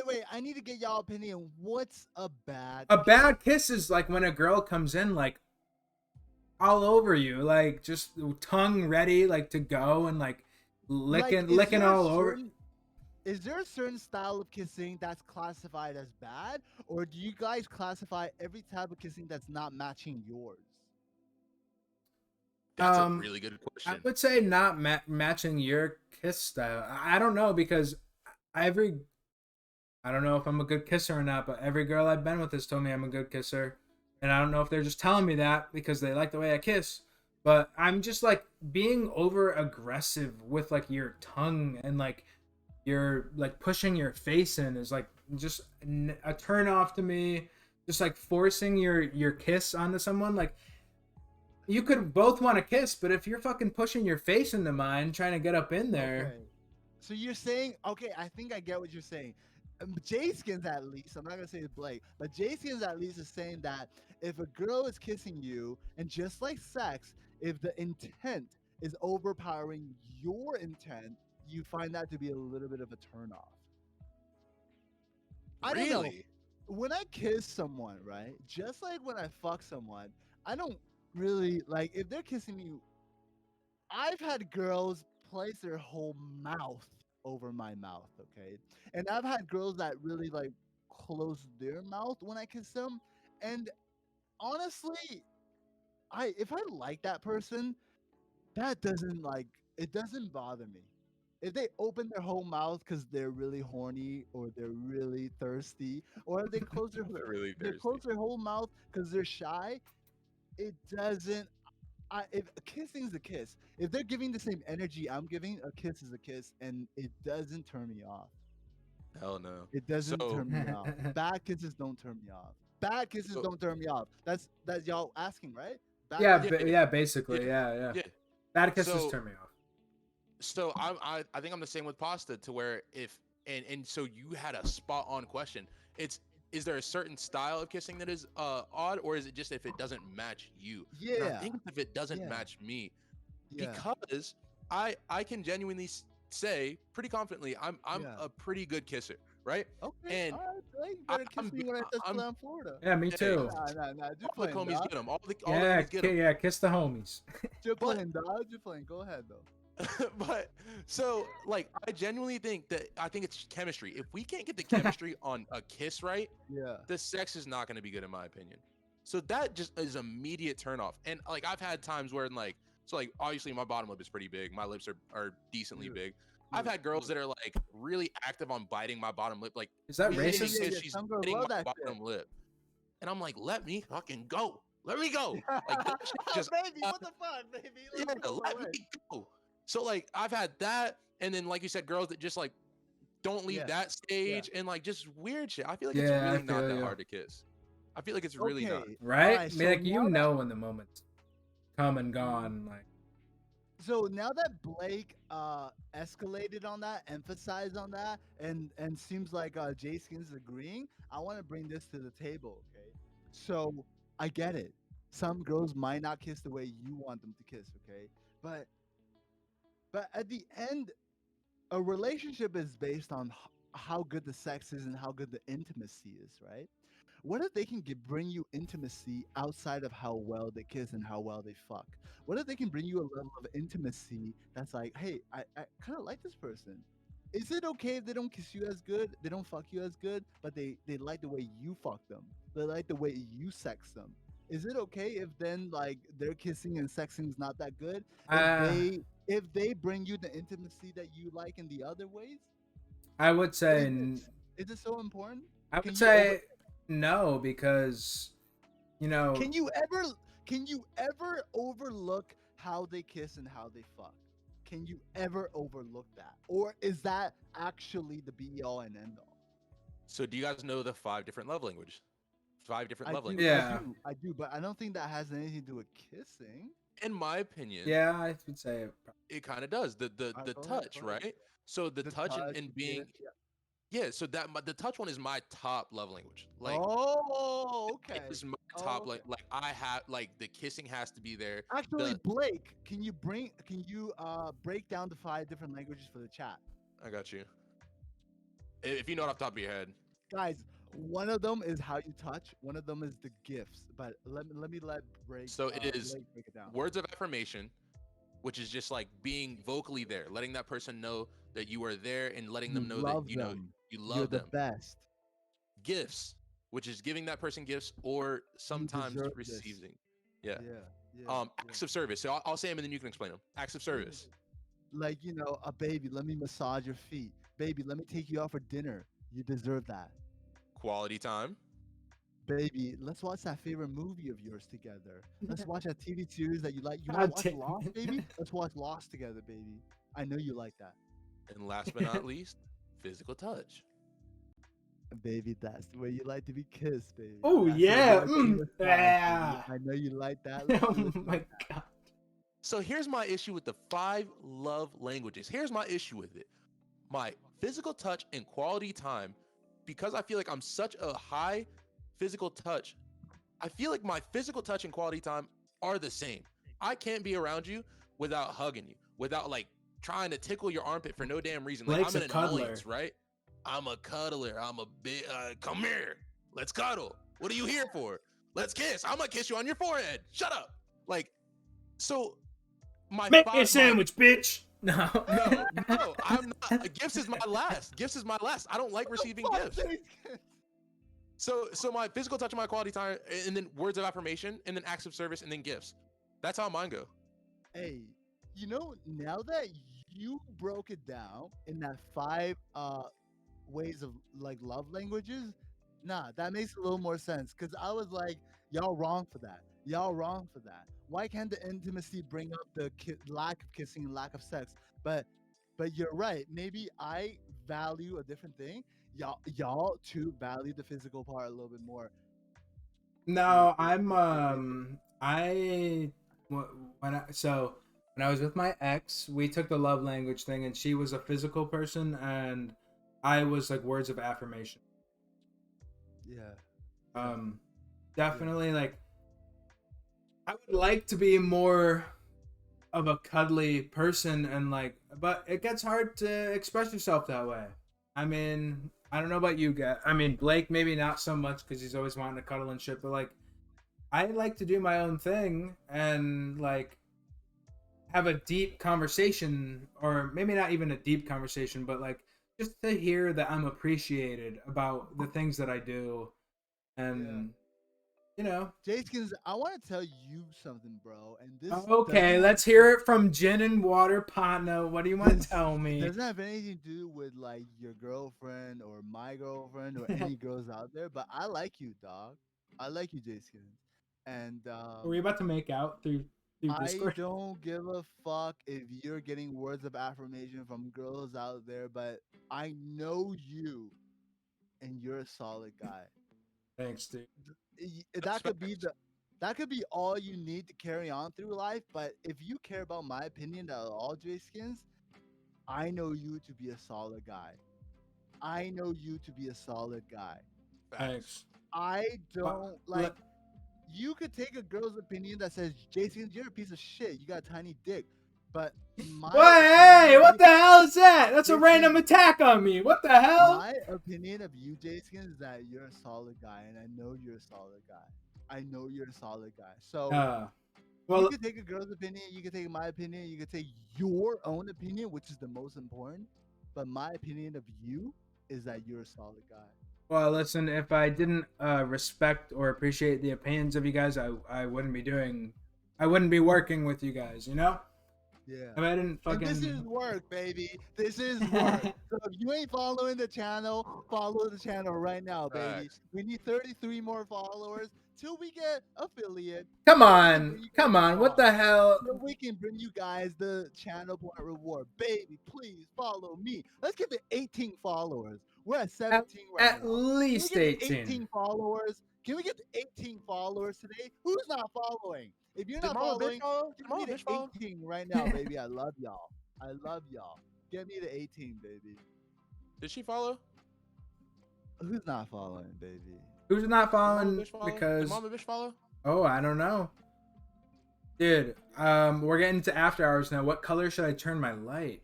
Wait. I need to get y'all opinion. What's a bad A kiss? bad kiss is like when a girl comes in like all over you, like just tongue ready, like to go and like Like, licking all over. is there a certain style of kissing that's classified as bad, or do you guys classify every type of kissing that's not matching yours? That's a Um, really good I question. would say not matching your kiss style. I don't know because every I don't know if I'm a good kisser or not, but every girl I've been with has told me I'm a good kisser. And I don't know if they're just telling me that because they like the way I kiss. But I'm just like being over aggressive with like your tongue and like you're like pushing your face in is like just a turn off to me. Just like forcing your kiss onto someone, like you could both want to kiss, but if you're fucking pushing your face into mine, trying to get up in there, Okay. So you're saying, okay, I think I get what you're saying. Skins at least, I'm not gonna say it's Blake, but Skins at least is saying that if a girl is kissing you, and just like sex, if the intent is overpowering your intent, you find that to be a little bit of a turnoff. I don't know. Really? When I kiss someone, right? Just like when I fuck someone, I don't really like if they're kissing me. I've had girls place their whole mouth over my mouth, okay? And I've had girls that really like close their mouth when I kiss them. And honestly, I if I like that person, that doesn't like it doesn't bother me. If they open their whole mouth because they're really horny or they're really thirsty, or if They're really they thirsty. close their whole mouth because they're shy, it doesn't. if kissing's a kiss, if they're giving the same energy I'm giving, a kiss is a kiss, and it doesn't turn me off. Hell no. It doesn't So turn me off. Bad kisses don't turn me off. Bad kisses so don't turn me off. That's y'all asking, right? Bad Yeah, kisses. yeah, yeah, basically, yeah, yeah. yeah. Bad kisses So turn me off. I think I'm the same with pasta to where if and so you had a spot on question. It's is there a certain style of kissing that is odd, or is it just if it doesn't match you? And I Yeah, think it's if it doesn't yeah, match me, yeah, because I can genuinely say pretty confidently I'm yeah. a pretty good kisser, right? Okay, And all right. Well, you I, better kiss I'm me when I touch I'm down Florida. Yeah, me hey, too. Nah. You're all the playing, homies dog. get them, all the Yeah, homies get them. yeah, kiss the homies. You're But playing, dog. You're playing. Go ahead, though. but so like I genuinely think that I think it's chemistry. If we can't get the chemistry on a kiss right, Yeah. the sex is not going to be good in my opinion. So that just is immediate turn off. And like I've had times where like so like obviously my bottom lip is pretty big. My lips are decently Yeah. big. I've Yeah. had girls that are like really active on biting my bottom lip. Like Is that we Yeah, didn't even racist? kiss. She's Some girls biting love my that shit. bottom lip. And I'm like, let me fucking go. Let me go. Like that shit just Baby, what the fuck, baby? yeah, Let's go my let way. me go. So like I've had that, and then like you said, girls that just like don't leave Yeah, that yeah. stage and like just weird shit. I feel like it's Yeah, I really not feel that you. hard to kiss. I feel like it's really not. Okay. All Right? right. Like you know when the moment's come and gone. Like So now that Blake escalated on that, emphasized on that, and seems like Jskinz is agreeing, I want to bring this to the table. Okay. So I get it. Some girls might not kiss the way you want them to kiss. Okay. But at the end, a relationship is based on how good the sex is and how good the intimacy is, right? What if they can bring you intimacy outside of how well they kiss and how well they fuck? What if they can bring you a level of intimacy that's like, hey, I kind of like this person. Is it okay if they don't kiss you as good, they don't fuck you as good, but they like the way you fuck them? They like the way you sex them. Is it okay if then like their kissing and sexing is not that good? uh If they bring you the intimacy that you like in the other ways? I would say Is it so important? I Can would you over say no because you know Can you ever overlook how they kiss and how they fuck? Can you ever overlook that? Or is that actually the be all and end all? So do you guys know the 5 different love languages? 5 different I love do, languages. I yeah. do, I do, but I don't think that has anything to do with kissing. In my opinion, Yeah, I would say it kind of does. The Go ahead, touch, go ahead. right? So the The touch touch, and the being kiss, yeah. yeah. So the touch one is my top love language. Like Oh, it okay. is my Oh, top okay. like I have like the kissing has to be there. Actually, The Blake, can you break down the 5 different languages for the chat? I got you. If you know it off the top of your head. Guys, one of them is how you touch. One of them is the gifts. But let So it is Blake break it down. words of affirmation, which is just like being vocally there, letting that person know that you are there and letting You them know that love you know them. you You're love the them. best. Gifts, which is giving that person gifts or You sometimes deserve this. receiving. Yeah. Yeah, yeah, Acts of service. So I'll say them and then you can explain them. Acts of yeah. service. Like a baby. Let me massage your feet. Baby, let me take you out for dinner. You deserve that. Quality time. Baby, let's watch that favorite movie of yours together. Let's watch that TV series that you like. You want God to watch damn Lost, it. baby? Let's watch Lost together, baby. I know you like that. And last but not least, physical touch. Baby, that's the way you like to be kissed, baby. Oh That's the way you yeah. like to be massaged, baby. Yeah. I know you like that. Oh my god. So here's my issue with the 5 love languages. Here's my issue with it. My physical touch and quality time, because I feel like I'm such a high physical touch, I feel like my physical touch and quality time are the same. I can't be around you without hugging you, without like trying to tickle your armpit for no damn reason. Like Blake's I'm a an cuddler. annoyance, right? I'm a cuddler. I'm a bit. Come here. Let's cuddle. What are you here for? Let's kiss. I'm gonna kiss you on your forehead. Shut up. Like, so my Make me a five, sandwich, bitch. No. no, I'm not. Gifts is my last. Gifts is my last. I don't like receiving gifts. So my physical touch and my quality time, and then words of affirmation, and then acts of service, and then gifts. That's how mine go. Hey, now that you broke it down in that 5 ways of like love languages, nah, that makes a little more sense. Cause I was like, y'all wrong for that. Y'all wrong for that. Why can't the intimacy bring up the lack of kissing and lack of sex? But you're right. Maybe I value a different thing. Y'all too value the physical part a little bit more. No, I'm when I was with my ex, we took the love language thing, and she was a physical person, and I was like words of affirmation. Yeah. Um, Definitely like I would like to be more of a cuddly person, and like, but it gets hard to express yourself that way. I mean, I don't know about you guys. I mean, Blake maybe not so much because he's always wanting to cuddle and shit, but like I like to do my own thing and like have a deep conversation, or maybe not even a deep conversation, but like just to hear that I'm appreciated about the things that I do, Yeah. and you know. Jskinz, I want to tell you something, bro. And this doesn't Okay, have let's hear it from Gin and Water Partner. What do you want to this tell me? doesn't have anything to do with like your girlfriend or my girlfriend or any girls out there. But I like you, dog. I like you, Jskinz. And Were we about to make out through I Discord? don't give a fuck if you're getting words of affirmation from girls out there, but I know you and you're a solid guy. Thanks, dude. That could be Respect. that could be all you need to carry on through life. But if you care about my opinion at all, J Skins, I know you to be a solid guy. I know you to be a solid guy. Facts. Thanks. I But don't like. You could take a girl's opinion that says, Jason, you're a piece of shit. You got a tiny dick. But my what? opinion Hey, of what you, the hell is that? That's a Jason, random attack on me. What the hell? my opinion of you, Jason, is that you're a solid guy, and I know you're a solid guy. I know you're a solid guy. So Uh, you well, could take a girl's opinion, you could take my opinion, you could take your own opinion, which is the most important. But my opinion of you is that you're a solid guy. well, listen. If I didn't respect or appreciate the opinions of you guys, I wouldn't be doing. I wouldn't be working with you guys. You know. Yeah. If I didn't And this is fucking. work, baby. This is work. So if you ain't following the channel, follow the channel right now, baby. Facts. We need 33 more followers till we get affiliate. Come So we can on, bring you come guys on. What on. the hell? So we can bring you guys the channel point reward. Baby, please follow me. Let's give it 18 followers. We're at At, 17 right at now. Can we least get to 18. 18 followers? Can we get to 18 followers today? Who's not following? If you're Did not Mama Bitch following, follow? Did get me Mama to Bitch follow? 18 right now, baby. I love y'all. I love y'all. Get me to 18, baby. Did she follow? Who's not following, baby? Who's not Did Mama following? Bitch follow? Did Because Mama Bitch follow? oh, I don't know, dude. We're getting to after hours now. What color should I turn my light?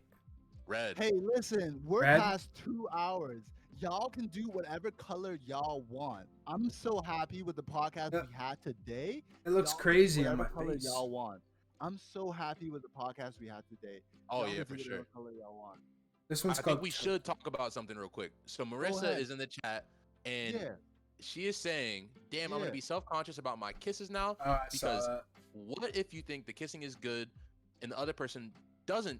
Red. Hey, listen, we're Red. past 2 hours. Y'all can do whatever color y'all want. I'm so happy with the podcast Uh, we had today. It looks Y'all can do crazy on whatever my color face. y'all want. I'm so happy with the podcast we had today. Oh Y'all yeah, can for do whatever sure. color y'all want. This I one's think called. we should talk about something real quick. So Go Marissa ahead. is in the chat, and Yeah, she is saying, "Damn, I'm yeah. gonna be self-conscious about my kisses now Oh, I saw because that. what if you think the kissing is good, and the other person doesn't?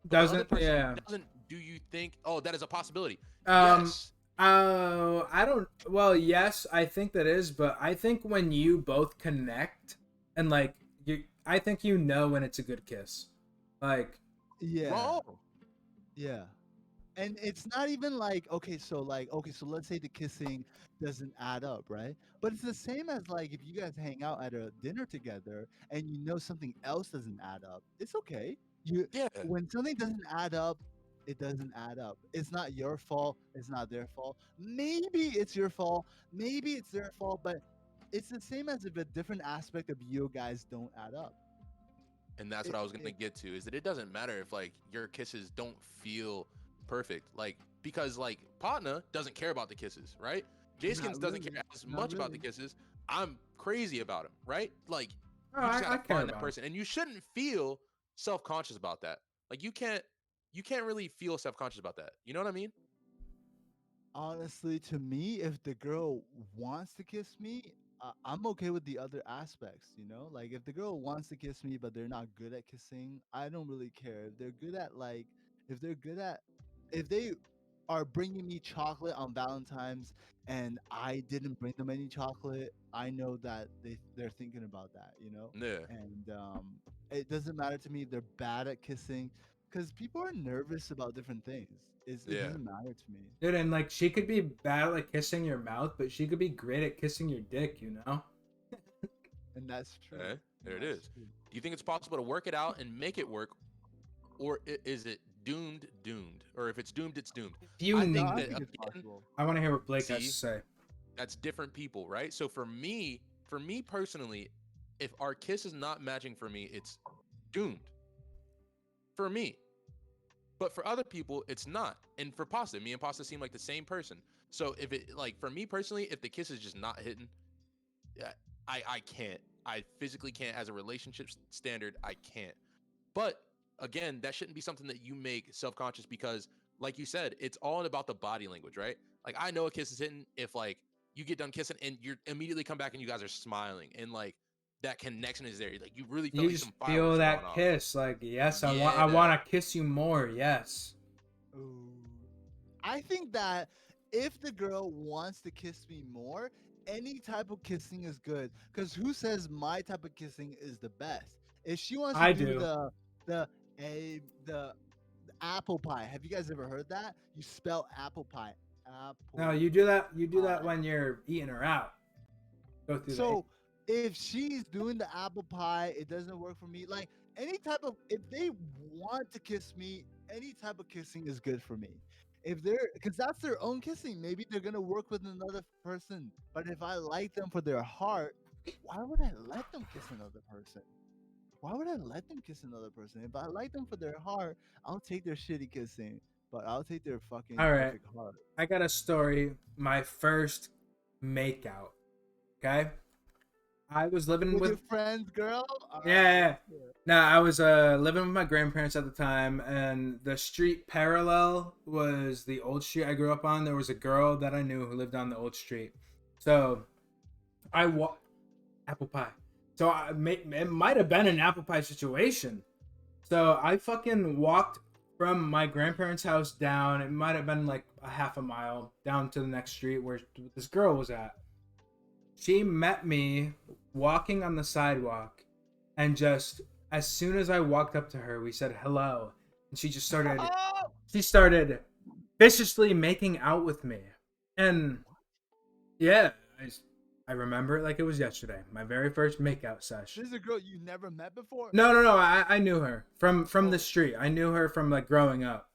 But the other Doesn't person yeah. doesn't. Do you think? Oh, that is a possibility. Um. Yes. Oh, I don't. Well, yes, I think that is, but I think when you both connect and like you, I think you know when it's a good kiss. Like, Yeah, Wrong. yeah. And it's not even like okay, so let's say the kissing doesn't add up, right? But it's the same as like if you guys hang out at a dinner together and you know something else doesn't add up. It's okay. You Yeah. When something doesn't add up, it doesn't add up. It's not your fault, it's not their fault. Maybe it's your fault, maybe it's their fault, but it's the same as if a different aspect of you guys don't add up. And that's It, what I was gonna it get to, is that it doesn't matter if like your kisses don't feel perfect, like because like Potna doesn't care about the kisses, right? not Skins doesn't really. care as Not much about the really. kisses. I'm crazy about him, right? Like oh, you just I gotta care find that about it. person, and you shouldn't feel self-conscious about that. Like you can't really feel self-conscious about that. You know what I mean? Honestly, to me, if the girl wants to kiss me, I'm okay with the other aspects, you know? Like if the girl wants to kiss me but they're not good at kissing, I don't really care. If they're good at if they're good at if they are bringing me chocolate on Valentine's and I didn't bring them any chocolate, I know that they're thinking about that, you know? Yeah. And it doesn't matter to me if they're bad at kissing because people are nervous about different things. It Yeah. doesn't matter to me. Dude, and like she could be bad at like kissing your mouth, but she could be great at kissing your dick, you know? And that's true. Okay. There it That's is. true. Do you think it's possible to work it out and make it work, or is it doomed? Or if it's doomed, it's doomed. If you I No, think I that think it's again, possible. I want to hear what Blake has to see, say. that's different people, right? So for me personally, if our kiss is not matching for me, it's doomed for me. But for other people, it's not. And for Pasta, me and Pasta seem like the same person. So if it like for me personally, if the kiss is just not hitting, yeah, I can't. I physically can't as a relationship standard. I can't. But again, that shouldn't be something that you make self-conscious because, like you said, it's all about the body language, right? Like I know a kiss is hitting if like you get done kissing and you immediately come back and you guys are smiling and like that connection is there. Like you really felt You like just some feel fireworks are going that off. kiss, like yes, I Yeah. want to kiss you more, yes. Ooh. I think that if the girl wants to kiss me more, any type of kissing is good. Cause who says my type of kissing is the best? If she wants to I do do. the the apple pie, have you guys ever heard that? You spell apple pie, No, apple you do that. You do that pie. when you're eating her out. Go through the. So if she's doing the apple pie, it doesn't work for me. Like any type of if they want to kiss me, any type of kissing is good for me. If they're because that's their own kissing. Maybe they're gonna work with another person. But if I like them for their heart, why would I let them kiss another person? Why would I let them kiss another person? If I like them for their heart, I'll take their shitty kissing, but I'll take their fucking All right, perfect heart. I got a story. My first makeout. Okay, I was living With with your friends, girl. All yeah, right, yeah, yeah. let's hear it. No, I was living with my grandparents at the time, and the street parallel was the old street I grew up on. There was a girl that I knew who lived on the old street, so I apple pie. So it might have been an apple pie situation. So I fucking walked from my grandparents' house down. It might have been like a half a mile down to the next street where this girl was at. She met me walking on the sidewalk, and just as soon as I walked up to her, we said hello, and she just started. Oh! She started viciously making out with me, and yeah, I remember it like it was yesterday. My very first makeout sesh. This is a girl you never met before. No. I knew her from the Oh, street. I knew her from like growing up.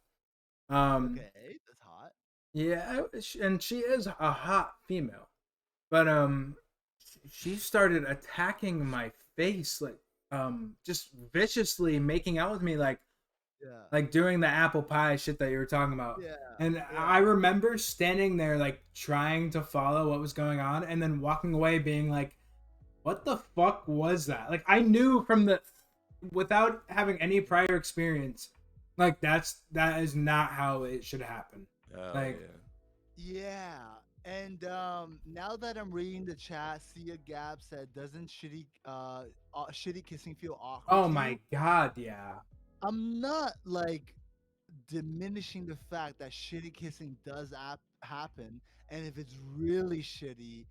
okay, that's hot. Yeah, and she is a hot female. But she started attacking my face like just viciously making out with me Yeah, like doing the apple pie shit that you were talking about. yeah, And I yeah. remember standing there like trying to follow what was going on and then walking away being like, what the fuck was that? Like I knew from the without having any prior experience, like that is not how it should happen. Oh Like yeah. Yeah. And now that I'm reading the chat, Sia Gab said, "Doesn't shitty kissing feel awkward oh to my you?" god, yeah. I'm not like diminishing the fact that shitty kissing does happen, and if it's really shitty,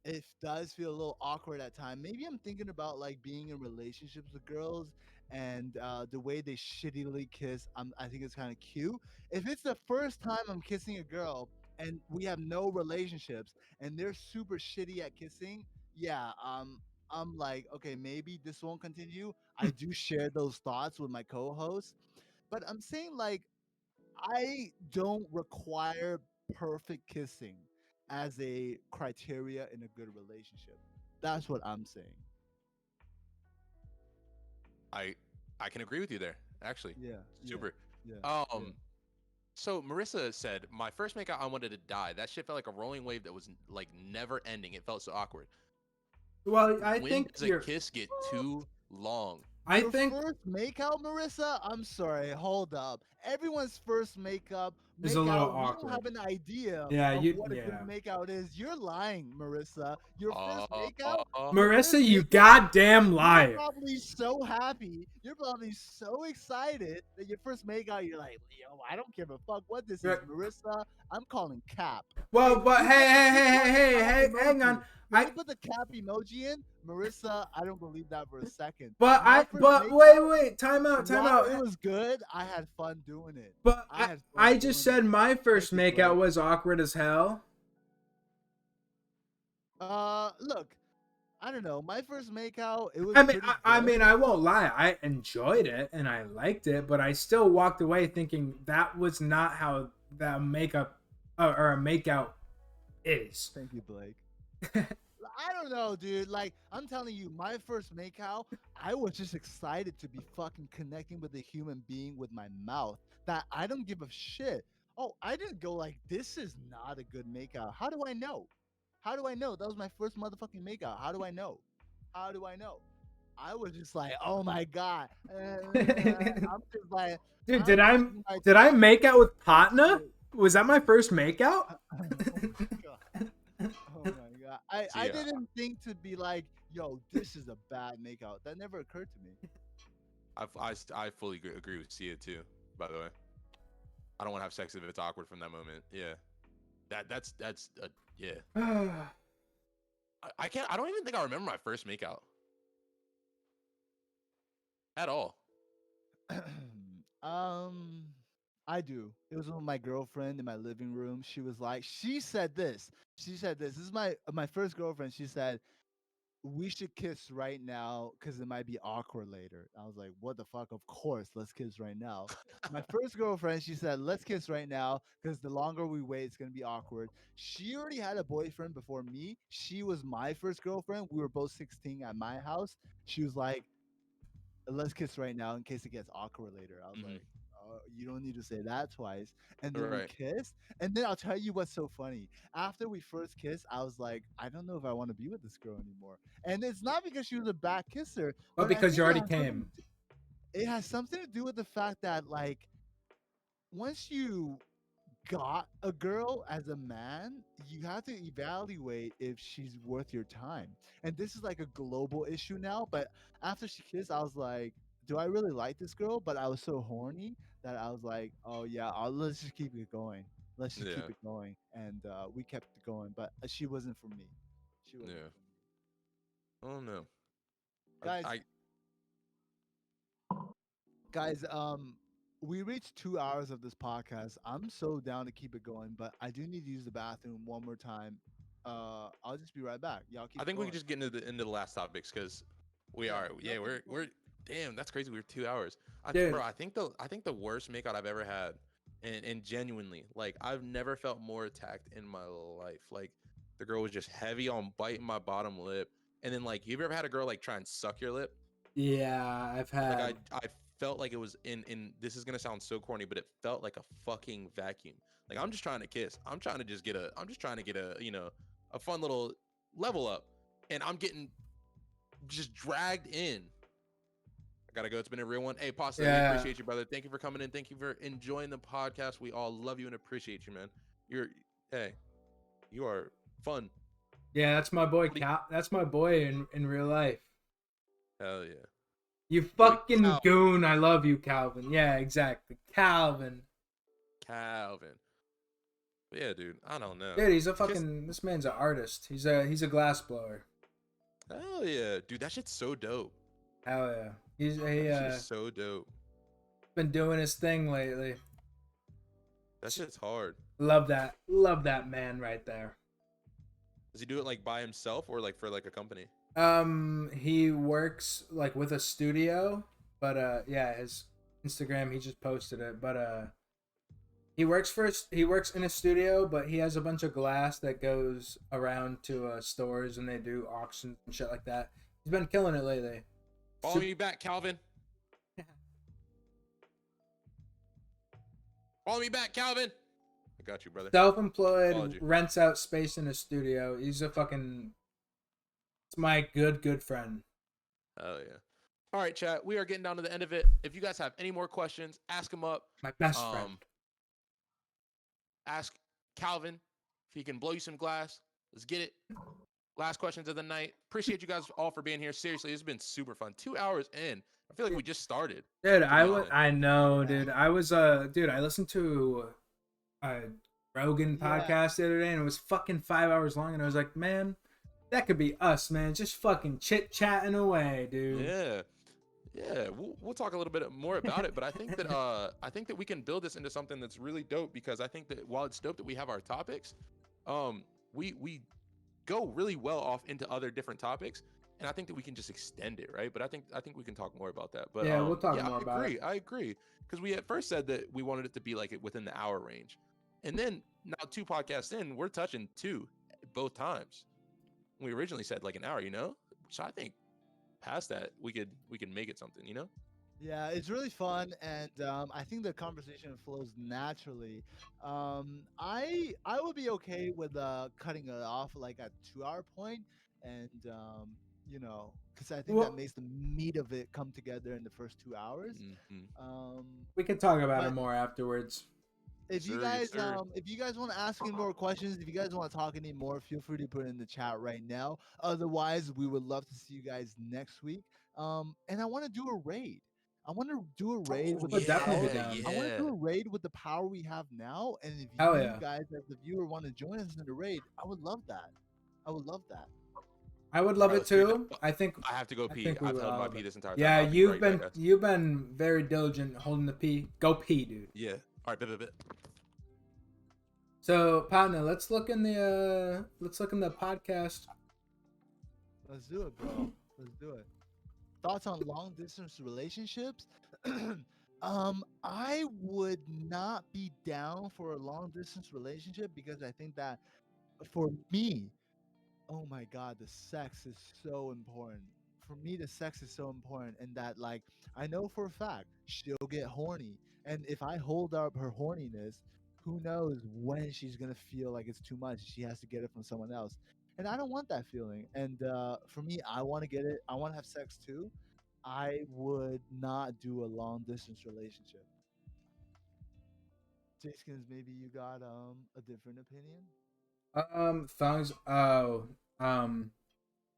it does feel a little awkward at time. Maybe I'm thinking about like being in relationships with girls and the way they shittily kiss. I think it's kind of cute. If it's the first time I'm kissing a girl and we have no relationships and they're super shitty at kissing, yeah, I'm like, okay, maybe this won't continue. I do share those thoughts with my co-host, but I'm saying like I don't require perfect kissing as a criteria in a good relationship. That's what I'm saying. I I can agree with you there. Actually, Yeah, yeah, super. yeah, yeah. Um, so Marissa said, my first makeout, I wanted to die. That shit felt like a rolling wave that was like never ending. It felt so awkward. Well, I When think does a kiss get too long? Your think first makeout, Marissa? I'm sorry, hold up. Everyone's first makeup It's a little makeout, you don't have awkward. an idea Yeah, of you what a good yeah. makeout is. You're lying, Marissa. Your first Uh, makeout, uh, your Marissa, first you makeout, goddamn you're liar. probably so happy. You're probably so excited that your first makeout, you're like, yo, I don't give a fuck what this is, Right. Marissa. I'm calling cap. Well, Hey, but you hey, put the hey, you hey, put hey, the hey, cap hey, hang on. emoji. When I you put the cap emoji in, Marissa, I don't believe that for a second. but My first wait, makeout, wait, time out, time while out. it was good, I had fun doing it. But I had I fun just doing it. said my Thank first you, Blake. makeout was awkward as hell. Look, I don't know. My first makeout, it was I mean, pretty I good. mean, I won't lie. I enjoyed it and I liked it, but I still walked away thinking that was not how that makeup or a makeout is. Thank you, Blake. I don't know, dude. Like, I'm telling you, my first makeout, I was just excited to be fucking connecting with a human being with my mouth. That I don't give a shit. Oh, I didn't go like, this is not a good makeout. How do I know? How do I know? That was my first motherfucking makeout. How do I know? How do I know? I was just like, oh my god. I'm just like, Dude, I'm taking my did I time. make out with Potna? Shit. Was that my first makeout? Oh my god. Oh my god. I yeah, didn't think to be like, yo, this is a bad makeout. That never occurred to me. I fully agree with Sia too. By the way, I don't want to have sex if it's awkward from that moment. Yeah, that's yeah. I can't. I don't even think I remember my first makeout at all. um I do. It was with my girlfriend in my living room. She was like, she said this. She said this. This is my first girlfriend. She said, we should kiss right now because it might be awkward later. I was like, what the fuck? Of course, let's kiss right now. My first girlfriend, she said, let's kiss right now because the longer we wait, it's gonna be awkward. She already had a boyfriend before me. She was my first girlfriend. We were both 16 at my house. She was like, let's kiss right now in case it gets awkward later. I was Hmm. like, you don't need to say that twice. And then we Right. kissed. And then I'll tell you what's so funny. After we first kissed, I was like, I don't know if I want to be with this girl anymore. And it's not because she was a bad kisser, Well, but I because you think already came. it has something to do with the fact that like once you got a girl as a man, you have to evaluate if she's worth your time. And this is like a global issue now. But after she kissed, I was like, do I really like this girl? But I was so horny that I was like, oh yeah, let's just keep it going. Let's just keep Yeah. it going. And we kept it going. But she wasn't for me. She wasn't Yeah. for me. I don't know. Guys, I guys, we reached 2 hours of this podcast. I'm so down to keep it going, but I do need to use the bathroom one more time. I'll just be right back. Y'all keep I it think we going. could just get into the last topics because we Yeah, are. y'all Yeah, keep it we're. going. Damn, that's crazy. We're 2 hours. Dude, Bro, I think the worst makeout I've ever had, and genuinely, like I've never felt more attacked in my life. Like the girl was just heavy on biting my bottom lip, and then like, you've ever had a girl like try and suck your lip? yeah, I've Like had. I felt like it was in. This is gonna sound so corny, but it felt like a fucking vacuum. Like I'm just trying to kiss. I'm trying to just get a. I'm just trying to get a fun little level up, and I'm getting just dragged in. I gotta go. It's been a real one. Hey, Pasta, we Yeah, appreciate you, brother. Thank you for coming in. Thank you for enjoying the podcast. We all love you and appreciate you, man. You're, hey, you are fun. yeah, that's my boy. What do you, That's my boy in real life. hell yeah, You boy, fucking goon. I love you, Calvin. Yeah, exactly, Calvin. Calvin. But yeah, dude. I don't know. Dude, he's a Kiss. fucking. This man's an artist. He's a glass blower. Hell yeah, dude. That shit's so dope. Hell yeah. That shit is so dope. Been doing his thing lately. That shit's hard. Love that. Love that man right there. Does he do it like by himself or like for like a company? He works like with a studio, but yeah, his Instagram he just posted it, but he works in a studio, but he has a bunch of glass that goes around to stores and they do auctions and shit like that. He's been killing it lately. Follow me back, Calvin. Follow me back, Calvin. I got you, brother. Self-employed, Followed you. rents out space in a studio. He's a fucking. It's my good friend. Oh yeah. All right, chat. We are getting down to the end of it. If you guys have any more questions, ask them up. My best friend. ask Calvin if he can blow you some glass. Let's get it. Last questions of the night. Appreciate you guys all for being here. Seriously, it's been super fun. 2 hours in. I feel like we just started. Dude, to be honest. I know, dude. I was dude, I listened to a Rogan podcast the other day and it was fucking 5 hours long and I was like, man, that could be us, man. Just fucking chit-chatting away, dude. Yeah, we'll talk a little bit more about it, but I think that we can build this into something that's really dope, because I think that while it's dope that we have our topics, we go really well off into other different topics, and I think that we can just extend it, right? But I think we can talk more about that. But yeah, we'll talk more about it. I agree, because we at first said that we wanted it to be like within the hour range, and then now 2 podcasts in, we're touching 2 both times. We originally said like an hour, so I think past that we could make it something, Yeah, it's really fun, and I think the conversation flows naturally. I would be okay with cutting it off like at 2 hour point, and because I think that makes the meat of it come together in the first 2 hours. We can talk about it more afterwards. If you guys want to ask any more questions, if you guys want to talk any more, feel free to put it in the chat right now. Otherwise, we would love to see you guys next week. And I want to do a raid. I want to do a raid with the power. I want to do a raid with the power we have now. And if you guys, as the viewer, want to join us in the raid, I would love that. I would love that. I would love it too. I think I have to go pee. I've held my pee this entire time. Yeah, you've been very diligent holding the pee. Go pee, dude. Yeah. All right, bit. So, Potna, let's look in the podcast. Let's do it, bro. Let's do it. Thoughts on long distance relationships? I would not be down for a long distance relationship because I think that for me, oh my God, the sex is so important. For me, the sex is so important, and that like I know for a fact she'll get horny, and if I hold up her horniness, who knows when she's gonna feel like it's too much. She has to get it from someone else, and I don't want that feeling. And for me, I want to get it. I want to have sex too. I would not do a long distance relationship. Jskinz, maybe you got a different opinion.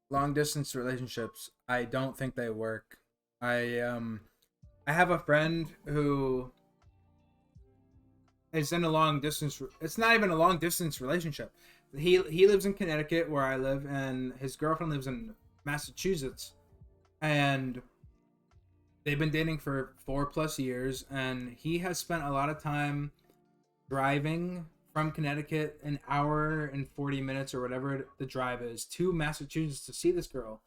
Long distance relationships. I don't think they work. I have a friend who is in a long distance. It's not even a long distance relationship. He lives in Connecticut where I live, and his girlfriend lives in Massachusetts, and they've been dating for 4+ years, and he has spent a lot of time driving from Connecticut, an hour and 40 minutes or whatever the drive is, to Massachusetts to see this girl.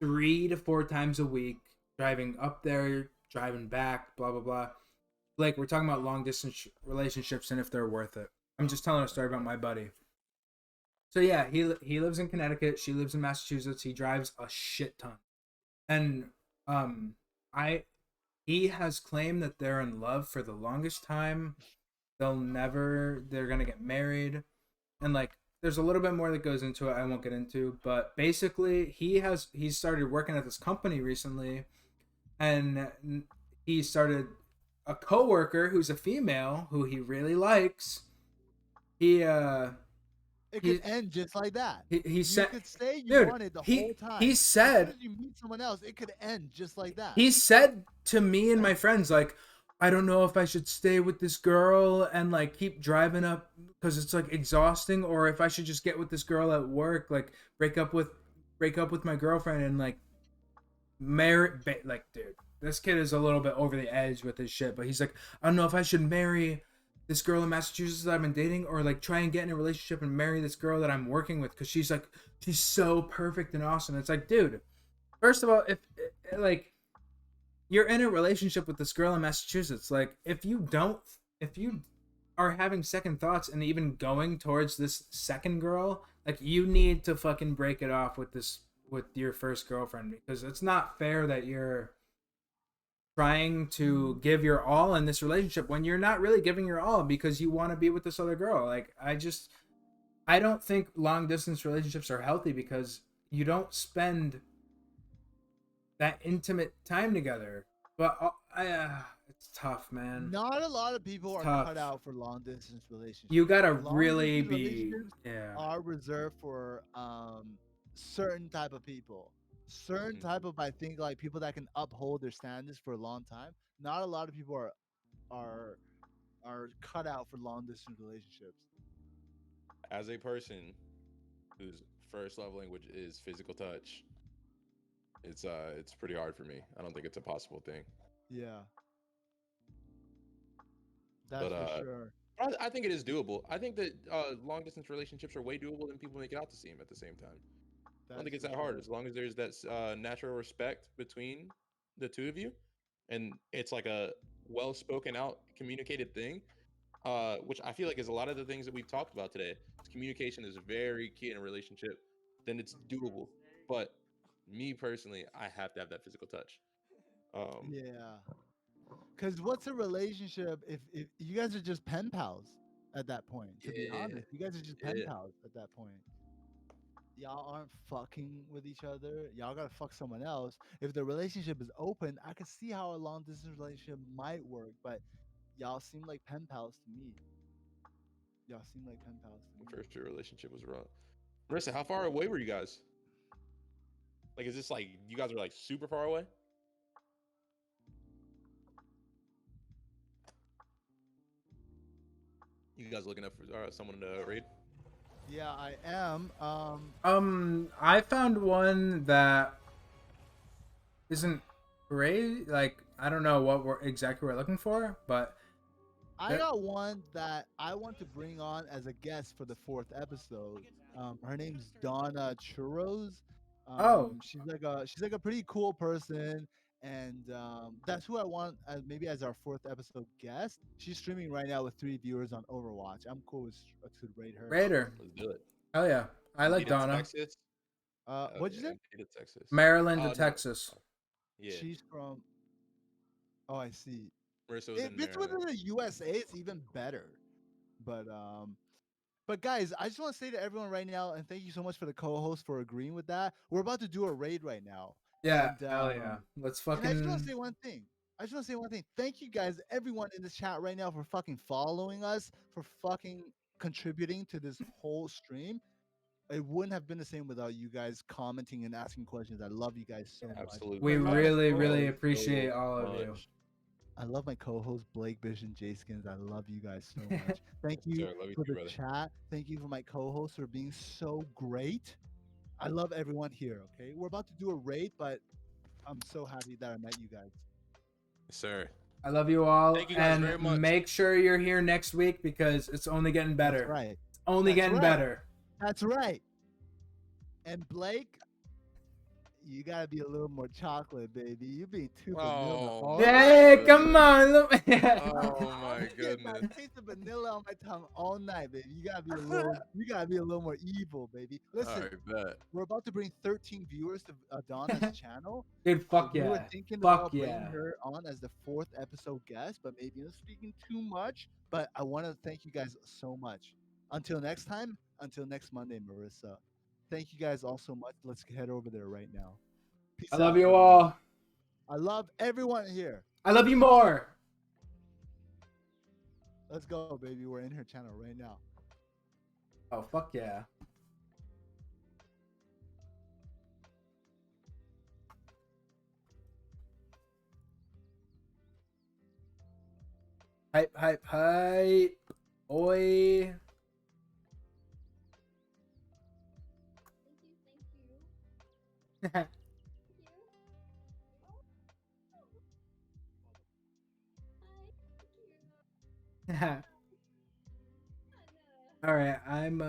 3 to 4 times a week, driving up there, driving back, blah, blah, blah. Blake, we're talking about long distance relationships and if they're worth it. I'm just telling a story about my buddy. So yeah, he lives in Connecticut. She lives in Massachusetts. He drives a shit ton. And he has claimed that they're in love for the longest time. They're gonna get married, and like there's a little bit more that goes into it I won't get into, but basically he's started working at this company recently, and he started a coworker who's a female who he really likes. It could end just like that. He said, you could say you wanted the whole time. He said, as soon as you meet someone else, it could end just like that. He said to me and my friends, like, I don't know if I should stay with this girl and like keep driving up because it's like exhausting, or if I should just get with this girl at work, like break up with my girlfriend and like marry. Like, dude, this kid is a little bit over the edge with his shit, but he's like, I don't know if I should marry this girl in Massachusetts that I've been dating, or like try and get in a relationship and marry this girl that I'm working with because she's so perfect and awesome. It's like, dude, first of all, if like you're in a relationship with this girl in Massachusetts, like if you are having second thoughts and even going towards this second girl, like you need to fucking break it off with your first girlfriend, because it's not fair that you're trying to give your all in this relationship when you're not really giving your all because you want to be with this other girl. Like I don't think long distance relationships are healthy because you don't spend that intimate time together. But it's tough, man. Not a lot of people It's are tough. cut out for long distance relationships. You gotta Long really distance be, relationships yeah. are reserved for certain type of people. Certain type of, I think, like people that can uphold their standards for a long time. Not a lot of people are are cut out for long distance relationships. As a person whose first love language is physical touch, it's pretty hard for me. I don't think it's a possible thing. Yeah, But that's for sure. I think it is doable. I think that long distance relationships are way doable than people make it out to seem at the same time. I don't That's think it's for that hard sure. as long as there's that natural respect between the two of you, and it's like a well spoken out communicated thing. Which I feel like is a lot of the things that we've talked about today. Communication is very key in a relationship. Then it's doable. But me personally, I have to have that physical touch. Um, Yeah. Because what's a relationship if you guys are just pen pals at that point? To be yeah, honest, you guys are just pen yeah, pals at that point. Y'all aren't fucking with each other. Y'all gotta fuck someone else. If the relationship is open, I can see how a long distance relationship might work. But y'all seem like pen pals to me. Y'all seem like pen pals to me. first year relationship was rough. Marissa, how far away were you guys? Like, is this like you guys are like super far away? You guys looking up for someone to raid? Yeah, I am. I found one that isn't great. Like, I don't know what exactly we're looking for, but I got one that I want to bring on as a guest for the fourth episode. Her name's Donna Churros. oh, She's like a pretty cool person, and that's who I want as maybe as our fourth episode guest. She's streaming right now with 3 viewers on Overwatch. I'm cool with to rate her. Raider. Let's do it. Hell yeah, I like Native Donna. Texas. Oh What'd you yeah, say? native Texas. Maryland to Oh no, Texas. yeah. She's from. Oh, I see. Marissa was If in it's Maryland. within the USA, it's even better. But guys, I just want to say to everyone right now, and thank you so much for the co-host for agreeing with that. We're about to do a raid right now, Yeah, hell yeah. Let's and I just want to fucking. say one thing. I just want to say one thing. Thank you guys, everyone in this chat right now, for fucking following us, for fucking contributing to this whole stream. It wouldn't have been the same without you guys commenting and asking questions. I love you guys so much. We Absolutely. I love my really, really co-host. appreciate So all of you. much. I love my co-host BlakeBish and Jskinz. I love you guys so much. Thank you Sir, love you for too, the brother. chat. Thank you for my co-hosts for being so great. I love everyone here. Okay, we're about to do a raid, but I'm so happy that I met you guys. Yes, sir. I love you all, Thank you guys and very much. make sure you're here next week because it's only getting better. That's right. It's only That's getting right. better. That's right. And Blake, you gotta be a little more chocolate, baby. You being too vanilla Oh, all my night. Hey, goodness. come on. Oh I my was getting goodness. that taste of vanilla on my tongue all night, baby. You gotta be a little. You gotta be a little more evil, baby. All Listen, right, bet. we're about to bring 13 viewers to Donna's channel. Dude, fuck We were yeah. thinking Fuck about bringing yeah. her on as the fourth episode guest, but maybe I'm speaking too much. But I want to thank you guys so much. Until next time, until next Monday, Marissa. Thank you guys all so much. Let's head over there right now. Peace I out, love you everyone. all. I love everyone here. I love you more. Let's go, baby. We're in her channel right now. Oh, fuck yeah. Hype, hype, hype. Oi. All right, I'm